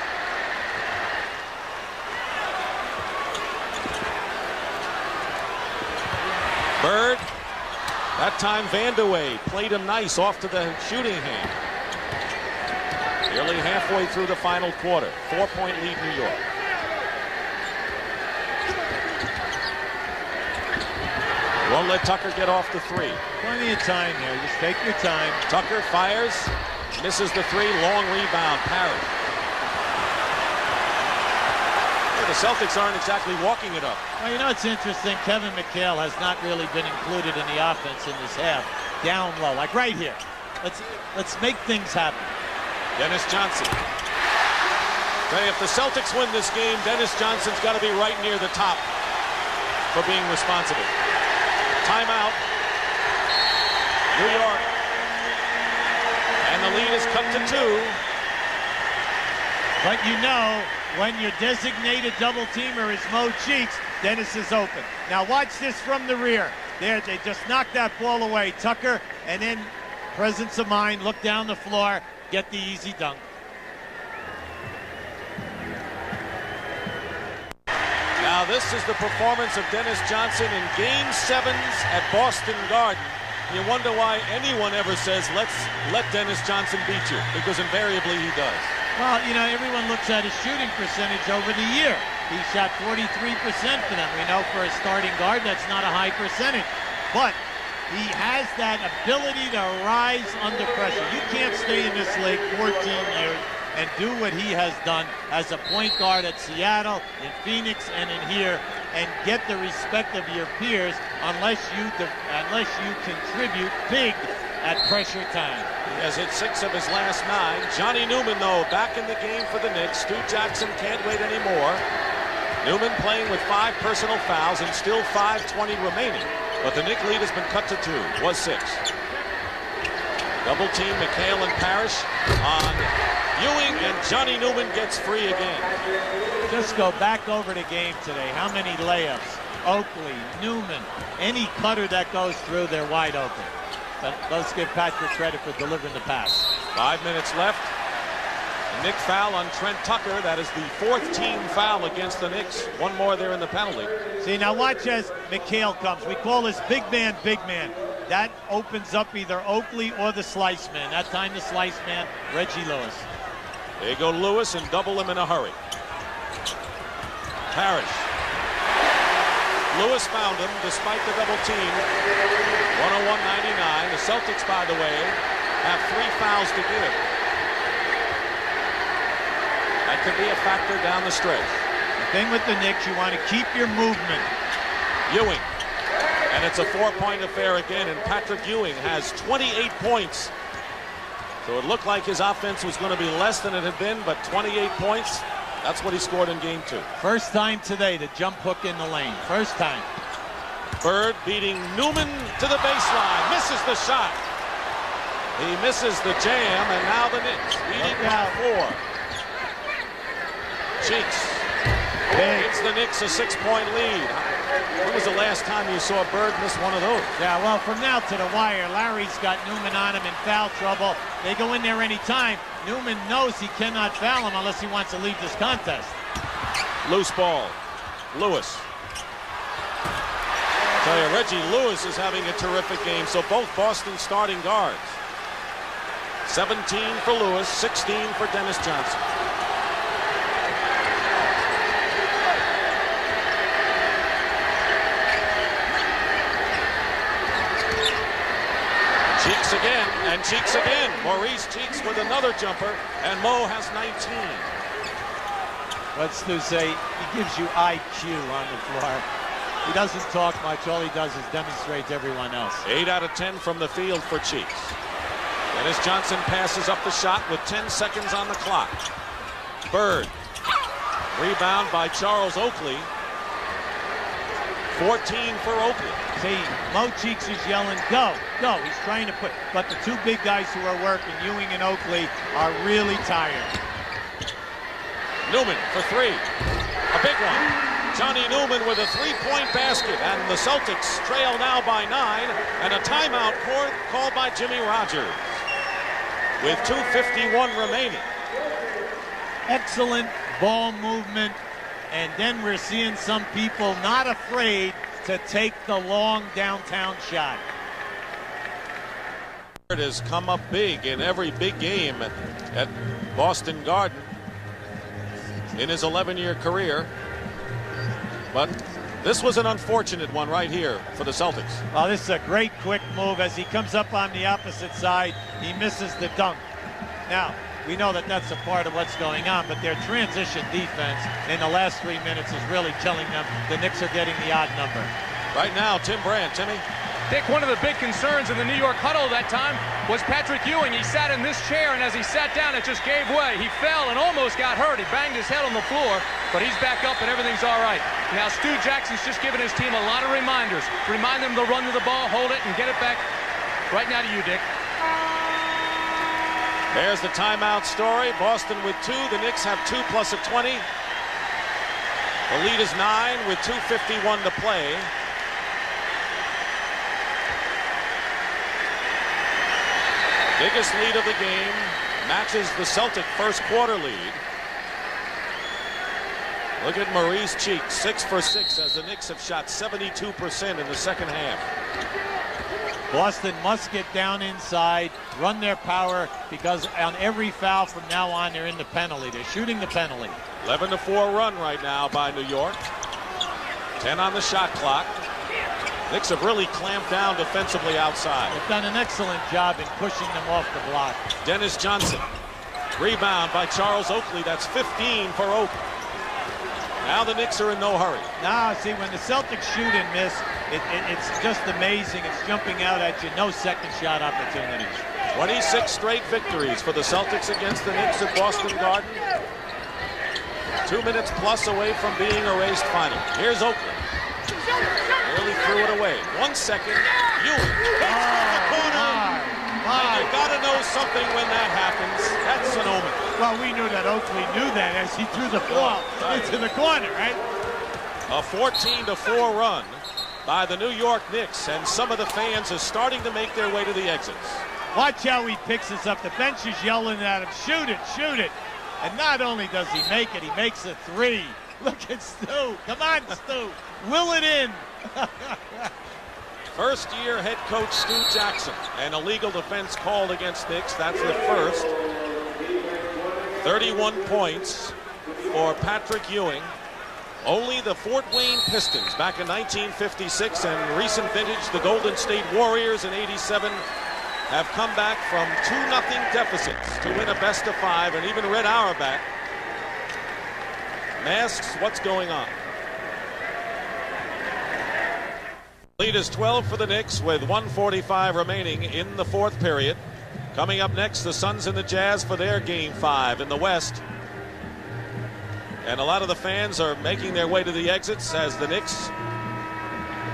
S1: Bird. That time Vandeweghe played him nice off to the shooting hand. Nearly halfway through the final quarter. 4-point lead New York. Won't let Tucker get off the three.
S17: Plenty of time there. Just take your time.
S1: Tucker fires. Misses the three. Long rebound. Parrish. The Celtics aren't exactly walking it up.
S17: Well, you know, it's interesting. Kevin McHale has not really been included in the offense in this half. Down low, like right here. Let's make things happen.
S1: Dennis Johnson. Say, if the Celtics win this game, Dennis Johnson's got to be right near the top for being responsible. Timeout. New York. And the lead is cut to 2.
S17: But you know, when your designated double teamer is Mo Cheeks, Dennis is open. Now watch this from the rear. There, they just knocked that ball away. Tucker, and then presence of mind, look down the floor, get the easy dunk.
S1: Now this is the performance of Dennis Johnson in Game 7s at Boston Garden. You wonder why anyone ever says, let Dennis Johnson beat you, because invariably he does.
S17: Well, you know, everyone looks at his shooting percentage over the year. He shot 43% for them. We know for a starting guard, that's not a high percentage. But he has that ability to rise under pressure. You can't stay in this league 14 years and do what he has done as a point guard at Seattle, in Phoenix, and in here, and get the respect of your peers unless you contribute big at pressure time.
S1: He has hit 6 of his last 9. Johnny Newman, though, back in the game for the Knicks. Stu Jackson can't wait anymore. Newman playing with 5 personal fouls and still 5:20 remaining. But the Knick lead has been cut to 2. Was 6. Double team McHale and Parrish on Ewing, and Johnny Newman gets free again.
S17: Just go back over the game today. How many layups? Oakley, Newman, any cutter that goes through, they're wide open. But let's give Patrick credit for delivering the pass.
S1: 5 minutes left. A Knick foul on Trent Tucker. That is the 4th team foul against the Knicks. One more there in the penalty.
S17: See, now watch as McHale comes. We call this big man, big man. That opens up either Oakley or the slice man. That time the slice man, Reggie Lewis.
S1: There you go Lewis, and double him in a hurry. Parrish. Lewis found him despite the double team. 101-99. The Celtics, by the way, have 3 fouls to give. That could be a factor down the stretch.
S17: The thing with the Knicks, you want to keep your movement.
S1: Ewing. And it's a 4-point affair again, and Patrick Ewing has 28 points. So it looked like his offense was going to be less than it had been, but 28 points, that's what he scored in Game 2.
S17: First time today, the jump hook in the lane. First time.
S1: Bird beating Newman to the baseline. Misses the shot. He misses the jam, and now the Knicks leading by 4. Cheeks gives the Knicks a 6-point lead. When was the last time you saw Bird miss one of those?
S17: Yeah, well, from now to the wire, Larry's got Newman on him in foul trouble. They go in there any time. Newman knows he cannot foul him unless he wants to leave this contest.
S1: Loose ball. Lewis. Tell you, Reggie Lewis is having a terrific game. So both Boston starting guards. 17 for Lewis, 16 for Dennis Johnson. Cheeks again, and Cheeks again. Maurice Cheeks with another jumper, and Mo has 19.
S17: What's to say? He gives you IQ on the floor. He doesn't talk much. All he does is demonstrate to everyone else.
S1: 8 out of 10 from the field for Cheeks. Dennis Johnson passes up the shot with 10 seconds on the clock. Bird. Rebound by Charles Oakley. 14 for Oakley.
S17: See, Mo Cheeks is yelling, go, go. He's trying to put, but the two big guys who are working, Ewing and Oakley, are really tired.
S1: Newman for 3. A big one. Johnny Newman with a 3-point basket, and the Celtics trail now by 9, and a timeout called by Jimmy Rogers with 2:51 remaining.
S17: Excellent ball movement, and then we're seeing some people not afraid to take the long downtown shot.
S1: It has come up big in every big game at Boston Garden in his 11-year career. But this was an unfortunate one right here for the Celtics.
S17: Oh, this is a great quick move. As he comes up on the opposite side, he misses the dunk. Now, we know that that's a part of what's going on, but their transition defense in the last 3 minutes is really telling them the Knicks are getting the odd number.
S1: Right now, Tim Brandt. Timmy?
S6: Dick, one of the big concerns in the New York huddle that time was Patrick Ewing. He sat in this chair, and as he sat down, it just gave way. He fell and almost got hurt. He banged his head on the floor, but he's back up and everything's all right. Now, Stu Jackson's just given his team a lot of reminders. Remind them to run to the ball, hold it, and get it back. Right now to you, Dick.
S1: There's the timeout story. Boston with 2. The Knicks have 2 plus a 20. The lead is 9 with 2:51 to play. Biggest lead of the game matches the Celtic first quarter lead. Look at Maurice Cheeks, 6 for 6, as the Knicks have shot 72% in the second half.
S17: Boston must get down inside, run their power, because on every foul from now on, they're in the penalty. They're shooting the penalty.
S1: 11-4 run right now by New York. 10 on the shot clock. Knicks have really clamped down defensively outside.
S17: They've done an excellent job in pushing them off the block.
S1: Dennis Johnson. Rebound by Charles Oakley. That's 15 for Oakley. Now the Knicks are in no hurry.
S17: Now, see, when the Celtics shoot and miss, it's just amazing. It's jumping out at you. No second shot opportunities.
S1: 26 straight victories for the Celtics against the Knicks at Boston Garden. 2 minutes plus away from being a race final. Here's Oakley. Nearly threw it away. 1 second. Ewing hits the corner. And you got to know something when that happens. That's an omen.
S17: Well, we knew that Oakley knew that as he threw the ball into the corner, right?
S1: A 14-4 run by the New York Knicks, and some of the fans are starting to make their way to the exits.
S17: Watch how he picks this up. The bench is yelling at him, shoot it, shoot it. And not only does he make it, he makes a 3. Look at Stu. Come on, Stu. Will it in.
S1: First-year head coach Stu Jackson. An illegal defense called against Knicks. That's the first. 31 points for Patrick Ewing. Only the Fort Wayne Pistons back in 1956 and recent vintage, the Golden State Warriors in '87, have come back from 2-0 deficits to win a best-of-5, and even Red Auerbach masks what's going on. Lead is 12 for the Knicks with 1:45 remaining in the fourth period. Coming up next, the Suns and the Jazz for their Game 5 in the West. And a lot of the fans are making their way to the exits as the Knicks,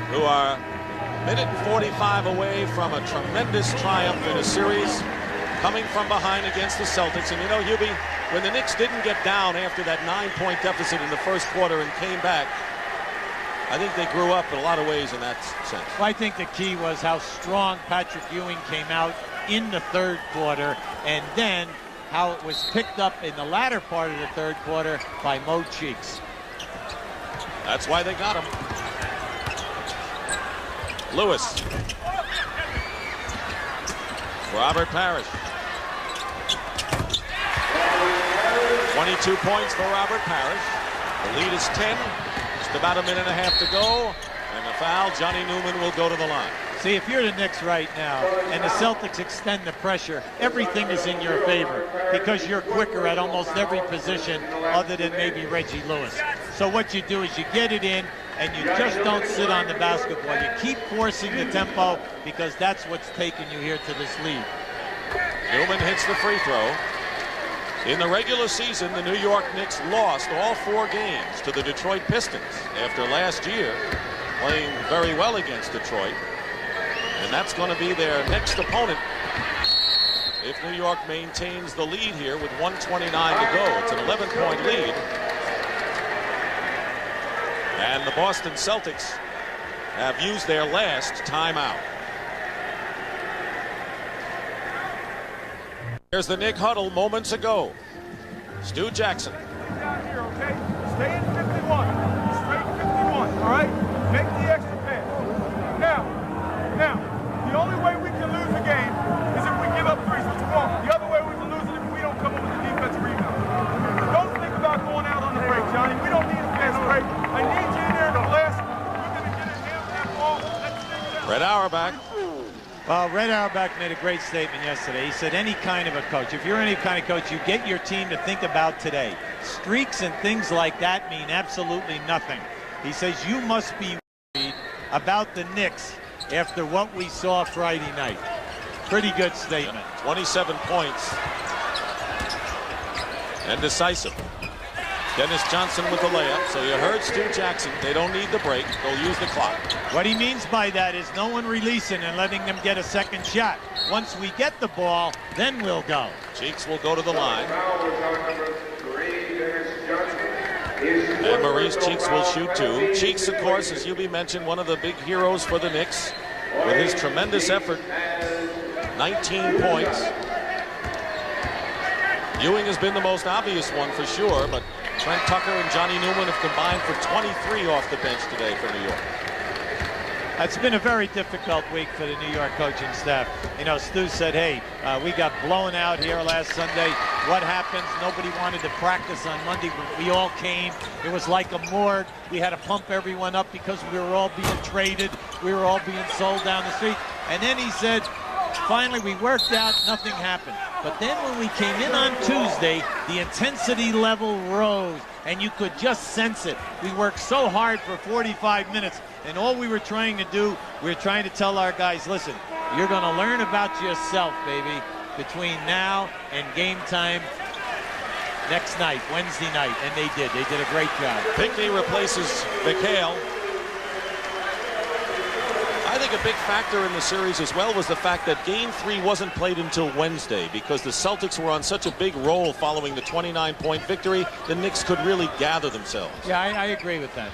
S1: who are a minute and 45 away from a tremendous triumph in a series, coming from behind against the Celtics. And you know, Hubie, when the Knicks didn't get down after that 9-point deficit in the first quarter and came back, I think they grew up in a lot of ways in that sense.
S17: Well, I think the key was how strong Patrick Ewing came out in the third quarter, and then how it was picked up in the latter part of the third quarter by Mo Cheeks.
S1: That's why they got him. Lewis. Robert Parrish. 22 points for Robert Parrish. The lead is 10. Just about a minute and a half to go. And the foul, Johnny Newman will go to the line.
S17: See, if you're the Knicks right now and the Celtics extend the pressure, everything is in your favor because you're quicker at almost every position other than maybe Reggie Lewis. So what you do is you get it in, and you just don't sit on the basketball. You keep forcing the tempo because that's what's taken you here to this lead.
S1: Newman hits the free throw. In the regular season, the New York Knicks lost all 4 games to the Detroit Pistons after last year playing very well against Detroit. And that's going to be their next opponent if New York maintains the lead here with 1:29 to go. It's an 11-point lead. And the Boston Celtics have used their last timeout. There's the Knick huddle moments ago. Stu Jackson.
S8: Down here, okay? Stay in 51. Straight 51, all right? Make the extra pass. Now, the only way we can lose a game is if we give up threes, which we won't. The other way we can lose it if we don't come up with a defensive rebound. Don't think about going out on the break, Johnny. We don't need a fast break. I need you in there to blast. We're going to get a hand that ball. Let's stay down.
S1: Red Auerbach.
S17: Well, Red Auerbach made a great statement yesterday. He said any kind of a coach, if you're any kind of coach, you get your team to think about today. Streaks and things like that mean absolutely nothing. He says you must be worried about the Knicks after what we saw Friday night. Pretty good statement.
S1: 27 points. And decisive. Dennis Johnson with the layup. So you heard Stu Jackson. They don't need the break. They'll use the clock.
S17: What he means by that is no one releasing and letting them get a second shot. Once we get the ball, then we'll go.
S1: Cheeks will go to the line. And Maurice Cheeks will shoot 2. Cheeks, of course, as Hubie mentioned, one of the big heroes for the Knicks with his tremendous effort. 19 points. Ewing has been the most obvious one for sure, but Trent Tucker and Johnny Newman have combined for 23 off the bench today for New York.
S17: It's been a very difficult week for the New York coaching staff. You know, Stu said, hey, we got blown out here last Sunday. What happens? Nobody wanted to practice on Monday. We all came. It was like a morgue. We had to pump everyone up because we were all being traded. We were all being sold down the street. And then he said, finally, we worked out. Nothing happened. But then when we came in on Tuesday, the intensity level rose, and you could just sense it. We worked so hard for 45 minutes, and all we were trying to do, we were trying to tell our guys, listen, you're going to learn about yourself, baby, between now and game time next night, Wednesday night. And they did. They did a great job.
S1: Pinckney replaces McHale. I think a big factor in the series as well was the fact that Game 3 wasn't played until Wednesday because the Celtics were on such a big roll following the 29-point victory. The Knicks could really gather themselves.
S17: Yeah, I agree with that.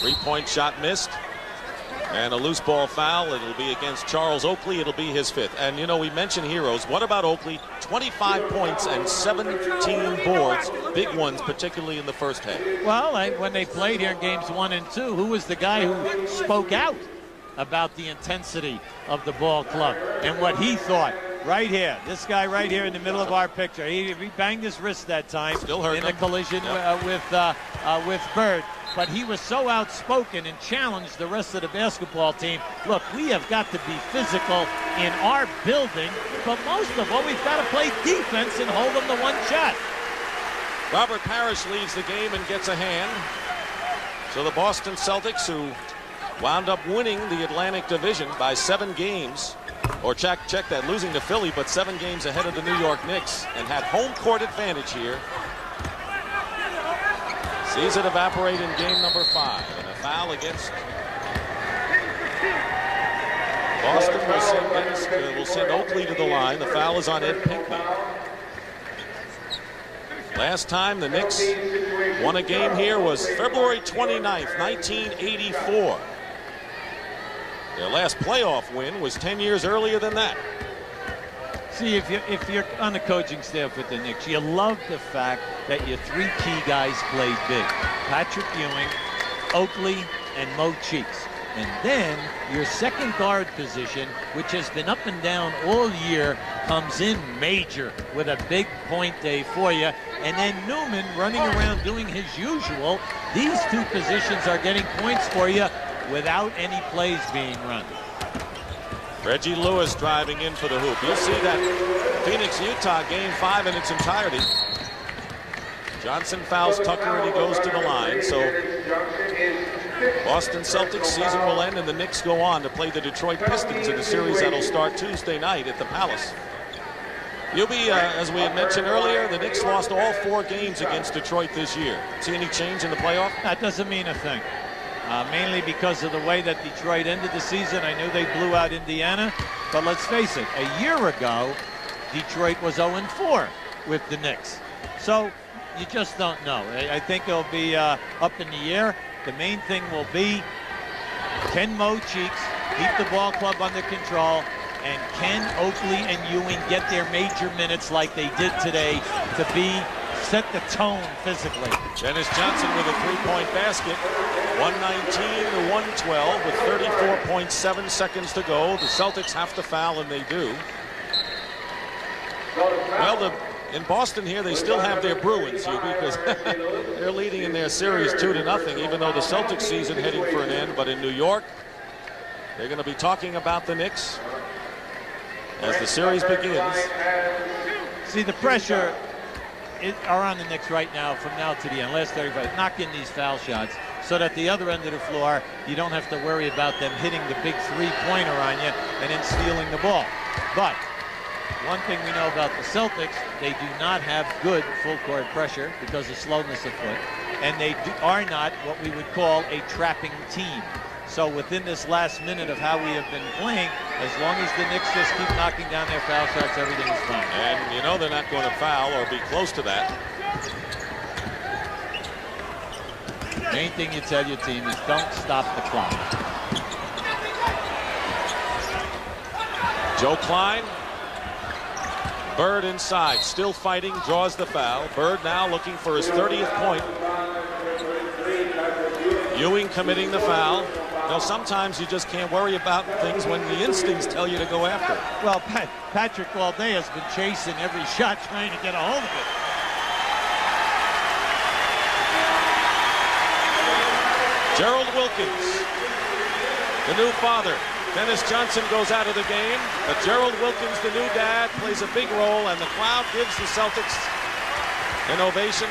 S1: 3-point shot missed. And a loose ball foul. It'll be against Charles Oakley. It'll be his 5th. And, you know, we mentioned heroes. What about Oakley? 25 points and 17 boards. Big ones, particularly in the first half.
S17: Well, when they played here in games 1 and 2, who was the guy who spoke out about the intensity of the ball club and what he thought? Right here, this guy right here in the middle of our picture. He banged his wrist that time in the collision with Bird. But he was so outspoken and challenged the rest of the basketball team. Look, we have got to be physical in our building, but most of all, we've got to play defense and hold them to one shot.
S1: Robert Parrish leads the game and gets a hand. So the Boston Celtics, who wound up winning the Atlantic Division by 7 games, or check that, losing to Philly, but 7 games ahead of the New York Knicks, and had home court advantage here. Sees it evaporate in game number 5, and a foul against Boston will send Oakley to the line. The foul is on Ed Pinckney. Last time the Knicks won a game here was February 29th, 1984. Their last playoff win was 10 years earlier than that.
S17: See, if you're on the coaching staff with the Knicks, you love the fact that your 3 key guys played big. Patrick Ewing, Oakley, and Mo Cheeks. And then your second guard position, which has been up and down all year, comes in major with a big point day for you. And then Newman running around doing his usual. These 2 positions are getting points for you without any plays being run.
S1: Reggie Lewis driving in for the hoop. You'll see that Phoenix-Utah game 5 in its entirety. Johnson fouls Tucker and he goes to the line. So Boston Celtics season will end and the Knicks go on to play the Detroit Pistons in a series that'll start Tuesday night at the Palace. As we had mentioned earlier, the Knicks lost all 4 games against Detroit this year. See any change in the playoff?
S17: That doesn't mean a thing. Mainly because of the way that Detroit ended the season. I knew they blew out Indiana, but let's face it, a year ago, Detroit was 0-4 with the Knicks. So you just don't know. I think it'll be up in the air. The main thing will be, can Mo Cheeks keep the ball club under control, and can Oakley and Ewing get their major minutes like they did today to set the tone physically?
S1: Dennis Johnson with a 3-point basket, 119-112 with 34.7 seconds to go. The Celtics have to foul, and they do. Well, in Boston here, they still have their Bruins, because they're leading in their series 2-0, even though the Celtics season heading for an end. But in New York, they're going to be talking about the Knicks as the series begins.
S17: See, the pressure are on the Knicks right now from now to the end. Last 35, knock in these foul shots so that the other end of the floor, you don't have to worry about them hitting the big 3-pointer on you and then stealing the ball. But one thing we know about the Celtics, they do not have good full-court pressure because of slowness of foot, and they are not what we would call a trapping team. So within this last minute of how we have been playing, as long as the Knicks just keep knocking down their foul shots, everything is fine.
S1: And you know they're not going to foul or be close to that.
S17: Main thing you tell your team is don't stop the clock.
S1: Joe Klein. Bird inside, still fighting, draws the foul. Bird now looking for his 30th point. Ewing committing the foul. You know, sometimes you just can't worry about things when the instincts tell you to go after it.
S17: Well, Patrick all day has been chasing every shot, trying to get a hold of it.
S1: Gerald Wilkins, the new father. Dennis Johnson goes out of the game, but Gerald Wilkins, the new dad, plays a big role, and the crowd gives the Celtics an ovation.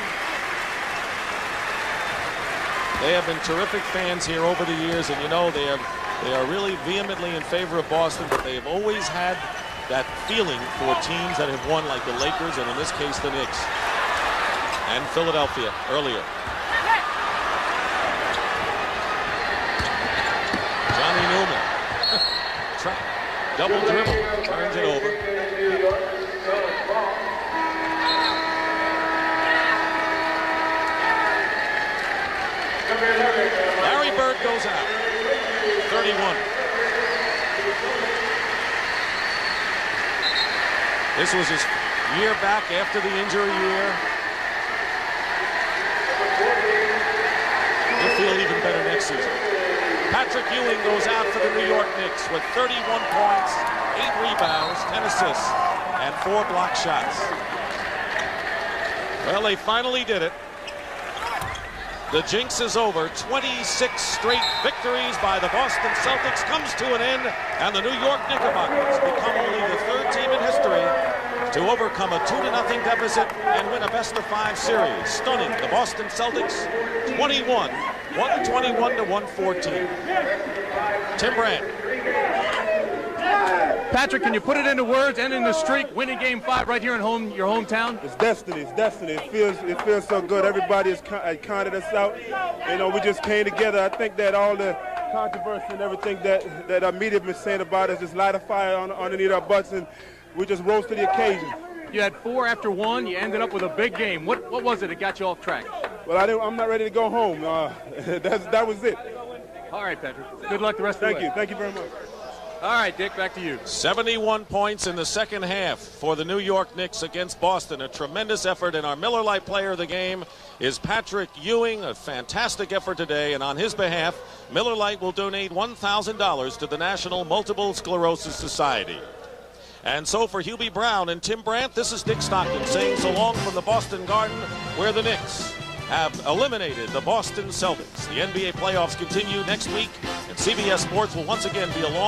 S1: They have been terrific fans here over the years, and you know they are really vehemently in favor of Boston, but they have always had that feeling for teams that have won, like the Lakers, and in this case the Knicks and Philadelphia earlier. Johnny Newman. Double dribble, turns it over. Larry Bird goes out. 31. This was his year back after the injury year. He'll feel even better next season. Patrick Ewing goes out for the New York Knicks with 31 points, 8 rebounds, 10 assists, and 4 block shots. Well, they finally did it. The jinx is over. 26 straight victories by the Boston Celtics comes to an end, and the New York Knickerbockers become only the 3rd team in history to overcome a 2-0 deficit and win a best-of-5 series, stunning the Boston Celtics 121-114. Tim Brandt.
S7: Patrick, can you put it into words, ending the streak, winning Game 5 right here in your hometown?
S13: It's destiny. It's destiny. It feels so good. Everybody has counted us out. You know, we just came together. I think that all the controversy and everything that our media have been saying about us just light a fire underneath our butts, and we just rose to the occasion.
S7: You had 4 after 1. You ended up with a big game. What was it that got you off track?
S13: Well, I'm not ready to go home. That was it.
S7: All right, Patrick. Good luck the rest of the way.
S13: Thank you. Thank you very much.
S7: All right, Dick, back to you.
S1: 71 points in the second half for the New York Knicks against Boston. A tremendous effort, and our Miller Lite player of the game is Patrick Ewing. A fantastic effort today, and on his behalf, Miller Lite will donate $1,000 to the National Multiple Sclerosis Society. And so for Hubie Brown and Tim Brandt, this is Dick Stockton saying so long from the Boston Garden, where the Knicks have eliminated the Boston Celtics. The NBA playoffs continue next week, and CBS Sports will once again be along